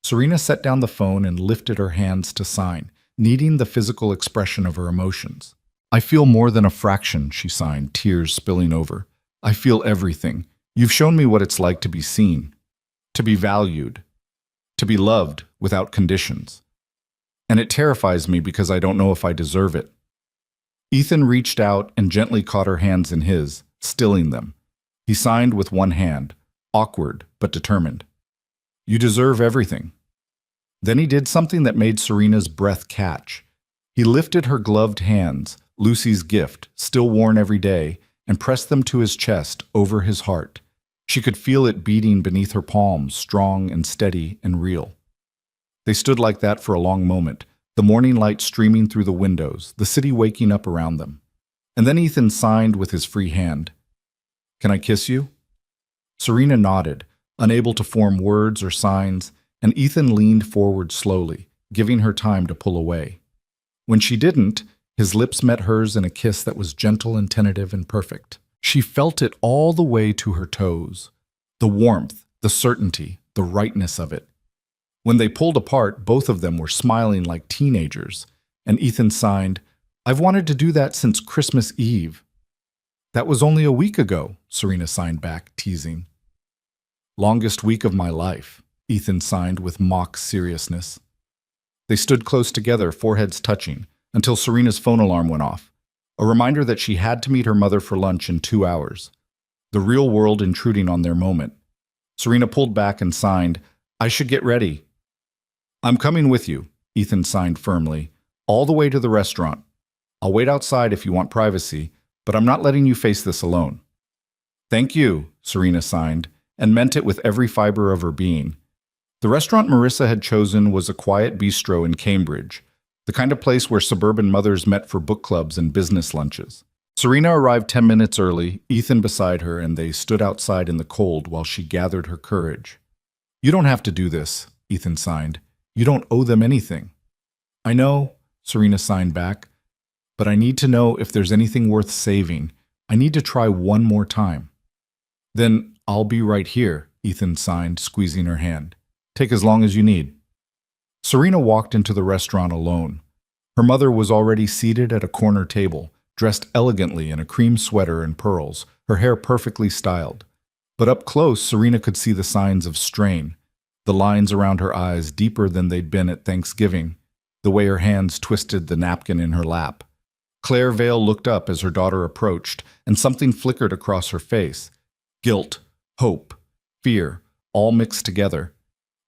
Serena set down the phone and lifted her hands to sign, needing the physical expression of her emotions. "I feel more than a fraction," she signed, tears spilling over. "I feel everything. You've shown me what it's like to be seen, to be valued, to be loved without conditions. And it terrifies me because I don't know if I deserve it." Ethan reached out and gently caught her hands in his, stilling them. He signed with one hand, awkward but determined. "You deserve everything." Then he did something that made Serena's breath catch. He lifted her gloved hands, Lucy's gift, still worn every day, and pressed them to his chest, over his heart. She could feel it beating beneath her palms, strong and steady and real. They stood like that for a long moment, the morning light streaming through the windows, the city waking up around them. And then Ethan signed with his free hand. "Can I kiss you?" Serena nodded, unable to form words or signs, and Ethan leaned forward slowly, giving her time to pull away. When she didn't, his lips met hers in a kiss that was gentle and tentative and perfect. She felt it all the way to her toes. The warmth, the certainty, the rightness of it. When they pulled apart, both of them were smiling like teenagers, and Ethan signed, "I've wanted to do that since Christmas Eve." "That was only a week ago," Serena signed back, teasing. "Longest week of my life," Ethan signed with mock seriousness. They stood close together, foreheads touching, until Serena's phone alarm went off, a reminder that she had to meet her mother for lunch in 2 hours. The real world intruding on their moment. Serena pulled back and signed, "I should get ready." "I'm coming with you," Ethan signed firmly, "all the way to the restaurant. I'll wait outside if you want privacy, but I'm not letting you face this alone." "Thank you," Serena signed, and meant it with every fiber of her being. The restaurant Marissa had chosen was a quiet bistro in Cambridge, the kind of place where suburban mothers met for book clubs and business lunches. Serena arrived 10 minutes early, Ethan beside her, and they stood outside in the cold while she gathered her courage. "You don't have to do this," Ethan signed. "You don't owe them anything." "I know," Serena signed back, "but I need to know if there's anything worth saving. I need to try one more time." "Then I'll be right here," Ethan signed, squeezing her hand. "Take as long as you need." Serena walked into the restaurant alone. Her mother was already seated at a corner table, dressed elegantly in a cream sweater and pearls, her hair perfectly styled. But up close, Serena could see the signs of strain, the lines around her eyes deeper than they'd been at Thanksgiving, the way her hands twisted the napkin in her lap. Claire Vale looked up as her daughter approached, and something flickered across her face. Guilt, hope, fear, all mixed together.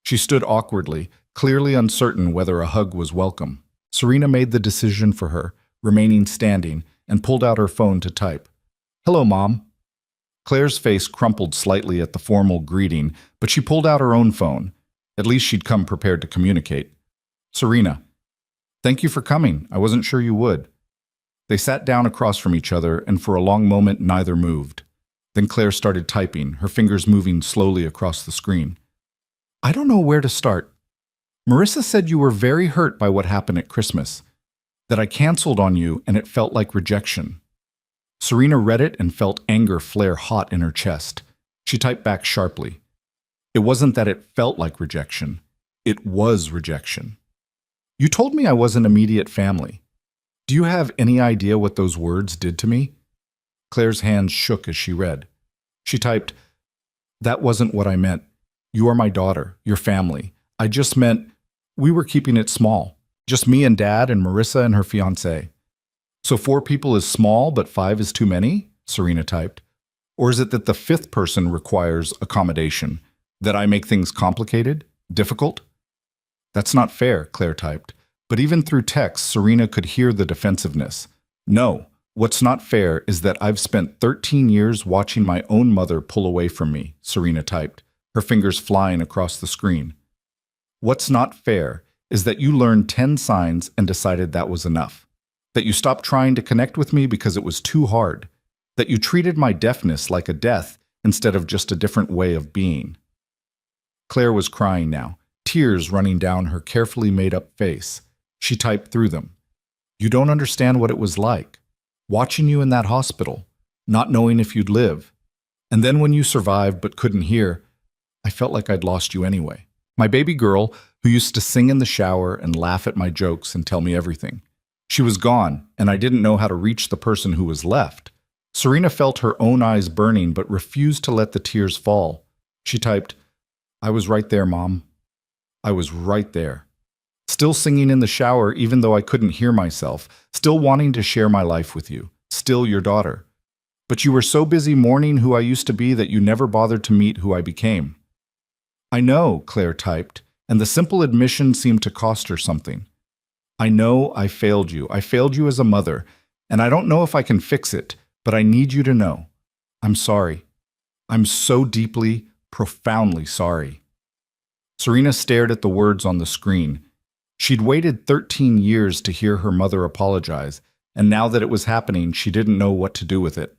She stood awkwardly, clearly uncertain whether a hug was welcome. Serena made the decision for her, remaining standing, and pulled out her phone to type. "Hello, Mom." Claire's face crumpled slightly at the formal greeting, but she pulled out her own phone. At least she'd come prepared to communicate. "Serena, thank you for coming. I wasn't sure you would." They sat down across from each other, and for a long moment neither moved. Then Claire started typing, her fingers moving slowly across the screen. "I don't know where to start. Marissa said you were very hurt by what happened at Christmas, that I canceled on you and it felt like rejection." Serena read it and felt anger flare hot in her chest. She typed back sharply. "It wasn't that it felt like rejection. It was rejection. You told me I wasn't immediate family. Do you have any idea what those words did to me?" Claire's hands shook as she read. She typed, "That wasn't what I meant. You are my daughter, your family. I just meant we were keeping it small. Just me and Dad and Marissa and her fiancé." "So 4 people is small, but 5 is too many?" Serena typed. "Or is it that the 5th person requires accommodation? That I make things complicated? Difficult?" "That's not fair," Claire typed. But even through text, Serena could hear the defensiveness. "No, what's not fair is that I've spent 13 years watching my own mother pull away from me," Serena typed, her fingers flying across the screen. "What's not fair is that you learned 10 signs and decided that was enough. That you stopped trying to connect with me because it was too hard. That you treated my deafness like a death instead of just a different way of being." Claire was crying now, tears running down her carefully made-up face. She typed through them. "You don't understand what it was like. Watching you in that hospital, not knowing if you'd live. And then when you survived but couldn't hear, I felt like I'd lost you anyway. My baby girl, who used to sing in the shower and laugh at my jokes and tell me everything. She was gone, and I didn't know how to reach the person who was left." Serena felt her own eyes burning but refused to let the tears fall. She typed, "I was right there, Mom. I was right there. Still singing in the shower even though I couldn't hear myself. Still wanting to share my life with you. Still your daughter. But you were so busy mourning who I used to be that you never bothered to meet who I became." "I know," Claire typed, and the simple admission seemed to cost her something. "I know I failed you. I failed you as a mother, and I don't know if I can fix it, but I need you to know. I'm sorry. I'm so deeply, profoundly sorry." Serena stared at the words on the screen. She'd waited 13 years to hear her mother apologize, and now that it was happening, she didn't know what to do with it.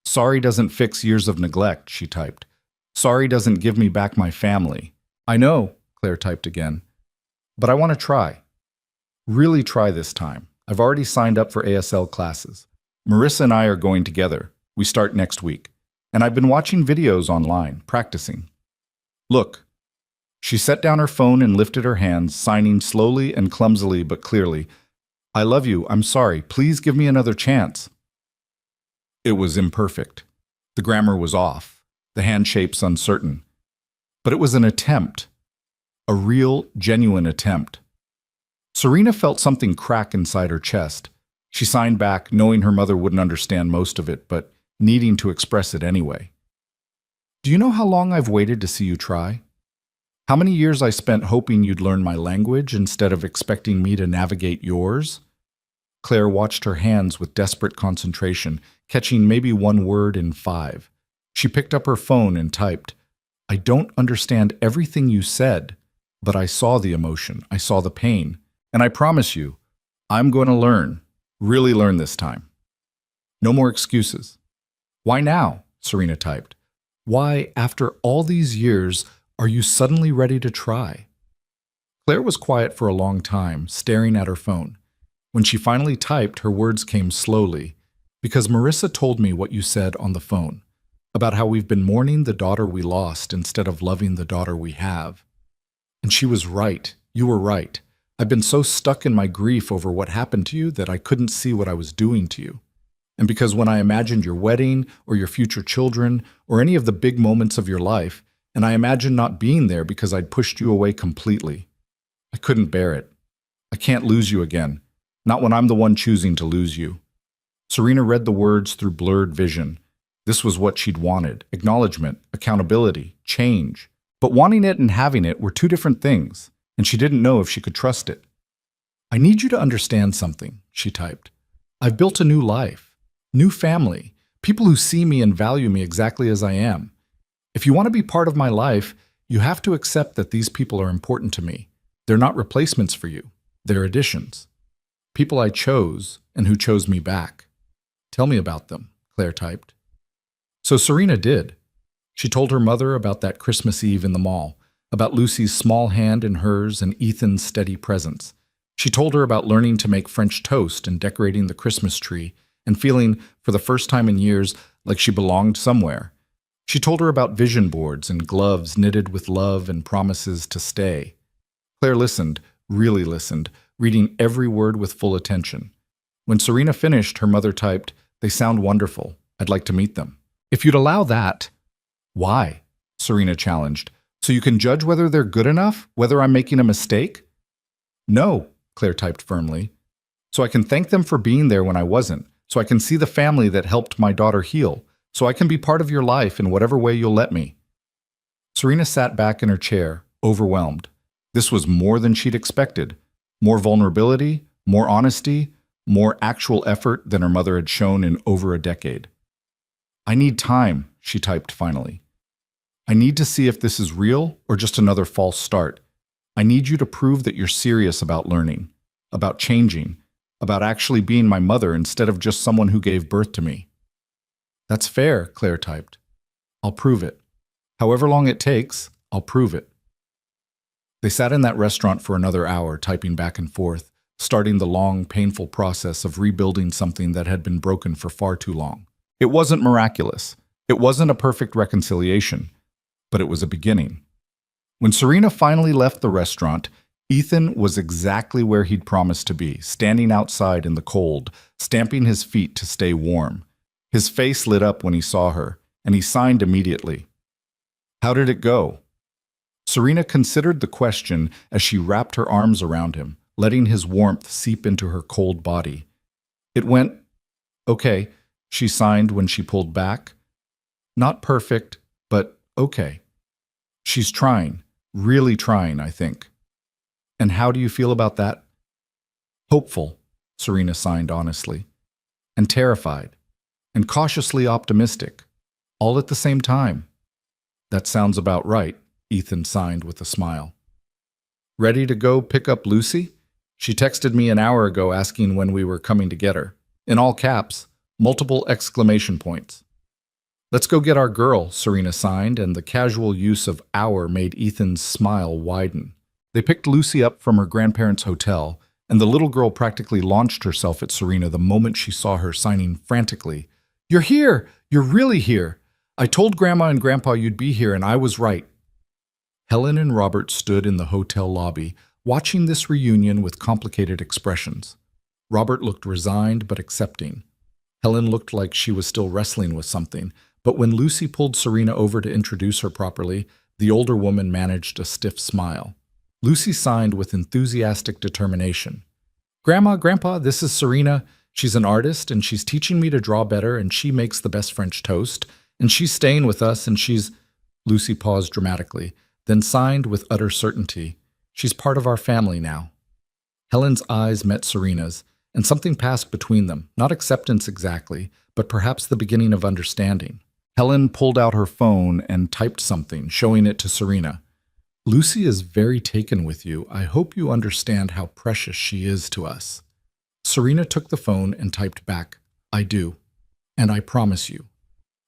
"Sorry doesn't fix years of neglect," she typed. "Sorry doesn't give me back my family." "I know," Claire typed again, "but I want to try. Really try this time. I've already signed up for ASL classes. Marissa and I are going together. We start next week. And I've been watching videos online, practicing. Look." She set down her phone and lifted her hands, signing slowly and clumsily but clearly. "I love you. I'm sorry. Please give me another chance." It was imperfect. The grammar was off, the hand shapes uncertain. But it was an attempt. A real, genuine attempt. Serena felt something crack inside her chest. She signed back, knowing her mother wouldn't understand most of it, but needing to express it anyway. Do you know how long I've waited to see you try? How many years I spent hoping you'd learn my language instead of expecting me to navigate yours? Claire watched her hands with desperate concentration, catching maybe one word in 5. She picked up her phone and typed, "I don't understand everything you said, but I saw the emotion, I saw the pain, and I promise you, I'm going to learn, really learn this time. No more excuses." "Why now?" Serena typed. "Why, after all these years, are you suddenly ready to try?" Claire was quiet for a long time, staring at her phone. When she finally typed, her words came slowly. "Because Marissa told me what you said on the phone, about how we've been mourning the daughter we lost instead of loving the daughter we have. And she was right. You were right. I've been so stuck in my grief over what happened to you that I couldn't see what I was doing to you. And because when I imagined your wedding or your future children or any of the big moments of your life, and I imagined not being there because I'd pushed you away completely, I couldn't bear it. I can't lose you again, not when I'm the one choosing to lose you." Serena read the words through blurred vision. This was what she'd wanted: acknowledgement, accountability, change. But wanting it and having it were two different things, and she didn't know if she could trust it. "I need you to understand something," she typed. "I've built a new life, new family, people who see me and value me exactly as I am. If you want to be part of my life, you have to accept that these people are important to me. They're not replacements for you. They're additions. People I chose and who chose me back. Tell me about them," Claire typed. So Serena did. She told her mother about that Christmas Eve in the mall, about Lucy's small hand in hers and Ethan's steady presence. She told her about learning to make French toast and decorating the Christmas tree and feeling, for the first time in years, like she belonged somewhere. She told her about vision boards and gloves knitted with love and promises to stay. Claire listened, really listened, reading every word with full attention. When Serena finished, her mother typed, "They sound wonderful. I'd like to meet them." "If you'd allow that." "Why?" Serena challenged. "So you can judge whether they're good enough, whether I'm making a mistake?" "No," Claire typed firmly. "So I can thank them for being there when I wasn't, so I can see the family that helped my daughter heal, so I can be part of your life in whatever way you'll let me." Serena sat back in her chair, overwhelmed. This was more than she'd expected. More vulnerability, more honesty, more actual effort than her mother had shown in over a decade. "I need time," she typed finally. "I need to see if this is real or just another false start. I need you to prove that you're serious about learning, about changing, about actually being my mother instead of just someone who gave birth to me." "That's fair," Claire typed. "I'll prove it. However long it takes, I'll prove it." They sat in that restaurant for another hour, typing back and forth, starting the long, painful process of rebuilding something that had been broken for far too long. It wasn't miraculous. It wasn't a perfect reconciliation, but it was a beginning. When Serena finally left the restaurant, Ethan was exactly where he'd promised to be, standing outside in the cold, stamping his feet to stay warm. His face lit up when he saw her, and he signed immediately. "How did it go?" Serena considered the question as she wrapped her arms around him, letting his warmth seep into her cold body. "It went okay," she signed when she pulled back. "Not perfect, but okay. She's trying, really trying, I think." "And how do you feel about that?" "Hopeful," Serena signed honestly, "and terrified, and cautiously optimistic, all at the same time." "That sounds about right," Ethan signed with a smile. "Ready to go pick up Lucy? She texted me an hour ago asking when we were coming to get her. In all caps, multiple exclamation points." "Let's go get our girl," Serena signed, and the casual use of "our" made Ethan's smile widen. They picked Lucy up from her grandparents' hotel, and the little girl practically launched herself at Serena the moment she saw her, signing frantically, "You're here! You're really here! I told Grandma and Grandpa you'd be here, and I was right." Helen and Robert stood in the hotel lobby, watching this reunion with complicated expressions. Robert looked resigned but accepting. Helen looked like she was still wrestling with something, but when Lucy pulled Serena over to introduce her properly, the older woman managed a stiff smile. Lucy signed with enthusiastic determination. Grandma, Grandpa, this is Serena. She's an artist, and she's teaching me to draw better, and she makes the best French toast, and she's staying with us, and she's... Lucy paused dramatically, then signed with utter certainty. She's part of our family now. Helen's eyes met Serena's, and something passed between them, not acceptance exactly, but perhaps the beginning of understanding. Helen pulled out her phone and typed something, showing it to Serena. Lucy is very taken with you. I hope you understand how precious she is to us. Serena took the phone and typed back, I do. And I promise you.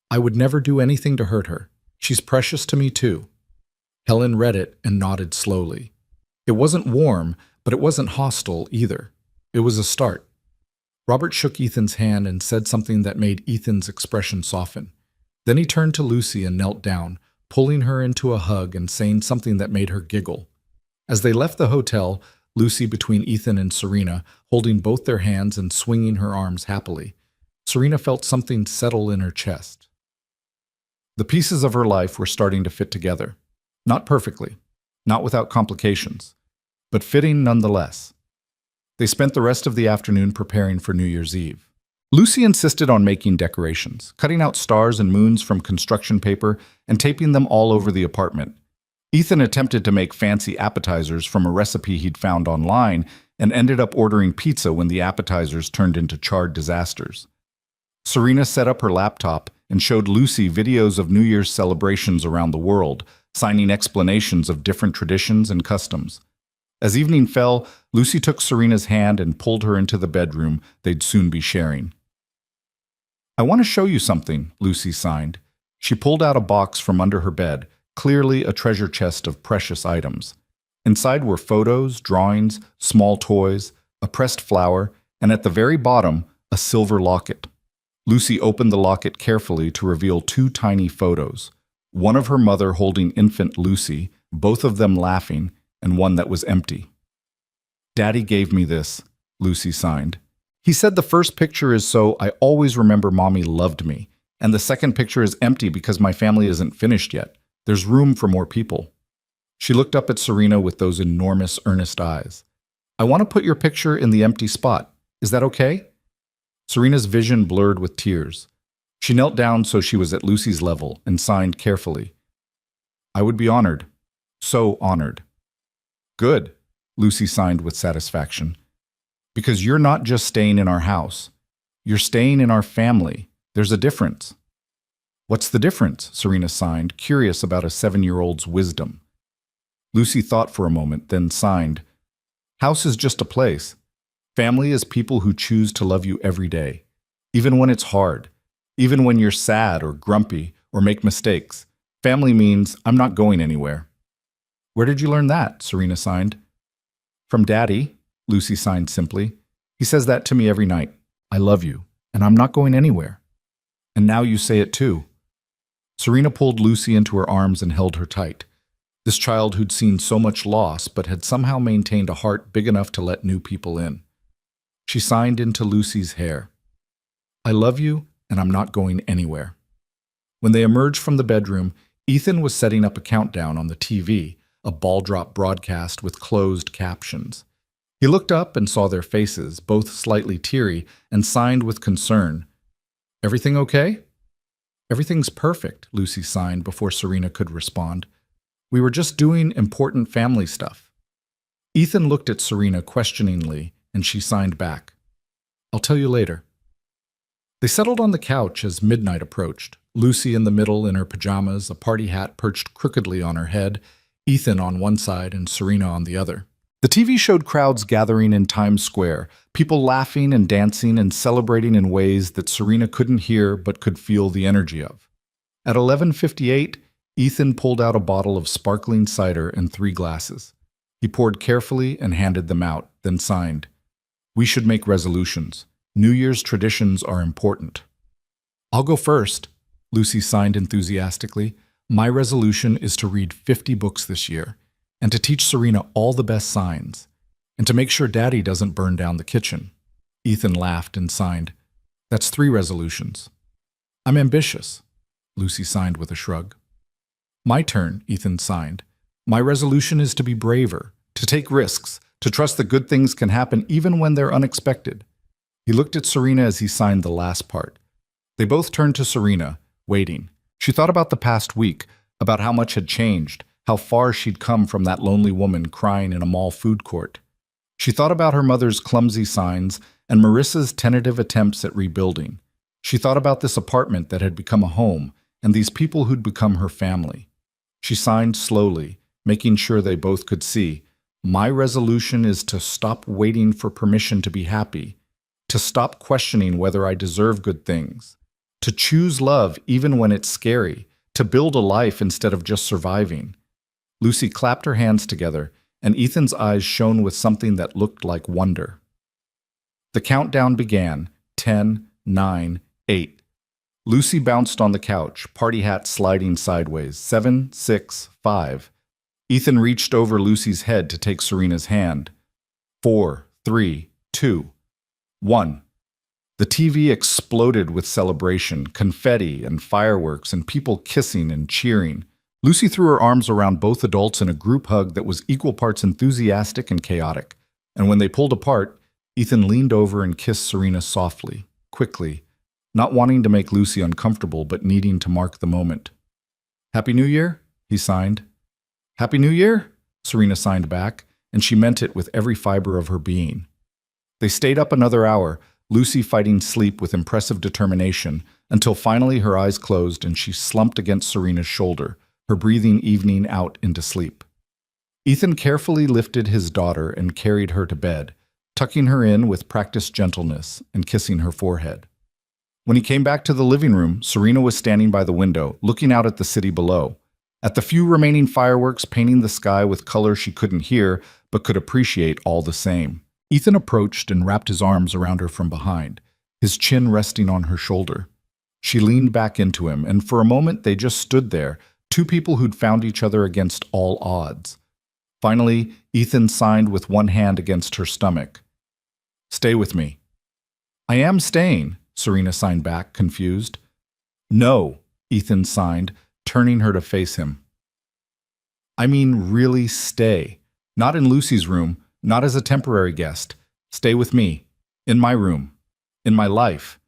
I would never do anything to hurt her. She's precious to me too. Helen read it and nodded slowly. It wasn't warm, but it wasn't hostile either. It was a start. Robert shook Ethan's hand and said something that made Ethan's expression soften. Then he turned to Lucy and knelt down, pulling her into a hug and saying something that made her giggle. As they left the hotel, Lucy between Ethan and Serena, holding both their hands and swinging her arms happily, Serena felt something settle in her chest. The pieces of her life were starting to fit together. Not perfectly, not without complications, but fitting nonetheless. They spent the rest of the afternoon preparing for New Year's Eve. Lucy insisted on making decorations, cutting out stars and moons from construction paper and taping them all over the apartment. Ethan attempted to make fancy appetizers from a recipe he'd found online and ended up ordering pizza when the appetizers turned into charred disasters. Serena set up her laptop and showed Lucy videos of New Year's celebrations around the world, signing explanations of different traditions and customs. As evening fell, Lucy took Serena's hand and pulled her into the bedroom they'd soon be sharing. I want to show you something, Lucy signed. She pulled out a box from under her bed, clearly a treasure chest of precious items. Inside were photos, drawings, small toys, a pressed flower, and at the very bottom, a silver locket. Lucy opened the locket carefully to reveal two tiny photos. One of her mother holding infant Lucy, both of them laughing, and one that was empty. Daddy gave me this, Lucy signed. He said the first picture is so I always remember Mommy loved me, and the second picture is empty because my family isn't finished yet. There's room for more people. She looked up at Serena with those enormous, earnest eyes. I want to put your picture in the empty spot. Is that okay? Serena's vision blurred with tears. She knelt down so she was at Lucy's level and signed carefully. I would be honored. So honored. Good, Lucy signed with satisfaction. Because you're not just staying in our house. You're staying in our family. There's a difference. What's the difference? Serena signed, curious about a 7-year-old's wisdom. Lucy thought for a moment, then signed. House is just a place. Family is people who choose to love you every day, even when it's hard, even when you're sad or grumpy or make mistakes. Family means I'm not going anywhere. Where did you learn that? Serena signed. From Daddy, Lucy signed simply. He says that to me every night. I love you, and I'm not going anywhere. And now you say it too. Serena pulled Lucy into her arms and held her tight. This child who'd seen so much loss but had somehow maintained a heart big enough to let new people in. She signed into Lucy's hair. I love you, and I'm not going anywhere. When they emerged from the bedroom, Ethan was setting up a countdown on the TV, a ball-drop broadcast with closed captions. He looked up and saw their faces, both slightly teary, and signed with concern. Everything okay? Everything's perfect, Lucy signed before Serena could respond. We were just doing important family stuff. Ethan looked at Serena questioningly, and she signed back. I'll tell you later. They settled on the couch as midnight approached, Lucy in the middle in her pajamas, a party hat perched crookedly on her head, Ethan on one side and Serena on the other. The TV showed crowds gathering in Times Square, people laughing and dancing and celebrating in ways that Serena couldn't hear but could feel the energy of. At 11:58, Ethan pulled out a bottle of sparkling cider and 3 glasses. He poured carefully and handed them out, then signed. We should make resolutions. New Year's traditions are important. I'll go first, Lucy signed enthusiastically. My resolution is to read 50 books this year, and to teach Serena all the best signs, and to make sure Daddy doesn't burn down the kitchen. Ethan laughed and signed. That's 3 resolutions. I'm ambitious, Lucy signed with a shrug. My turn, Ethan signed. My resolution is to be braver, to take risks, to trust that good things can happen even when they're unexpected. He looked at Serena as he signed the last part. They both turned to Serena, waiting. She thought about the past week, about how much had changed, how far she'd come from that lonely woman crying in a mall food court. She thought about her mother's clumsy signs and Marissa's tentative attempts at rebuilding. She thought about this apartment that had become a home and these people who'd become her family. She signed slowly, making sure they both could see. My resolution is to stop waiting for permission to be happy, to stop questioning whether I deserve good things, to choose love even when it's scary, to build a life instead of just surviving. Lucy clapped her hands together, and Ethan's eyes shone with something that looked like wonder. The countdown began. 10, 9, 8. Lucy bounced on the couch, party hat sliding sideways. 7, 6, 5. Ethan reached over Lucy's head to take Serena's hand. 4, 3, 2, 1. The TV exploded with celebration, confetti and fireworks and people kissing and cheering. Lucy threw her arms around both adults in a group hug that was equal parts enthusiastic and chaotic. And when they pulled apart, Ethan leaned over and kissed Serena softly, quickly, not wanting to make Lucy uncomfortable but needing to mark the moment. "Happy New Year?" he signed. "Happy New Year?" Serena signed back, and she meant it with every fiber of her being. They stayed up another hour, Lucy fighting sleep with impressive determination, until finally her eyes closed and she slumped against Serena's shoulder, her breathing evening out into sleep. Ethan carefully lifted his daughter and carried her to bed, tucking her in with practiced gentleness and kissing her forehead. When he came back to the living room, Serena was standing by the window, looking out at the city below, at the few remaining fireworks painting the sky with color she couldn't hear but could appreciate all the same. Ethan approached and wrapped his arms around her from behind, his chin resting on her shoulder. She leaned back into him, and for a moment they just stood there, two people who'd found each other against all odds. Finally, Ethan signed with one hand against her stomach. "Stay with me." "I am staying," Serena signed back, confused. "No," Ethan signed, turning her to face him. "I mean really stay. Not in Lucy's room, not as a temporary guest. Stay with me. In my room. In my life.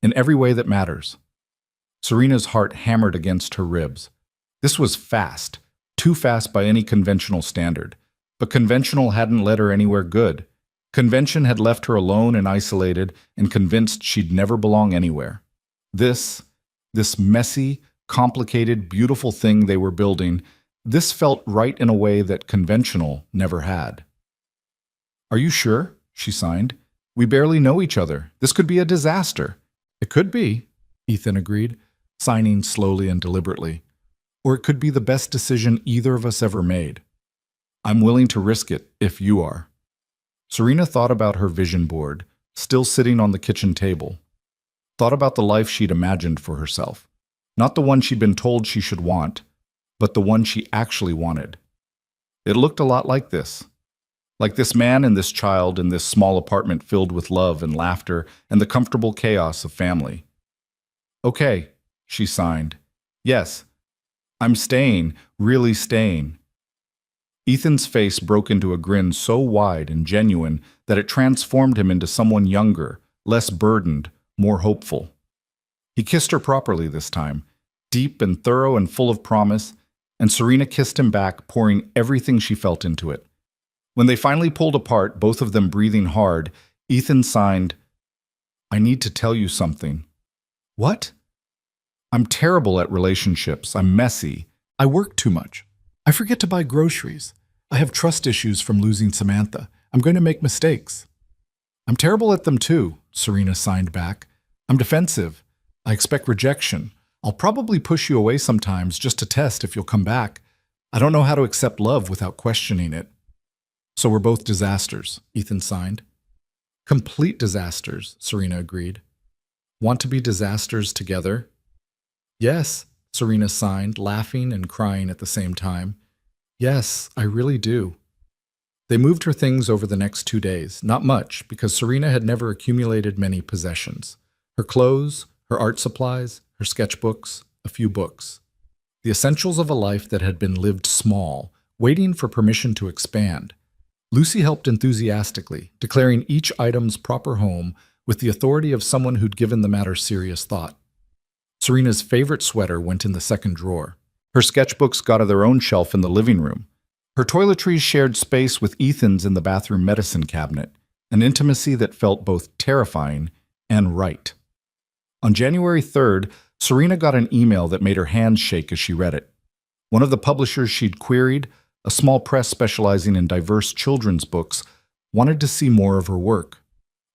In every way that matters." Serena's heart hammered against her ribs. This was fast, too fast by any conventional standard. But conventional hadn't led her anywhere good. Convention had left her alone and isolated and convinced she'd never belong anywhere. This messy, complicated, beautiful thing they were building, this felt right in a way that conventional never had. "Are you sure?" she signed. "We barely know each other. This could be a disaster." "It could be," Ethan agreed, signing slowly and deliberately. "Or it could be the best decision either of us ever made. I'm willing to risk it if you are." Serena thought about her vision board, still sitting on the kitchen table. Thought about the life she'd imagined for herself. Not the one she'd been told she should want, but the one she actually wanted. It looked a lot like this. Like this man and this child in this small apartment filled with love and laughter and the comfortable chaos of family. "Okay," she signed. "Yes, I'm staying, really staying." Ethan's face broke into a grin so wide and genuine that it transformed him into someone younger, less burdened, more hopeful. He kissed her properly this time, deep and thorough and full of promise, and Serena kissed him back, pouring everything she felt into it. When they finally pulled apart, both of them breathing hard, Ethan signed, "I need to tell you something." "What?" "I'm terrible at relationships. I'm messy. I work too much. I forget to buy groceries. I have trust issues from losing Samantha. I'm going to make mistakes." "I'm terrible at them too," Serena signed back. "I'm defensive. I expect rejection. I'll probably push you away sometimes just to test if you'll come back. I don't know how to accept love without questioning it." "So we're both disasters," Ethan signed. "Complete disasters," Serena agreed. "Want to be disasters together?" "Yes," Serena signed, laughing and crying at the same time. "Yes, I really do." They moved her things over the next 2 days, not much, because Serena had never accumulated many possessions. Her clothes, her art supplies, her sketchbooks, a few books. The essentials of a life that had been lived small, waiting for permission to expand. Lucy helped enthusiastically, declaring each item's proper home with the authority of someone who'd given the matter serious thought. Serena's favorite sweater went in the second drawer. Her sketchbooks got their own shelf in the living room. Her toiletries shared space with Ethan's in the bathroom medicine cabinet, an intimacy that felt both terrifying and right. On January 3rd, Serena got an email that made her hands shake as she read it. One of the publishers she'd queried, a small press specializing in diverse children's books, wanted to see more of her work.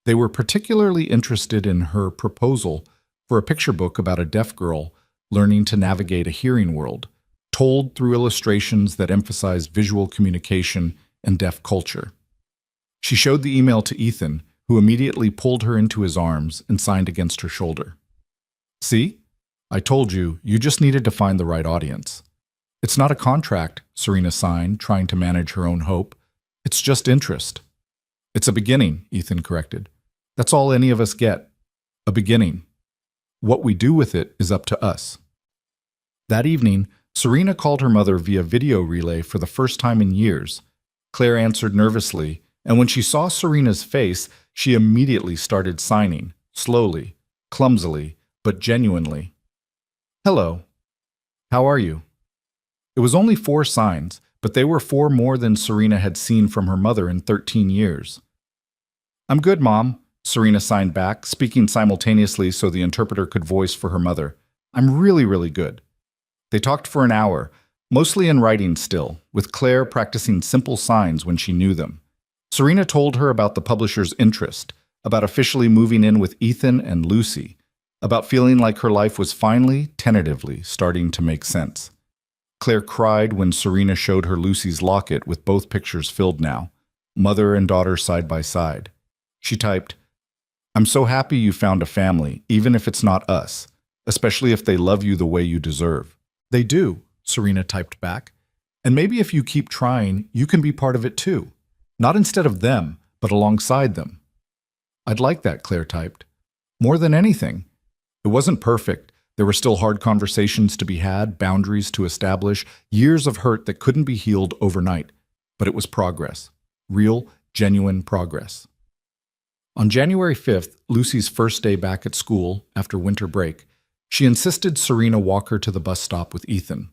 They were particularly interested in her proposal for a picture book about a deaf girl learning to navigate a hearing world, told through illustrations that emphasized visual communication and deaf culture. She showed the email to Ethan, who immediately pulled her into his arms and signed against her shoulder. "See? I told you, you just needed to find the right audience." "It's not a contract," Serena signed, trying to manage her own hope. "It's just interest." "It's a beginning," Ethan corrected. "That's all any of us get. A beginning. What we do with it is up to us." That evening, Serena called her mother via video relay for the first time in years. Claire answered nervously, and when she saw Serena's face, she immediately started signing, slowly, clumsily, but genuinely. "Hello. How are you?" It was only 4 signs, but they were 4 more than Serena had seen from her mother in 13 years. "I'm good, Mom," Serena signed back, speaking simultaneously so the interpreter could voice for her mother. "I'm really, really good." They talked for an hour, mostly in writing still, with Claire practicing simple signs when she knew them. Serena told her about the publisher's interest, about officially moving in with Ethan and Lucy, about feeling like her life was finally, tentatively, starting to make sense. Claire cried when Serena showed her Lucy's locket with both pictures filled now, mother and daughter side by side. She typed, "I'm so happy you found a family, even if it's not us, especially if they love you the way you deserve." "They do," Serena typed back. "And maybe if you keep trying, you can be part of it too. Not instead of them, but alongside them." "I'd like that," Claire typed. "More than anything." It wasn't perfect. There were still hard conversations to be had, boundaries to establish, years of hurt that couldn't be healed overnight. But it was progress. Real, genuine progress. On January 5th, Lucy's first day back at school after winter break, she insisted Serena walk her to the bus stop with Ethan.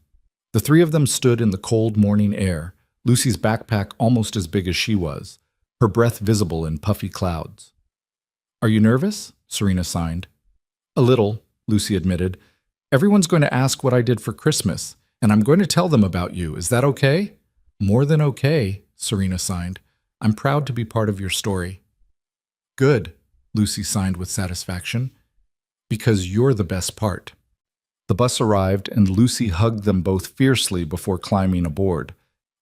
The 3 of them stood in the cold morning air, Lucy's backpack almost as big as she was, her breath visible in puffy clouds. "Are you nervous?" Serena signed. "A little," Lucy admitted. "Everyone's going to ask what I did for Christmas, and I'm going to tell them about you. Is that okay?" "More than okay," Serena signed. "I'm proud to be part of your story." "Good," Lucy signed with satisfaction. "Because you're the best part." The bus arrived, and Lucy hugged them both fiercely before climbing aboard.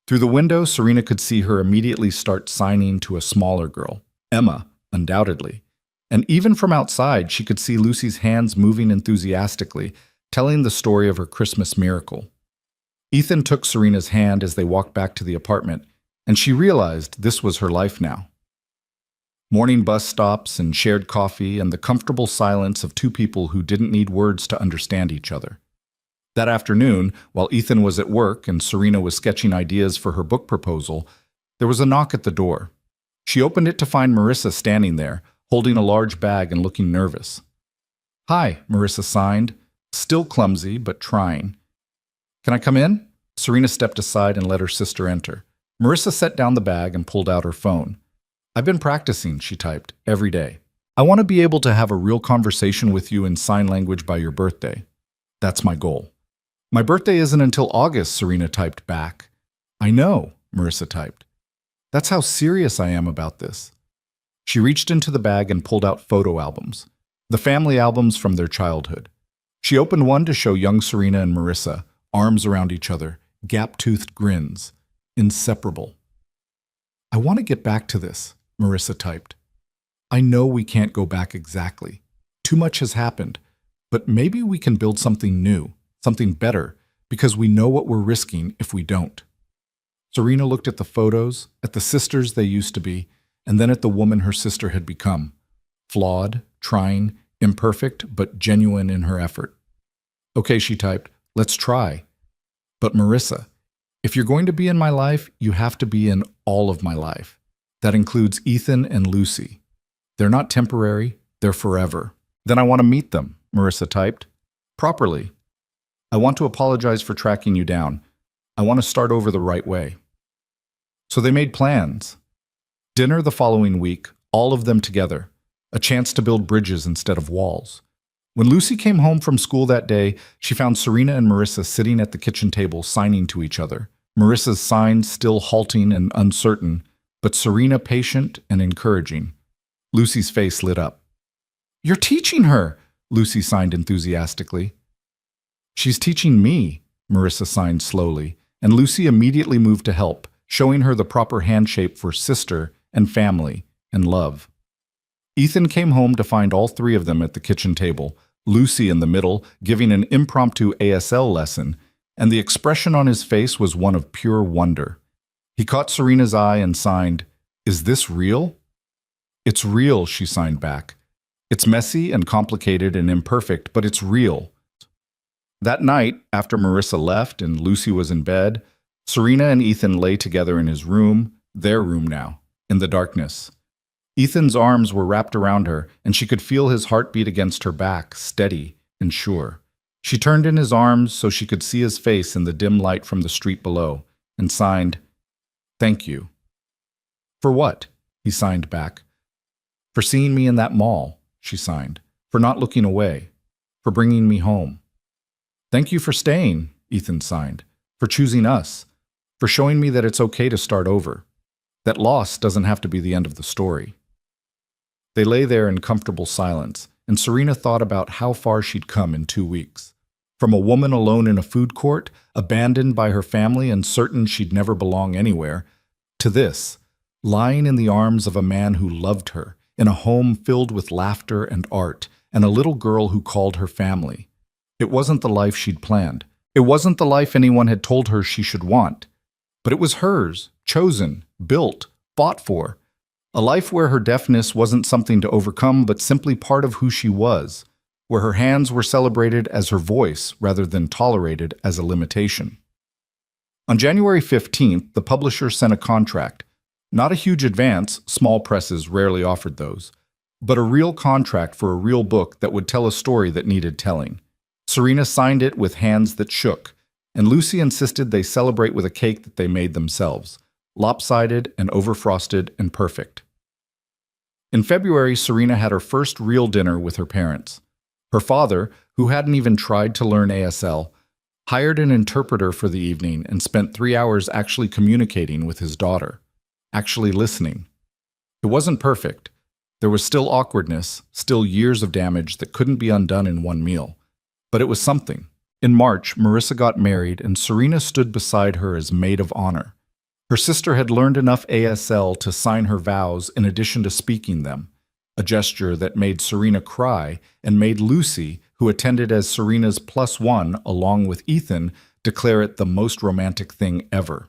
Through the window, Serena could see her immediately start signing to a smaller girl, Emma, undoubtedly. And even from outside, she could see Lucy's hands moving enthusiastically, telling the story of her Christmas miracle. Ethan took Serena's hand as they walked back to the apartment, and she realized this was her life now. Morning bus stops and shared coffee and the comfortable silence of 2 people who didn't need words to understand each other. That afternoon, while Ethan was at work and Serena was sketching ideas for her book proposal, there was a knock at the door. She opened it to find Marissa standing there, holding a large bag and looking nervous. "Hi," Marissa signed, still clumsy but trying. "Can I come in?" Serena stepped aside and let her sister enter. Marissa set down the bag and pulled out her phone. "I've been practicing," she typed, "every day. I want to be able to have a real conversation with you in sign language by your birthday. That's my goal." "My birthday isn't until August," Serena typed back. "I know," Marissa typed. "That's how serious I am about this." She reached into the bag and pulled out photo albums, the family albums from their childhood. She opened one to show young Serena and Marissa, arms around each other, gap-toothed grins, inseparable. "I want to get back to this," Marissa typed. "I know we can't go back exactly. Too much has happened, but maybe we can build something new, something better, because we know what we're risking if we don't." Serena looked at the photos, at the sisters they used to be, and then at the woman her sister had become. Flawed, trying, imperfect, but genuine in her effort. "Okay," she typed, "let's try." "But Marissa, If you're going to be in my life, you have to be in all of my life. That includes Ethan and Lucy. They're not temporary, they're forever. Then I want to meet them, Marissa typed. Properly. I want to apologize for tracking you down. I want to start over the right way. So they made plans. Dinner the following week, all of them together. A chance to build bridges instead of walls. When Lucy came home from school that day, she found Serena and Marissa sitting at the kitchen table signing to each other. Marissa's signs still halting and uncertain, but Serena patient and encouraging. Lucy's face lit up. "You're teaching her," Lucy signed enthusiastically. "She's teaching me," Marissa signed slowly, and Lucy immediately moved to help, showing her the proper hand shape for sister and family and love. Ethan came home to find all three of them at the kitchen table, Lucy in the middle giving an impromptu ASL lesson, and the expression on his face was one of pure wonder. He caught Serena's eye and signed, "Is this real?" "It's real," she signed back. "It's messy and complicated and imperfect, but it's real." That night, after Marissa left and Lucy was in bed, Serena and Ethan lay together in his room, their room now, in the darkness. Ethan's arms were wrapped around her, and she could feel his heartbeat against her back, steady and sure. She turned in his arms so she could see his face in the dim light from the street below, and signed, "Thank you." "For what?" he signed back. "For seeing me in that mall," she signed. "For not looking away. For bringing me home." "Thank you for staying," Ethan signed. "For choosing us. For showing me that it's okay to start over. That loss doesn't have to be the end of the story." They lay there in comfortable silence, and Serena thought about how far she'd come in 2 weeks. From a woman alone in a food court, abandoned by her family and certain she'd never belong anywhere, to this, lying in the arms of a man who loved her, in a home filled with laughter and art, and a little girl who called her family. It wasn't the life she'd planned. It wasn't the life anyone had told her she should want. But it was hers, chosen, built, fought for. A life where her deafness wasn't something to overcome, but simply part of who she was, where her hands were celebrated as her voice rather than tolerated as a limitation. On January 15th, the publisher sent a contract. Not a huge advance, small presses rarely offered those, but a real contract for a real book that would tell a story that needed telling. Serena signed it with hands that shook, and Lucy insisted they celebrate with a cake that they made themselves, lopsided and overfrosted and perfect. In February, Serena had her first real dinner with her parents. Her father, who hadn't even tried to learn ASL, hired an interpreter for the evening and spent 3 hours actually communicating with his daughter, actually listening. It wasn't perfect. There was still awkwardness, still years of damage that couldn't be undone in one meal. But it was something. In March, Marissa got married and Serena stood beside her as maid of honor. Her sister had learned enough ASL to sign her vows in addition to speaking them, a gesture that made Serena cry and made Lucy, who attended as Serena's +1 along with Ethan, declare it the most romantic thing ever.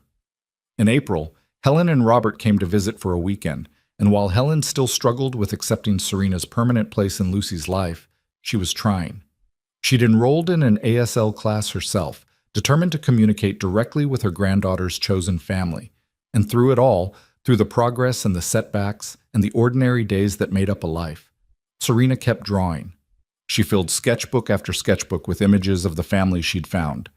In April, Helen and Robert came to visit for a weekend, and while Helen still struggled with accepting Serena's permanent place in Lucy's life, she was trying. She'd enrolled in an ASL class herself, determined to communicate directly with her granddaughter's chosen family. And through it all, through the progress and the setbacks and the ordinary days that made up a life, Serena kept drawing. She filled sketchbook after sketchbook with images of the family she'd found.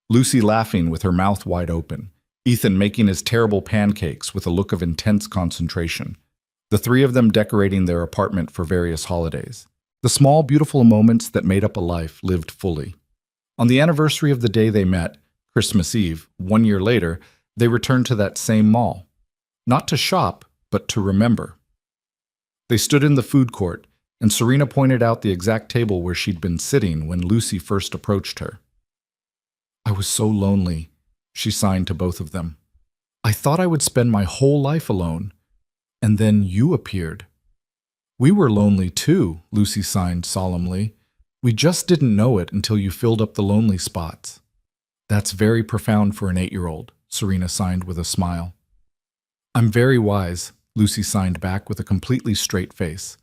Lucy laughing with her mouth wide open. Ethan making his terrible pancakes with a look of intense concentration. The three of them decorating their apartment for various holidays. The small, beautiful moments that made up a life lived fully. On the anniversary of the day they met, Christmas Eve, 1 year later, they returned to that same mall. Not to shop, but to remember. They stood in the food court, and Serena pointed out the exact table where she'd been sitting when Lucy first approached her. "I was so lonely," she signed to both of them. "I thought I would spend my whole life alone, and then you appeared." "We were lonely too," Lucy signed solemnly. "We just didn't know it until you filled up the lonely spots." "That's very profound for an 8-year-old, Serena signed with a smile. "I'm very wise," Lucy signed back with a completely straight face.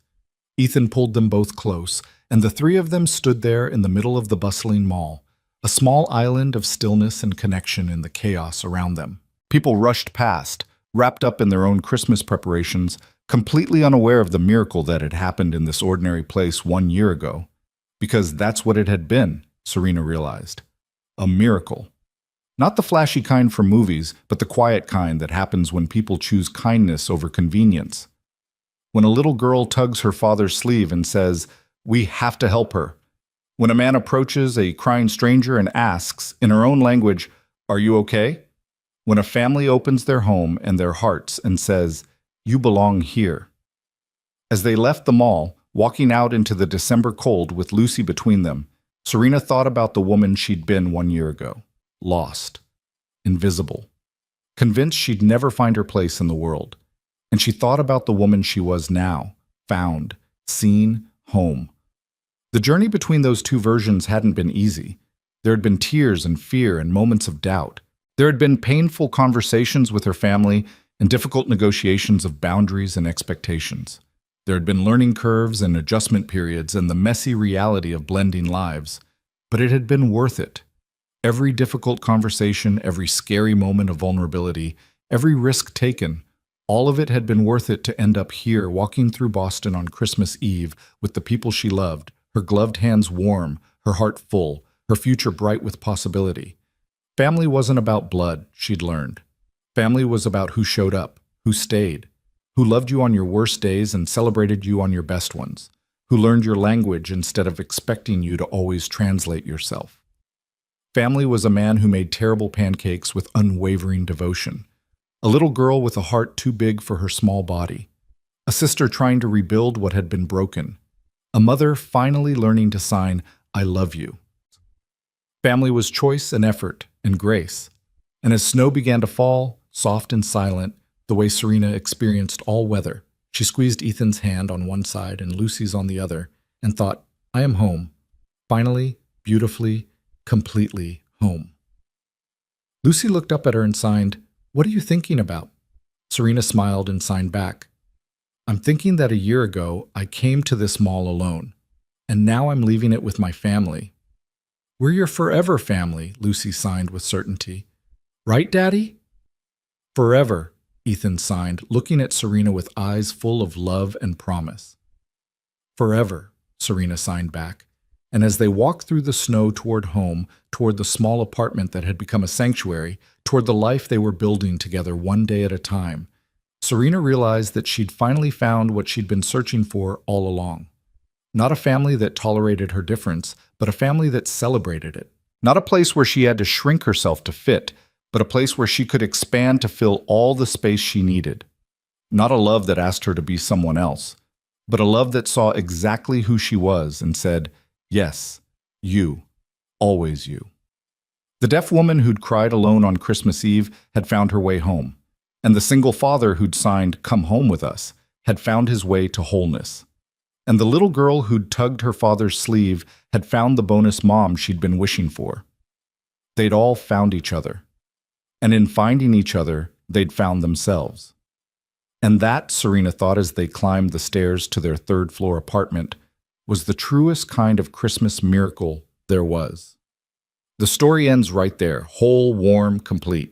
Ethan pulled them both close, and the three of them stood there in the middle of the bustling mall, a small island of stillness and connection in the chaos around them. People rushed past, wrapped up in their own Christmas preparations, completely unaware of the miracle that had happened in this ordinary place 1 year ago. Because that's what it had been, Serena realized. A miracle. Not the flashy kind from movies, but the quiet kind that happens when people choose kindness over convenience. When a little girl tugs her father's sleeve and says, "We have to help her." When a man approaches a crying stranger and asks, in her own language, "Are you okay?" When a family opens their home and their hearts and says, "You belong here." As they left the mall, walking out into the December cold with Lucy between them, Serena thought about the woman she'd been 1 year ago. Lost. Invisible. Convinced she'd never find her place in the world. And she thought about the woman she was now, found, seen, home. The journey between those two versions hadn't been easy. There had been tears and fear and moments of doubt. There had been painful conversations with her family and difficult negotiations of boundaries and expectations. There had been learning curves and adjustment periods and the messy reality of blending lives. But it had been worth it. Every difficult conversation, every scary moment of vulnerability, every risk taken, all of it had been worth it to end up here walking through Boston on Christmas Eve with the people she loved, her gloved hands warm, her heart full, her future bright with possibility. Family wasn't about blood, she'd learned. Family was about who showed up, who stayed, who loved you on your worst days and celebrated you on your best ones, who learned your language instead of expecting you to always translate yourself. Family was a man who made terrible pancakes with unwavering devotion, a little girl with a heart too big for her small body, a sister trying to rebuild what had been broken, a mother finally learning to sign, "I love you." Family was choice and effort and grace. And as snow began to fall, soft and silent, the way Serena experienced all weather, she squeezed Ethan's hand on one side and Lucy's on the other, and thought, "I am home. Finally, beautifully, completely home." Lucy looked up at her and signed, "What are you thinking about?" Serena smiled and signed back, "I'm thinking that a year ago I came to this mall alone, and now I'm leaving it with my family." "We're your forever family," Lucy signed with certainty. "Right, Daddy?" "Forever," Ethan signed, looking at Serena with eyes full of love and promise. "Forever," Serena signed back, and as they walked through the snow toward home, toward the small apartment that had become a sanctuary, toward the life they were building together one day at a time, Serena realized that she'd finally found what she'd been searching for all along. Not a family that tolerated her difference, but a family that celebrated it. Not a place where she had to shrink herself to fit, but a place where she could expand to fill all the space she needed. Not a love that asked her to be someone else, but a love that saw exactly who she was and said, "Yes, you, always you." The deaf woman who'd cried alone on Christmas Eve had found her way home, and the single father who'd signed, "Come home with us," had found his way to wholeness. And the little girl who'd tugged her father's sleeve had found the bonus mom she'd been wishing for. They'd all found each other. And in finding each other, they'd found themselves. And that, Serena thought as they climbed the stairs to their third-floor apartment, was the truest kind of Christmas miracle there was. The story ends right there, whole, warm, complete.